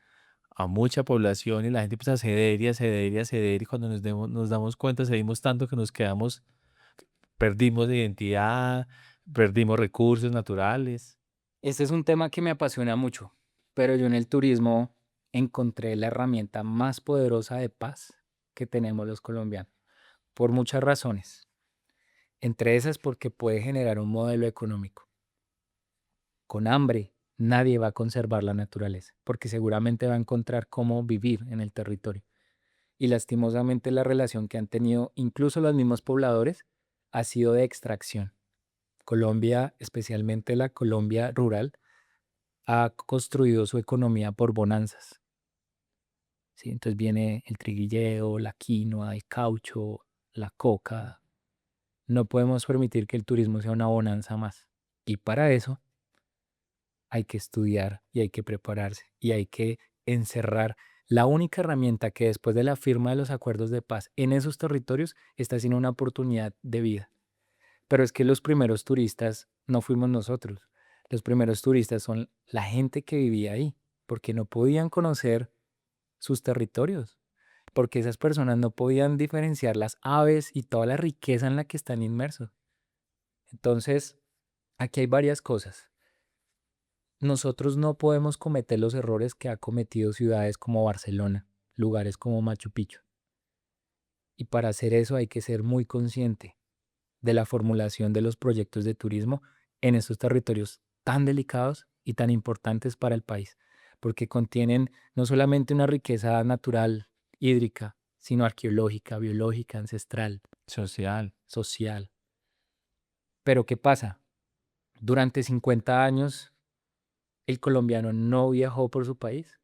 a mucha población y la gente empieza a ceder y a ceder y a ceder y cuando nos damos cuenta cedimos tanto que nos quedamos, perdimos de identidad, perdimos recursos naturales. Este es un tema que me apasiona mucho, pero yo en el turismo encontré la herramienta más poderosa de paz que tenemos los colombianos, por muchas razones. Entre esas porque puede generar un modelo económico. Con hambre, nadie va a conservar la naturaleza, porque seguramente va a encontrar cómo vivir en el territorio. Y lastimosamente la relación que han tenido incluso los mismos pobladores ha sido de extracción. Colombia, especialmente la Colombia rural, ha construido su economía por bonanzas. ¿Sí? Entonces viene el triguilleo, la quinoa, el caucho, la coca. No podemos permitir que el turismo sea una bonanza más. Y para eso hay que estudiar y hay que prepararse y hay que encerrar la única herramienta que después de la firma de los acuerdos de paz en esos territorios está siendo una oportunidad de vida. Pero es que los primeros turistas no fuimos nosotros. Los primeros turistas son la gente que vivía ahí, porque no podían conocer sus territorios, porque esas personas no podían diferenciar las aves y toda la riqueza en la que están inmersos. Entonces, aquí hay varias cosas. Nosotros no podemos cometer los errores que ha cometido ciudades como Barcelona, lugares como Machu Picchu. Y para hacer eso hay que ser muy consciente de la formulación de los proyectos de turismo en estos territorios tan delicados y tan importantes para el país, porque contienen no solamente una riqueza natural, hídrica, sino arqueológica, biológica, ancestral, Social. social. Pero ¿qué pasa? Durante 50 años el colombiano no viajó por su país.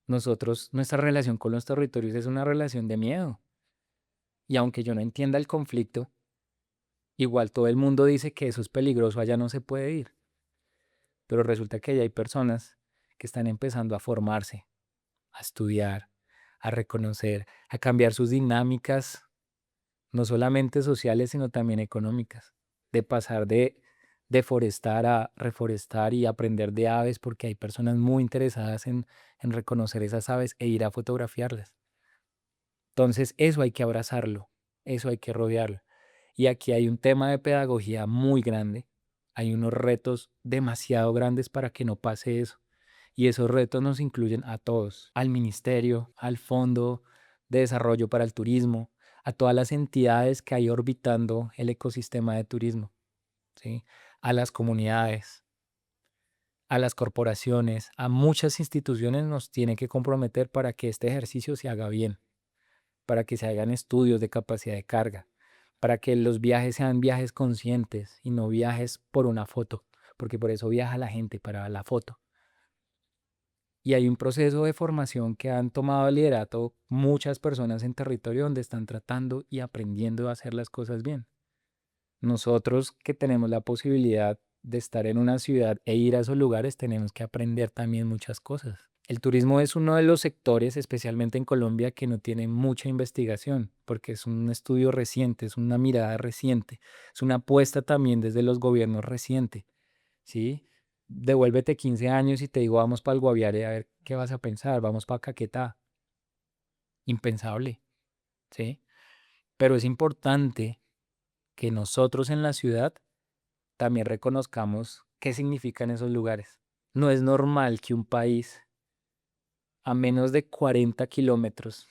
Nosotros, nuestra relación con los territorios es una relación de miedo. Y aunque yo no entienda el conflicto, igual todo el mundo dice que eso es peligroso, allá no se puede ir. Pero resulta que ya hay personas que están empezando a formarse, a estudiar, a reconocer, a cambiar sus dinámicas, no solamente sociales, sino también económicas. De pasar de deforestar a reforestar y aprender de aves, porque hay personas muy interesadas en reconocer esas aves e ir a fotografiarlas. Entonces, eso hay que abrazarlo, eso hay que rodearlo. Y aquí hay un tema de pedagogía muy grande, hay unos retos demasiado grandes para que no pase eso. Y esos retos nos incluyen a todos, al ministerio, al Fondo de Desarrollo para el Turismo, a todas las entidades que hay orbitando el ecosistema de turismo, ¿sí? A las comunidades, a las corporaciones, a muchas instituciones nos tiene que comprometer para que este ejercicio se haga bien, para que se hagan estudios de capacidad de carga, para que los viajes sean viajes conscientes y no viajes por una foto, porque por eso viaja la gente, para la foto. Y hay un proceso de formación que han tomado el liderato muchas personas en territorio donde están tratando y aprendiendo a hacer las cosas bien. Nosotros que tenemos la posibilidad de estar en una ciudad e ir a esos lugares, tenemos que aprender también muchas cosas. El turismo es uno de los sectores, especialmente en Colombia, que no tiene mucha investigación, porque es un estudio reciente, es una mirada reciente, es una apuesta también desde los gobiernos reciente, ¿sí? Devuélvete 15 años y te digo, vamos para el Guaviare, a ver qué vas a pensar, vamos para Caquetá. Impensable, ¿sí? Pero es importante que nosotros en la ciudad también reconozcamos qué significan esos lugares. No es normal que un país a menos de 40 kilómetros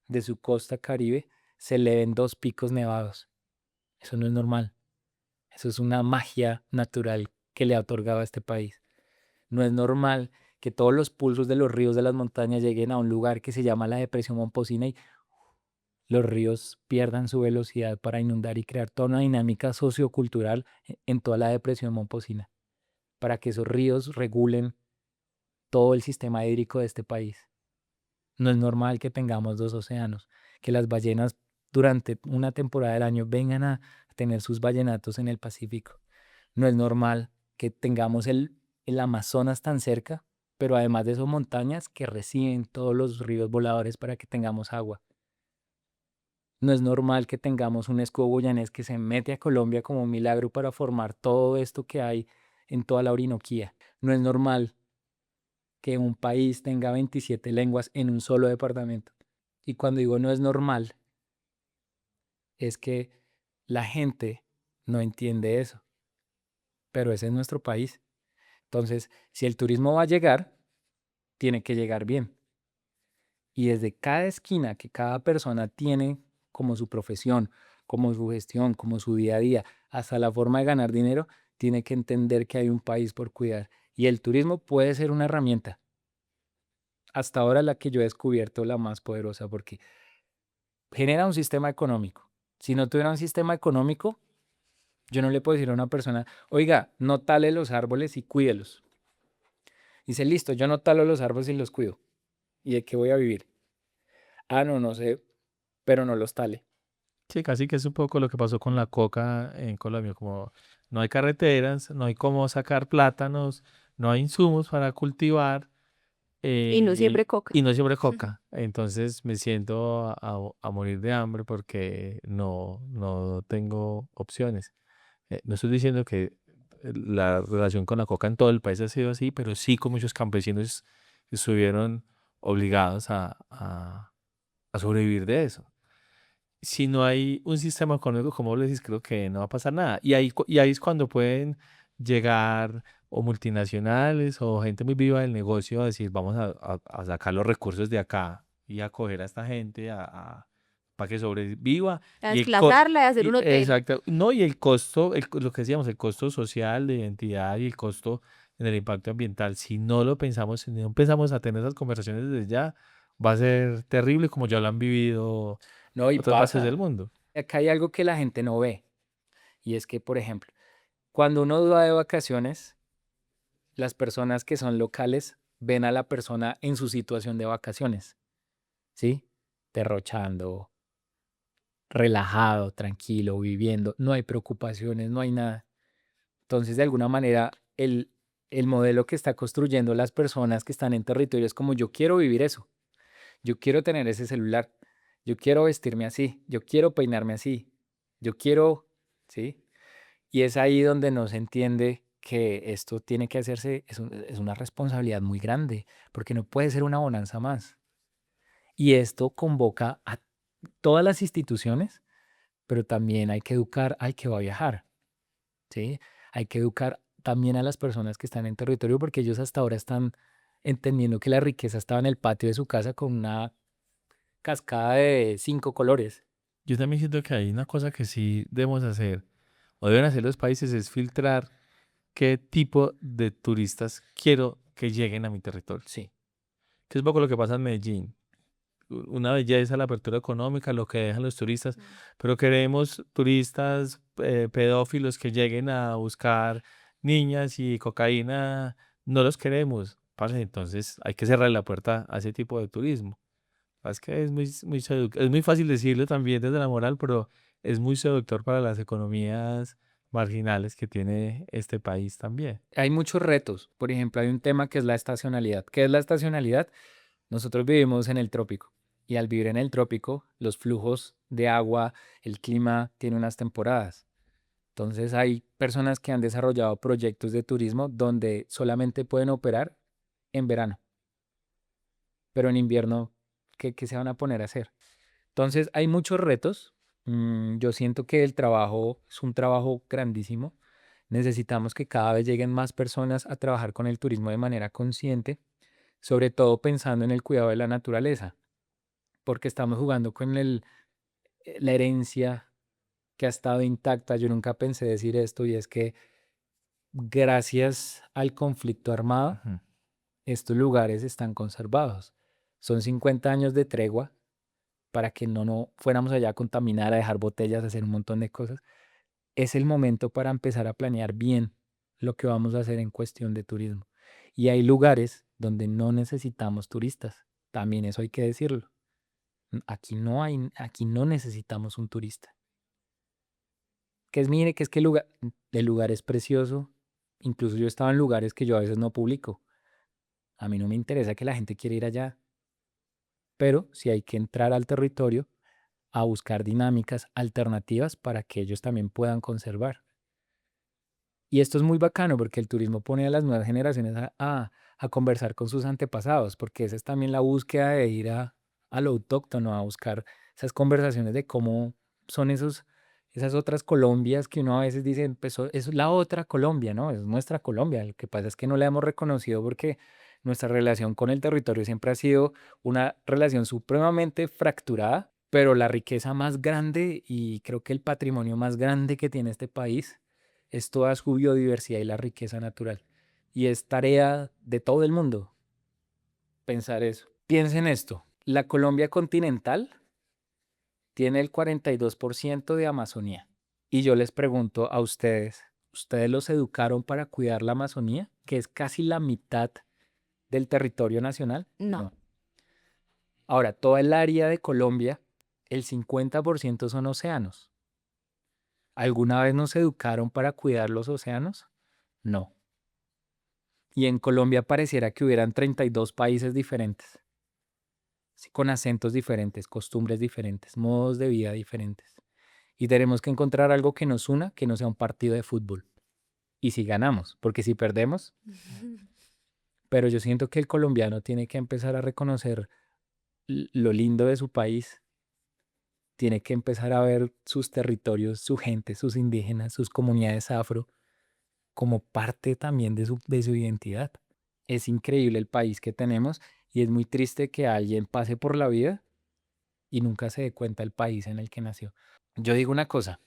de su costa caribe se eleven dos picos nevados. Eso no es normal. Eso es una magia natural que le ha otorgado a este país. No es normal que todos los pulsos de los ríos de las montañas lleguen a un lugar que se llama la Depresión Momposina y los ríos pierdan su velocidad para inundar y crear toda una dinámica sociocultural en toda la Depresión Momposina, para que esos ríos regulen todo el sistema hídrico de este país. No es normal que tengamos dos océanos, que las ballenas durante una temporada del año vengan a tener sus ballenatos en el Pacífico. No es normal que tengamos el Amazonas tan cerca, pero además de eso montañas que reciben todos los ríos voladores para que tengamos agua. No es normal que tengamos un escudo guyanés que se mete a Colombia como un milagro para formar todo esto que hay en toda la Orinoquía. No es normal que un país tenga 27 lenguas en un solo departamento. Y cuando digo no es normal, es que la gente no entiende eso, pero ese es nuestro país. Entonces, si el turismo va a llegar, tiene que llegar bien. Y desde cada esquina que cada persona tiene como su profesión, como su gestión, como su día a día, hasta la forma de ganar dinero, tiene que entender que hay un país por cuidar. Y el turismo puede ser una herramienta. Hasta ahora la que yo he descubierto la más poderosa porque genera un sistema económico. Si no tuviera un sistema económico, yo no le puedo decir a una persona, oiga, no tale los árboles y cuídelos. Dice, listo, yo no talo los árboles y los cuido. ¿Y de qué voy a vivir? Ah, no, no sé, pero no los tale. Sí, casi que es un poco lo que pasó con la coca en Colombia, como no hay carreteras, no hay cómo sacar plátanos, no hay insumos para cultivar Y no eh, siempre coca. y no siempre coca. Entonces me siento a morir de hambre porque no tengo opciones. No estoy diciendo que la relación con la coca en todo el país ha sido así, pero sí con muchos campesinos estuvieron obligados a sobrevivir de eso. Si no hay un sistema económico, como vos le decís, creo que no va a pasar nada. Y ahí es cuando pueden llegar o multinacionales o gente muy viva del negocio a decir, vamos a sacar los recursos de acá y a coger a esta gente para que sobreviva. A Y el co- desplatarla y hacer un hotel. exacto. No, y el costo, lo que decíamos, el costo social de identidad y el costo en el impacto ambiental, si no lo pensamos, si no empezamos a tener esas conversaciones desde ya, va a ser terrible como ya lo han vivido No, y otras partes del pasa. mundo. Acá hay algo que la gente no ve. Y es que, por ejemplo, cuando uno va de vacaciones, las personas que son locales ven a la persona en su situación de vacaciones, ¿sí? Derrochando, relajado, tranquilo, viviendo, no hay preocupaciones, no hay nada. Entonces, de alguna manera, el modelo que está construyendo las personas que están en territorio es como yo quiero vivir eso, yo quiero tener ese celular, yo quiero vestirme así, yo quiero peinarme así, yo quiero, ¿sí? Y es ahí donde no se entiende que esto tiene que hacerse, es una responsabilidad muy grande, porque no puede ser una bonanza más. Y esto convoca a todas las instituciones, pero también hay que educar al que va a viajar, ¿sí? Hay que educar también a las personas que están en territorio, porque ellos hasta ahora están entendiendo que la riqueza estaba en el patio de su casa con una cascada de 5 colores. Yo también siento que hay una cosa que sí debemos hacer, o deben hacer los países, es filtrar qué tipo de turistas quiero que lleguen a mi territorio. Sí. Que es un poco lo que pasa en Medellín. Una belleza la apertura económica, lo que dejan los turistas, pero queremos turistas pedófilos que lleguen a buscar niñas y cocaína, no los queremos. Parce, entonces hay que cerrar la puerta a ese tipo de turismo. Es que es es muy fácil decirlo también desde la moral, pero es muy seductor para las economías marginales que tiene este país también. Hay muchos retos. Por ejemplo, hay un tema que es la estacionalidad. ¿Qué es la estacionalidad? Nosotros vivimos en el trópico y al vivir en el trópico, los flujos de agua, el clima tiene unas temporadas. Entonces hay personas que han desarrollado proyectos de turismo donde solamente pueden operar en verano, pero en invierno, ¿qué se van a poner a hacer? Entonces hay muchos retos. Yo siento que el trabajo es un trabajo grandísimo. Necesitamos que cada vez lleguen más personas a trabajar con el turismo de manera consciente, sobre todo pensando en el cuidado de la naturaleza, porque estamos jugando con la herencia que ha estado intacta. Yo nunca pensé decir esto y es que gracias al conflicto armado, Ujú. estos lugares están conservados. Son 50 años de tregua para que no fuéramos allá a contaminar, a dejar botellas, a hacer un montón de cosas. Es el momento para empezar a planear bien lo que vamos a hacer en cuestión de turismo. Y hay lugares donde no necesitamos turistas. También eso hay que decirlo. Aquí no necesitamos un turista. Mire, que es que el lugar es precioso. Incluso yo estaba en lugares que yo a veces no publico. A mí no me interesa que la gente quiera ir allá, pero sí hay que entrar al territorio a buscar dinámicas alternativas para que ellos también puedan conservar. Y esto es muy bacano porque el turismo pone a las nuevas generaciones a conversar con sus antepasados, porque esa es también la búsqueda de ir a lo autóctono, a buscar esas conversaciones de cómo son esas otras Colombias que uno a veces dice, pues eso es la otra Colombia, ¿no? Es nuestra Colombia. Lo que pasa es que no la hemos reconocido porque nuestra relación con el territorio siempre ha sido una relación supremamente fracturada, pero la riqueza más grande y creo que el patrimonio más grande que tiene este país es toda su biodiversidad y la riqueza natural. Y es tarea de todo el mundo pensar eso. Piensen esto, la Colombia continental tiene el 42% de Amazonía. Y yo les pregunto a ustedes, ¿ustedes los educaron para cuidar la Amazonía, que es casi la mitad del territorio nacional? No. No. Ahora, toda el área de Colombia, el 50% son océanos. ¿Alguna vez nos educaron para cuidar los océanos? No. Y en Colombia pareciera que hubieran 32 países diferentes, sí, con acentos diferentes, costumbres diferentes, modos de vida diferentes. Y tenemos que encontrar algo que nos una, que no sea un partido de fútbol. Y si ganamos, porque si perdemos, pero yo siento que el colombiano tiene que empezar a reconocer lo lindo de su país, tiene que empezar a ver sus territorios, su gente, sus indígenas, sus comunidades afro, como parte también de su identidad. Es increíble el país que tenemos y es muy triste que alguien pase por la vida y nunca se dé cuenta del país en el que nació. Yo digo una cosa,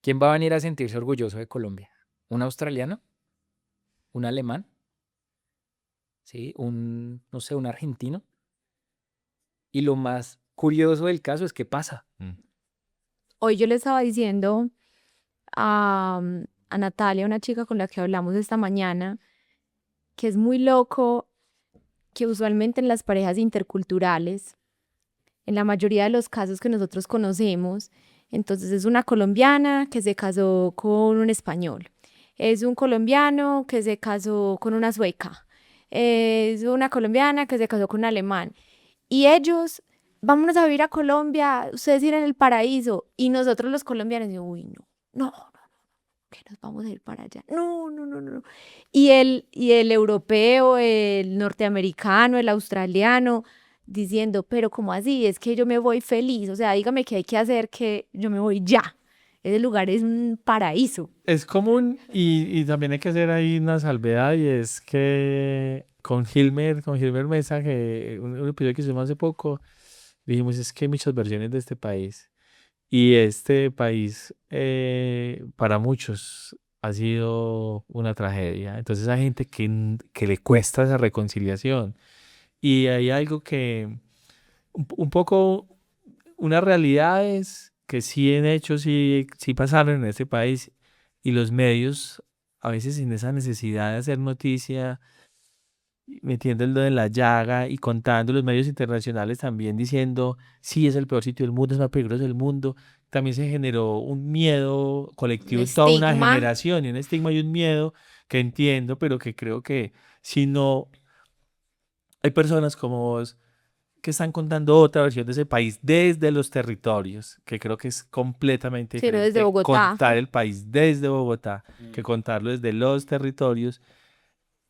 ¿quién va a venir a sentirse orgulloso de Colombia? ¿Un australiano? ¿Un alemán? ¿Sí? No sé, un argentino. Y lo más curioso del caso es que pasa. Hoy yo le estaba diciendo a Natalia, una chica con la que hablamos esta mañana, que es muy loco que usualmente en las parejas interculturales, en la mayoría de los casos que nosotros conocemos, entonces es una colombiana que se casó con un español, es un colombiano que se casó con una sueca, es una colombiana que se casó con un alemán. Y ellos, vámonos a vivir a Colombia, ustedes tienen el paraíso. Y nosotros los colombianos, uy, no, que nos vamos a ir para allá. No, no, no, no. Y el europeo, el norteamericano, el australiano, diciendo, pero ¿cómo así? Es que yo me voy feliz. O sea, dígame qué hay que hacer que yo me voy ya. Ese lugar es un paraíso. Es común y también hay que hacer ahí una salvedad y es que con Gilmer Mesa, que un episodio que hicimos hace poco, dijimos es que hay muchas versiones de este país y este país para muchos ha sido una tragedia. Entonces hay gente que le cuesta esa reconciliación y hay algo que un poco, una realidad es que sí en hechos sí pasaron en este país y los medios a veces sin esa necesidad de hacer noticia, metiendo el dedo en la llaga y contando los medios internacionales también diciendo sí es el peor sitio del mundo, es más peligroso del mundo, también se generó un miedo Un colectivo en toda una estigma. generación y un estigma y un miedo que entiendo, pero que creo que si no hay personas como vos que están contando otra versión de ese país desde los territorios, que creo que es completamente Sí, no desde diferente Bogotá. contar el país desde Bogotá que contarlo desde los territorios,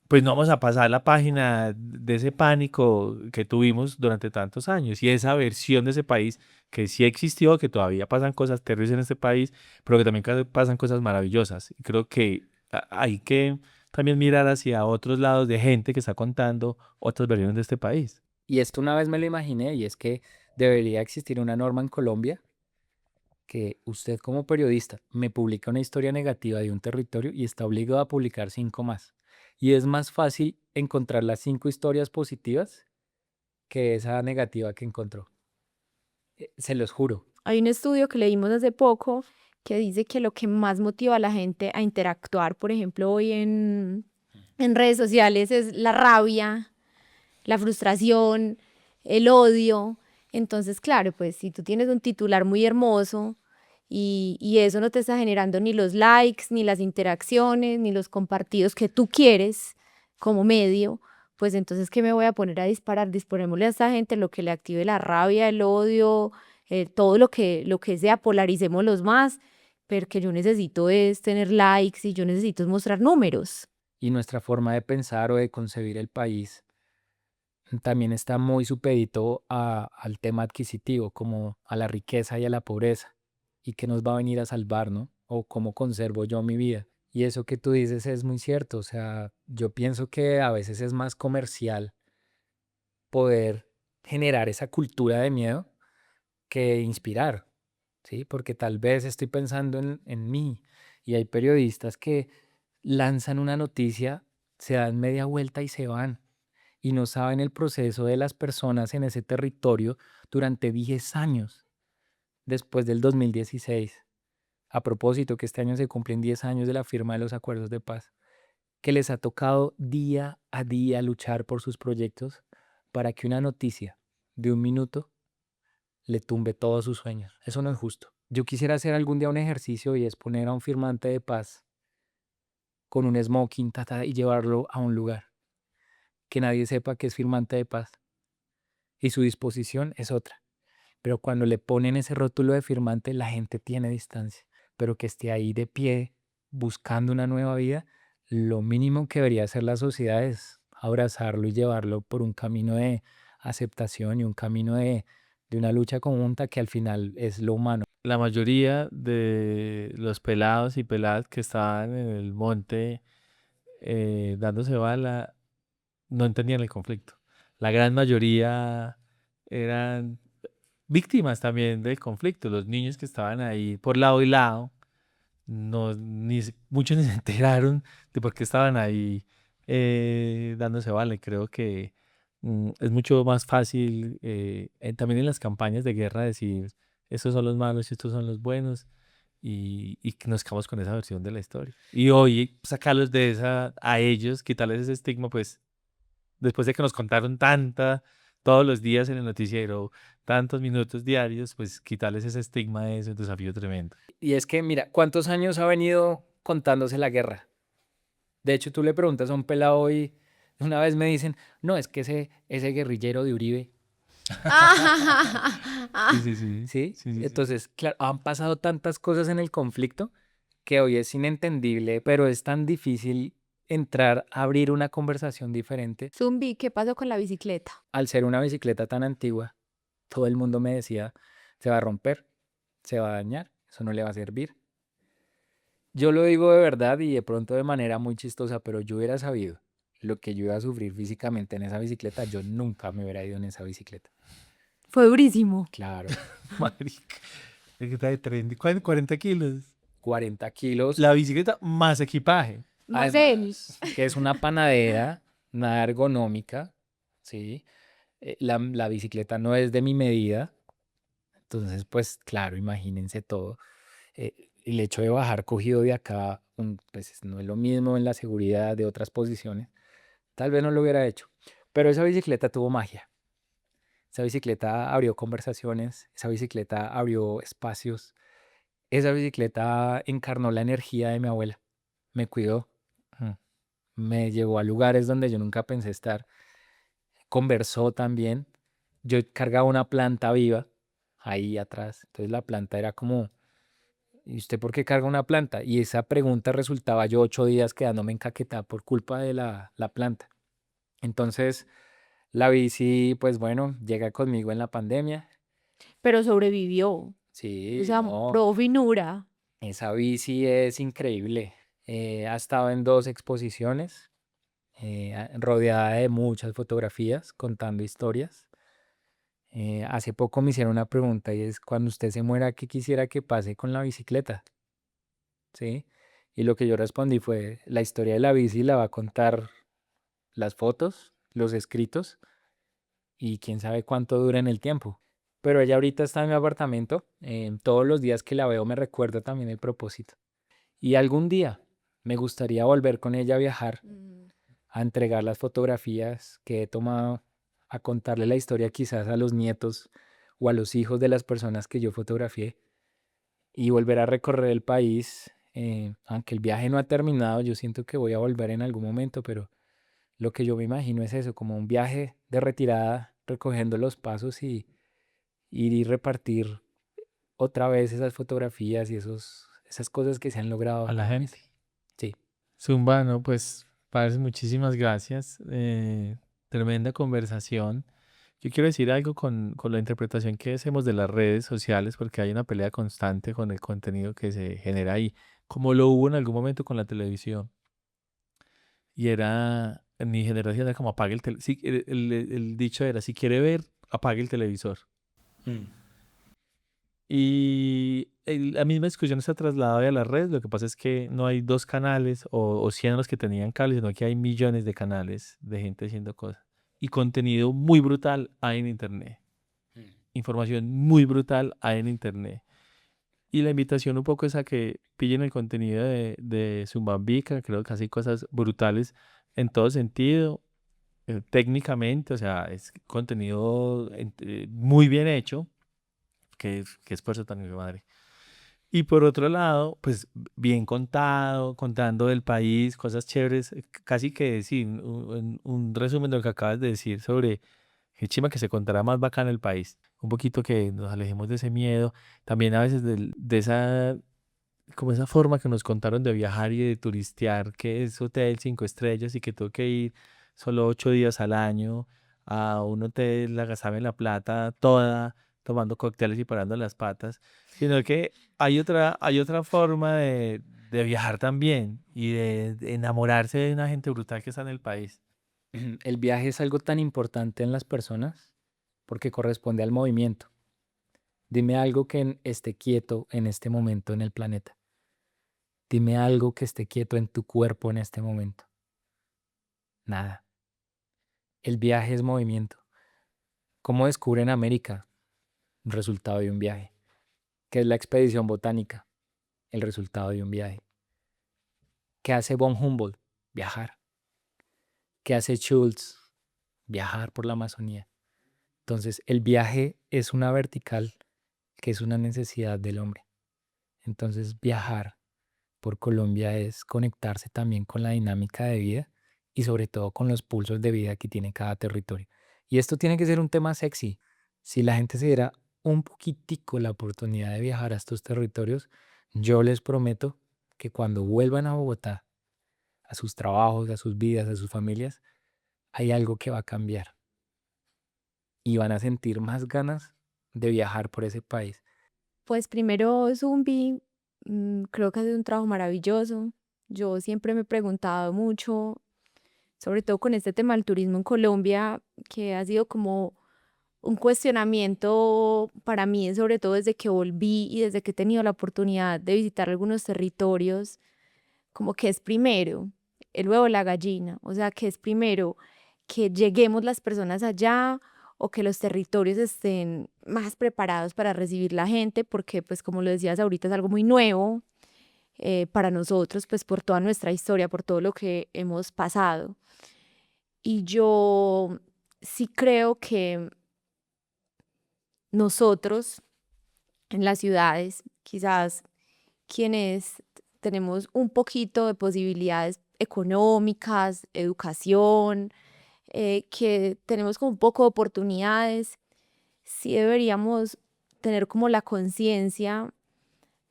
pues no vamos a pasar la página de ese pánico que tuvimos durante tantos años y esa versión de ese país que sí existió, que todavía pasan cosas terribles en este país, pero que también pasan cosas maravillosas. Y creo que hay que también mirar hacia otros lados de gente que está contando otras versiones de este país. Y esto una vez me lo imaginé y es que debería existir una norma en Colombia que usted como periodista me publica una historia negativa de un territorio y está obligado a publicar 5 más. Y es más fácil encontrar las 5 historias positivas que esa negativa que encontró. Se los juro. Hay un estudio que leímos hace poco que dice que lo que más motiva a la gente a interactuar, por ejemplo, hoy en redes sociales, es la rabia, la frustración, el odio. Entonces, claro, pues si tú tienes un titular muy hermoso y eso no te está generando ni los likes, ni las interacciones, ni los compartidos que tú quieres como medio, pues entonces, ¿qué me voy a poner a disparar? Disparémosle a esta gente lo que le active la rabia, el odio, todo lo que sea, polaricémoslos más, porque yo necesito es tener likes y yo necesito es mostrar números. Y nuestra forma de pensar o de concebir el país también está muy supedito al tema adquisitivo, como a la riqueza y a la pobreza, y qué nos va a venir a salvar, ¿no? O cómo conservo yo mi vida. Y eso que tú dices es muy cierto, o sea, yo pienso que a veces es más comercial poder generar esa cultura de miedo que inspirar, ¿sí? Porque tal vez estoy pensando en mí y hay periodistas que lanzan una noticia, se dan media vuelta y se van y no saben el proceso de las personas en ese territorio durante 10 años después del 2016. A propósito, que este año se cumplen 10 años de la firma de los acuerdos de paz, que les ha tocado día a día luchar por sus proyectos para que una noticia de un minuto le tumbe todos sus sueños. Eso no es justo. Yo quisiera hacer algún día un ejercicio y es poner a un firmante de paz con un smoking y llevarlo a un lugar que nadie sepa que es firmante de paz y su disposición es otra. Pero cuando le ponen ese rótulo de firmante, la gente tiene distancia. Pero que esté ahí de pie, buscando una nueva vida, lo mínimo que debería hacer la sociedad es abrazarlo y llevarlo por un camino de aceptación y un camino de una lucha conjunta que al final es lo humano. La mayoría de los pelados y peladas que estaban en el monte dándose bala no entendían el conflicto. La gran mayoría eran víctimas también del conflicto. Los niños que estaban ahí por lado y lado, no, muchos ni se enteraron de por qué estaban ahí dándose bala. Y creo que es mucho más fácil también en las campañas de guerra decir estos son los malos y estos son los buenos y que nos quedamos con esa versión de la historia. Y hoy sacarlos de esa, a ellos, quitarles ese estigma, pues después de que nos contaron todos los días en el noticiero, tantos minutos diarios, pues quitarles ese estigma es un desafío tremendo. Y es que, mira, ¿cuántos años ha venido contándose la guerra? De hecho, tú le preguntas a un pelado y una vez me dicen, no, es que ese guerrillero de Uribe, Sí, sí, sí. ¿sí? Sí, sí, sí. Entonces, claro, han pasado tantas cosas en el conflicto que hoy es inentendible, pero es tan difícil entrar a abrir una conversación diferente. Zumbi, ¿qué pasó con la bicicleta? Al ser una bicicleta tan antigua, todo el mundo me decía, se va a romper, se va a dañar, eso no le va a servir. Yo lo digo de verdad y de pronto de manera muy chistosa, pero yo hubiera sabido lo que yo iba a sufrir físicamente en esa bicicleta, yo nunca me hubiera ido en esa bicicleta. Fue durísimo. Claro, Marica. Es que está de 30, 40 kilos. 40 kilos. La bicicleta más equipaje. Más él. Además, que es una panadera, nada ergonómica, ¿sí? La bicicleta no es de mi medida, entonces, pues claro, imagínense todo. El hecho de bajar cogido de acá, pues no es lo mismo en la seguridad de otras posiciones. Tal vez no lo hubiera hecho, pero esa bicicleta tuvo magia. Esa bicicleta abrió conversaciones, esa bicicleta abrió espacios, esa bicicleta encarnó la energía de mi abuela. Me cuidó, Mm. me llevó a lugares donde yo nunca pensé estar. Conversó también. Yo cargaba una planta viva ahí atrás. Entonces la planta era como, ¿y usted por qué carga una planta? Y esa pregunta resultaba yo 8 días quedándome encaquetada por culpa de la planta. Entonces la bici, pues bueno, llega conmigo en la pandemia. Pero sobrevivió. O Sí, sea, no, probó finura. esa bici es increíble. Ha estado en 2 exposiciones, rodeada de muchas fotografías, contando historias. Hace poco me hicieron una pregunta y es, cuando usted se muera, ¿qué quisiera que pase con la bicicleta? ¿Sí? Y lo que yo respondí fue, la historia de la bici la va a contar las fotos, los escritos y quién sabe cuánto dura en el tiempo. Pero ella ahorita está en mi apartamento. Todos los días que la veo me recuerda también el propósito. Y algún día me gustaría volver con ella a viajar, a entregar las fotografías que he tomado, a contarle la historia quizás a los nietos o a los hijos de las personas que yo fotografié y volver a recorrer el país. Aunque el viaje no ha terminado, yo siento que voy a volver en algún momento, pero lo que yo me imagino es eso, como un viaje de retirada, recogiendo los pasos y ir y repartir otra vez esas fotografías y esas cosas que se han logrado A la acá. gente. Sí. Zumba, no, pues, parce, muchísimas gracias. Tremenda conversación. Yo quiero decir algo con la interpretación que hacemos de las redes sociales, porque hay una pelea constante con el contenido que se genera ahí, como lo hubo en algún momento con la televisión. Y era, en mi generación era como apague el televisor. El dicho era, si quiere ver, apague el televisor. Y la misma discusión se ha trasladado a las redes. Lo que pasa es que no hay dos canales o 100 los que tenían cable, sino que hay millones de canales de gente haciendo cosas. Y contenido muy brutal hay en Internet. Información muy brutal hay en Internet. Y la invitación un poco es a que pillen el contenido de Zumbambica. Creo que hace cosas brutales en todo sentido, técnicamente. O sea, es contenido muy bien hecho. Que esfuerzo tan hijo de madre. Y por otro lado, pues bien contado, contando del país, cosas chéveres, casi que sí, un resumen de lo que acabas de decir sobre qué chima que se contará más bacán el país. Un poquito que nos alejemos de ese miedo, también a veces de esa, como esa forma que nos contaron de viajar y de turistear, que es hotel 5 estrellas y que tengo que ir solo 8 días al año a un hotel, la gastarme la plata toda, tomando cócteles y parando las patas, sino que hay otra forma de viajar también y de enamorarse de una gente brutal que está en el país. El viaje es algo tan importante en las personas porque corresponde al movimiento. Dime algo que esté quieto en este momento en el planeta. Dime algo que esté quieto en tu cuerpo en este momento. Nada. El viaje es movimiento. ¿Cómo descubren América? Resultado de un viaje. ¿Qué es la expedición botánica? El resultado de un viaje. ¿Qué hace von Humboldt? Viajar. ¿Qué hace Schultz? Viajar por la Amazonía. Entonces, el viaje es una vertical que es una necesidad del hombre. Entonces, viajar por Colombia es conectarse también con la dinámica de vida y sobre todo con los pulsos de vida que tiene cada territorio. Y esto tiene que ser un tema sexy. Si la gente se diera un poquitico la oportunidad de viajar a estos territorios, yo les prometo que cuando vuelvan a Bogotá, a sus trabajos, a sus vidas, a sus familias, hay algo que va a cambiar y van a sentir más ganas de viajar por ese país. Pues primero, Zumbi, creo que hace un trabajo maravilloso. Yo siempre me he preguntado mucho, sobre todo con este tema del turismo en Colombia, que ha sido como un cuestionamiento para mí, sobre todo desde que volví y desde que he tenido la oportunidad de visitar algunos territorios, como que es primero el huevo o la gallina, o sea, que es primero que lleguemos las personas allá o que los territorios estén más preparados para recibir la gente, porque pues como lo decías ahorita es algo muy nuevo para nosotros, pues por toda nuestra historia, por todo lo que hemos pasado. Y yo sí creo que nosotros en las ciudades, quizás quienes tenemos un poquito de posibilidades económicas, educación, que tenemos como un poco de oportunidades, sí deberíamos tener como la conciencia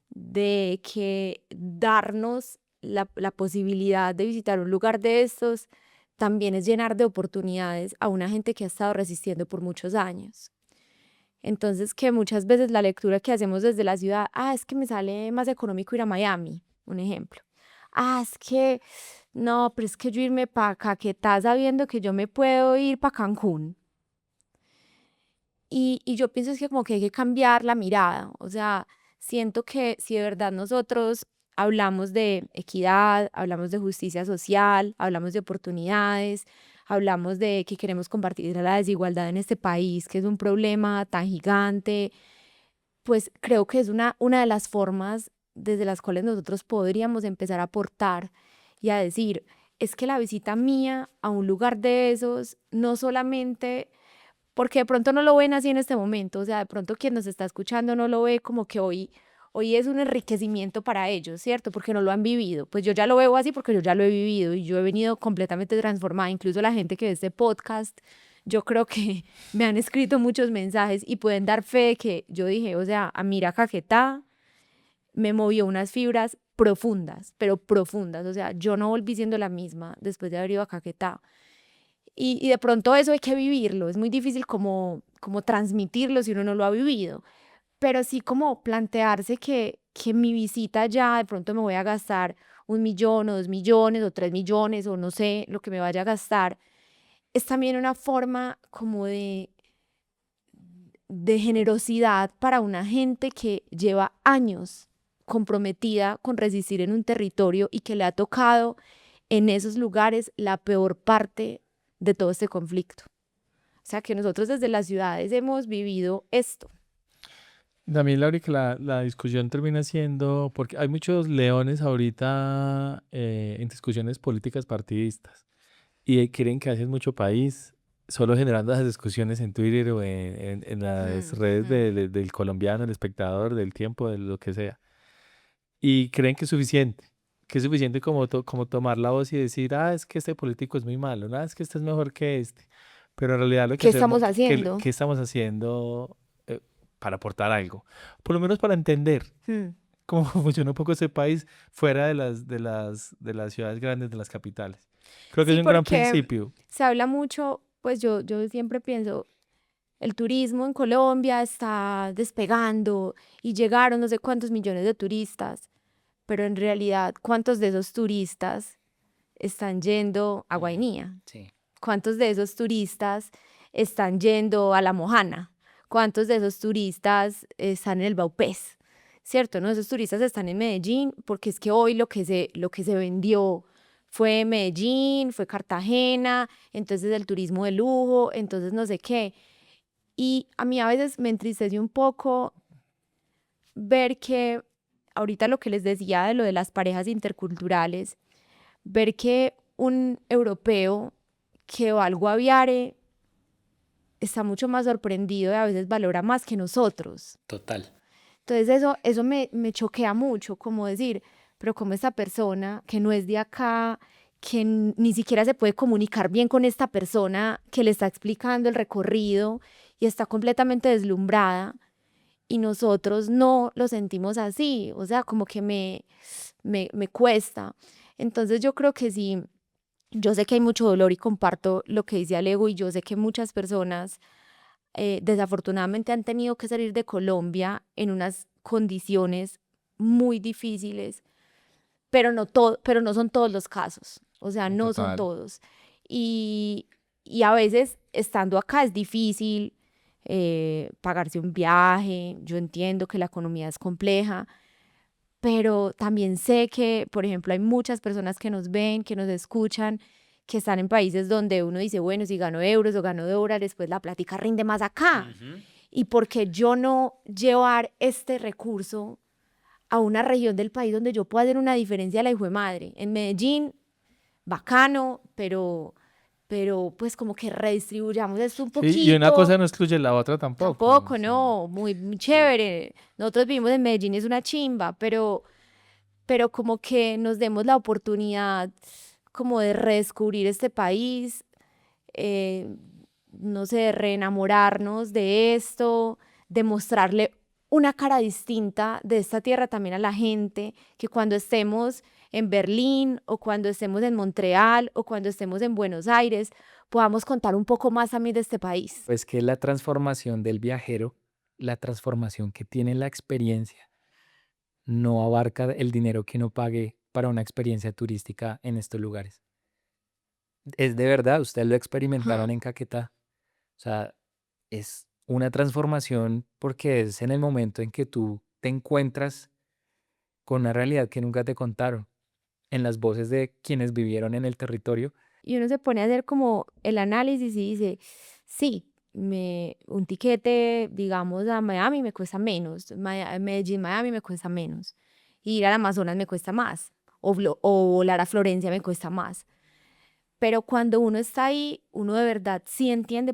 de que darnos la posibilidad de visitar un lugar de estos también es llenar de oportunidades a una gente que ha estado resistiendo por muchos años. Entonces, que muchas veces la lectura que hacemos desde la ciudad, es que me sale más económico ir a Miami, un ejemplo. Es que, no, pero es que yo irme para Caquetá sabiendo que yo me puedo ir para Cancún. Y yo pienso es que como que hay que cambiar la mirada, o sea, siento que si de verdad nosotros hablamos de equidad, hablamos de justicia social, hablamos de oportunidades, hablamos de que queremos combatir la desigualdad en este país, que es un problema tan gigante, pues creo que es una de las formas desde las cuales nosotros podríamos empezar a aportar y a decir, es que la visita mía a un lugar de esos no solamente porque de pronto no lo ven así en este momento, o sea, de pronto quien nos está escuchando no lo ve como que hoy es un enriquecimiento para ellos, ¿cierto? Porque no lo han vivido. Pues yo ya lo veo así porque yo ya lo he vivido y yo he venido completamente transformada. Incluso la gente que ve este podcast, yo creo que me han escrito muchos mensajes y pueden dar fe de que yo dije, o sea, a mira Caquetá, me movió unas fibras profundas, pero profundas. O sea, yo no volví siendo la misma después de haber ido a Caquetá. Y de pronto eso hay que vivirlo. Es muy difícil como transmitirlo si uno no lo ha vivido. Pero sí como plantearse que mi visita ya de pronto me voy a gastar 1 millón o 2 millones o 3 millones o no sé lo que me vaya a gastar. Es también una forma como de generosidad para una gente que lleva años comprometida con resistir en un territorio y que le ha tocado en esos lugares la peor parte de todo este conflicto. O sea, que nosotros desde las ciudades hemos vivido esto. También, Laura, que la discusión termina siendo, porque hay muchos leones ahorita en discusiones políticas partidistas y quieren que haces mucho país solo generando esas discusiones en Twitter o en las redes del colombiano, el espectador, del tiempo, de lo que sea. Y creen que es suficiente como, como tomar la voz y decir, ah, es que este político es muy malo, no, es que este es mejor que este. Pero en realidad lo que ¿Qué hacemos, estamos haciendo? ¿qué estamos haciendo para aportar algo? Por lo menos para entender Mm. cómo funciona un poco ese país fuera de las ciudades grandes, de las capitales. Creo que es Sí, un gran porque principio. se habla mucho, pues yo siempre pienso, el turismo en Colombia está despegando y llegaron no sé cuántos millones de turistas, pero en realidad, ¿cuántos de esos turistas están yendo a Guainía? Sí. ¿Cuántos de esos turistas están yendo a La Mojana? ¿Cuántos de esos turistas están en el Baupés? ¿Cierto? ¿No? Esos turistas están en Medellín porque es que hoy lo que se vendió fue Medellín, fue Cartagena, entonces el turismo de lujo, entonces no sé qué. Y a mí a veces me entristece un poco ver que, ahorita lo que les decía de lo de las parejas interculturales, ver que un europeo que va al Guaviare está mucho más sorprendido y a veces valora más que nosotros. Total. Entonces eso me choquea mucho, como decir, pero como esta persona que no es de acá, que ni siquiera se puede comunicar bien con esta persona que le está explicando el recorrido y está completamente deslumbrada y nosotros no lo sentimos así, o sea, como que me cuesta. Entonces yo creo que sí, yo sé que hay mucho dolor y comparto lo que dice Alejo y yo sé que muchas personas desafortunadamente han tenido que salir de Colombia en unas condiciones muy difíciles, pero no son todos los casos, o sea, no son Total. todos. Y, y a veces estando acá es difícil pagarse un viaje, yo entiendo que la economía es compleja, pero también sé que, por ejemplo, hay muchas personas que nos ven, que nos escuchan, que están en países donde uno dice, bueno, si gano euros o gano dólares, pues la plática rinde más acá. ¿Y por qué yo no llevar este recurso a una región del país donde yo pueda hacer una diferencia a la hijo de madre? En Medellín, bacano, pero pues como que redistribuyamos esto un Sí, y una poquito. cosa no excluye la otra tampoco. Tampoco, Sí. no, muy chévere. Nosotros vivimos en Medellín, es una chimba, pero como que nos demos la oportunidad como de redescubrir este país, eh, no sé, de reenamorarnos de esto, de mostrarle una cara distinta de esta tierra también a la gente, que cuando estemos en Berlín o cuando estemos en Montreal o cuando estemos en Buenos Aires, podamos contar un poco más también de este país. Pues que la transformación del viajero, la transformación que tiene la experiencia, no abarca el dinero que uno pague para una experiencia turística en estos lugares. Es de verdad, ustedes lo experimentaron en Caquetá. O sea, es una transformación porque es en el momento en que tú te encuentras con una realidad que nunca te contaron, en las voces de quienes vivieron en el territorio. Y uno se pone a hacer como el análisis y dice, sí, un tiquete, digamos, a Miami me cuesta menos, Medellín, Miami me cuesta menos, ir al Amazonas me cuesta más, o volar a Florencia me cuesta más. Pero cuando uno está ahí, uno de verdad sí entiende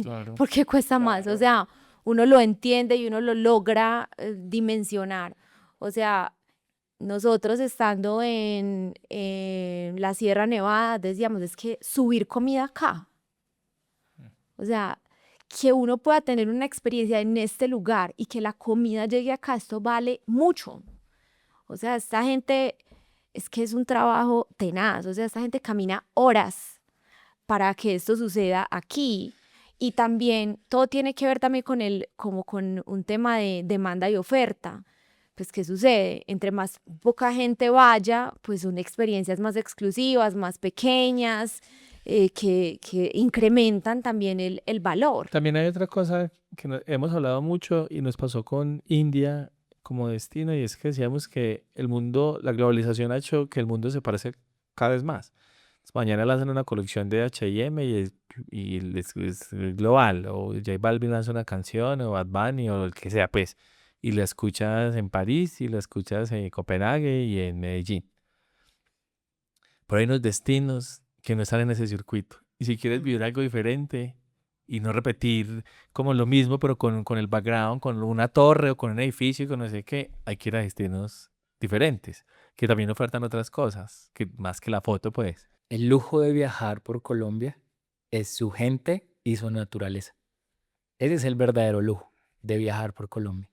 Claro. por qué cuesta más. O sea, uno lo entiende y uno lo logra dimensionar. O sea, nosotros estando en la Sierra Nevada, decíamos, es que subir comida acá. O sea, que uno pueda tener una experiencia en este lugar y que la comida llegue acá, esto vale mucho. O sea, esta gente, es que es un trabajo tenaz, o sea, esta gente camina horas para que esto suceda aquí. Y también todo tiene que ver también como con un tema de demanda y oferta. Pues, ¿qué sucede? Entre más poca gente vaya, pues son experiencias más exclusivas, más pequeñas, que incrementan también el valor. También hay otra cosa que hemos hablado mucho y nos pasó con India como destino, y es que decíamos que el mundo, la globalización ha hecho que el mundo se parece cada vez más. Mañana lanzan una colección de H&M y es global, o J Balvin lanza una canción, o Bad Bunny, o el que sea, pues, y la escuchas en París, y la escuchas en Copenhague y en Medellín. Pero hay unos destinos que no están en ese circuito. Y si quieres vivir algo diferente y no repetir como lo mismo, pero con el background, con una torre o con un edificio, con no sé qué, hay que ir a destinos diferentes, que también ofertan otras cosas, que más que la foto, pues. El lujo de viajar por Colombia es su gente y su naturaleza. Ese es el verdadero lujo de viajar por Colombia.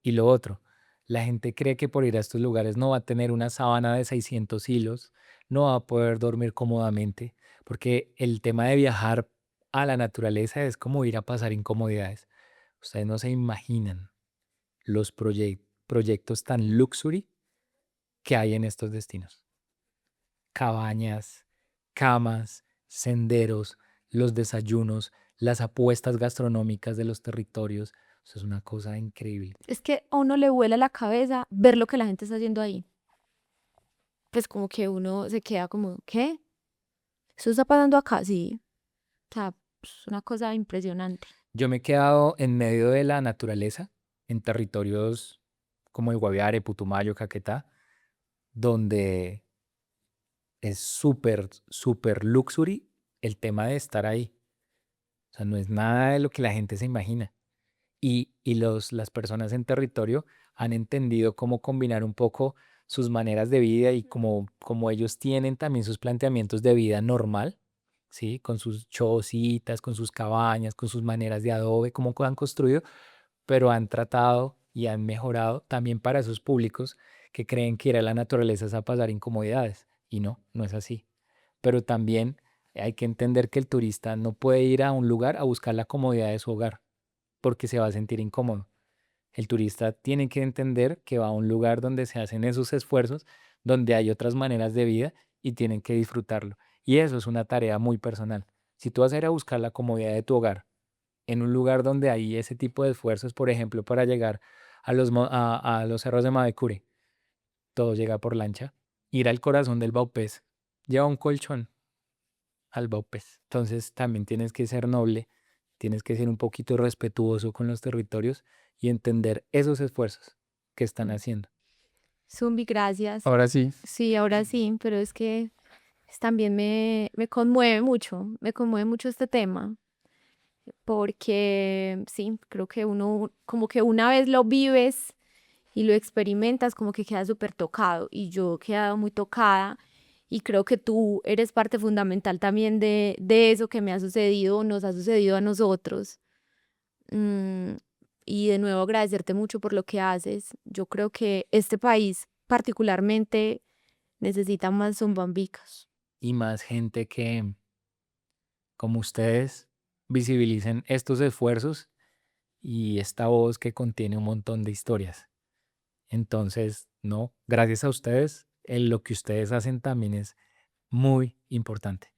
Y lo otro, la gente cree que por ir a estos lugares no va a tener una sábana de 600 hilos, no va a poder dormir cómodamente, porque el tema de viajar a la naturaleza es como ir a pasar incomodidades. Ustedes no se imaginan los proyectos tan luxury que hay en estos destinos. Cabañas, camas, senderos, los desayunos, las apuestas gastronómicas de los territorios. Eso es una cosa increíble. Es que a uno le vuela la cabeza ver lo que la gente está haciendo ahí. Pues como que uno se queda como, ¿qué? ¿Eso está pasando acá? Sí. O sea, es una cosa impresionante. Yo me he quedado en medio de la naturaleza, en territorios como el Guaviare, Putumayo, Caquetá, donde es súper, súper luxury el tema de estar ahí. O sea, no es nada de lo que la gente se imagina. Y las personas en territorio han entendido cómo combinar un poco sus maneras de vida y como ellos tienen también sus planteamientos de vida normal, ¿sí? Con sus chocitas, con sus cabañas, con sus maneras de adobe, cómo han construido, pero han tratado y han mejorado también para esos públicos que creen que ir a la naturaleza es a pasar incomodidades. Y no, no es así. Pero también hay que entender que el turista no puede ir a un lugar a buscar la comodidad de su hogar, porque se va a sentir incómodo. El turista tiene que entender que va a un lugar donde se hacen esos esfuerzos, donde hay otras maneras de vida y tienen que disfrutarlo. Y eso es una tarea muy personal. Si tú vas a ir a buscar la comodidad de tu hogar en un lugar donde hay ese tipo de esfuerzos, por ejemplo, para llegar a los cerros de Mavecure, todo llega por lancha. Ir al corazón del Baupés, lleva un colchón al Baupés. Entonces también tienes que ser noble, tienes que ser un poquito respetuoso con los territorios y entender esos esfuerzos que están haciendo. Zumbi, gracias. Ahora sí. Sí, ahora sí, pero es que también me conmueve mucho este tema, porque sí, creo que uno, como que una vez lo vives y lo experimentas, como que quedas súper tocado, y yo he quedado muy tocada, y creo que tú eres parte fundamental también de eso que me ha sucedido, nos ha sucedido a nosotros. Mm, y de nuevo agradecerte mucho por lo que haces. Yo creo que este país particularmente necesita más zumbambicas. Y más gente que, como ustedes, visibilicen estos esfuerzos y esta voz que contiene un montón de historias. Entonces, no, gracias a ustedes, lo que ustedes hacen también es muy importante.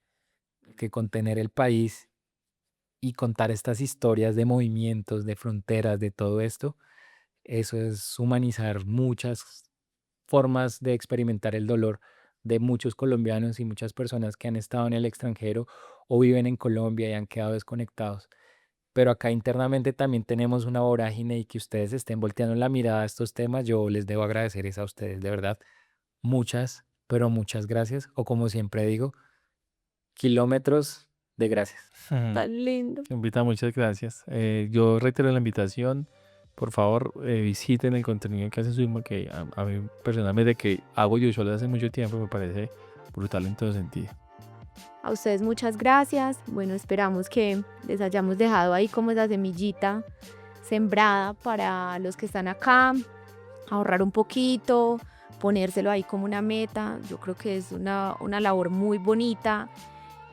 Que contener el país y contar estas historias de movimientos, de fronteras, de todo esto, eso es humanizar muchas formas de experimentar el dolor de muchos colombianos y muchas personas que han estado en el extranjero o viven en Colombia y han quedado desconectados. Pero acá internamente también tenemos una vorágine y que ustedes estén volteando la mirada a estos temas, yo les debo agradecer es a ustedes, de verdad. Muchas, pero muchas gracias. O como siempre digo, kilómetros de gracias. Tan lindo. Invita, muchas gracias. Yo reitero la invitación. Por favor, visiten el contenido que hace Zulma, que a mí personalmente que hago yo solo hace mucho tiempo me parece brutal en todo sentido. A ustedes muchas gracias. Bueno, esperamos que les hayamos dejado ahí como esa semillita sembrada para los que están acá, ahorrar un poquito, ponérselo ahí como una meta. Yo creo que es una labor muy bonita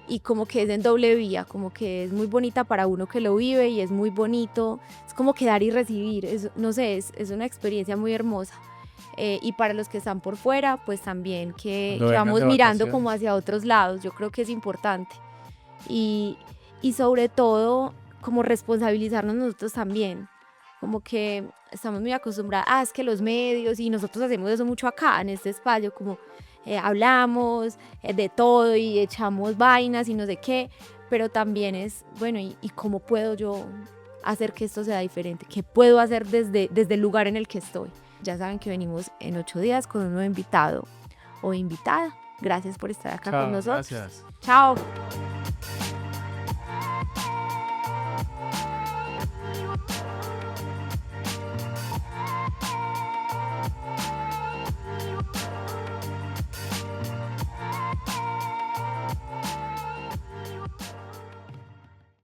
y como que es en doble vía, como que es muy bonita para uno que lo vive y es muy bonito, es como que dar y recibir, no sé, es una experiencia muy hermosa. Y para los que están por fuera, pues también que Cuando vengan vamos de mirando como vacaciones. hacia otros lados, yo creo que es importante. Y, y sobre todo, como responsabilizarnos nosotros también, como que estamos muy acostumbrados, es que los medios, y nosotros hacemos eso mucho acá, en este espacio, como hablamos de todo y echamos vainas y no sé qué, pero también es, bueno, y cómo puedo yo hacer que esto sea diferente, qué puedo hacer desde el lugar en el que estoy. Ya saben que venimos en 8 días con un nuevo invitado o invitada. Gracias por estar acá con Chao, nosotros. gracias. Chao.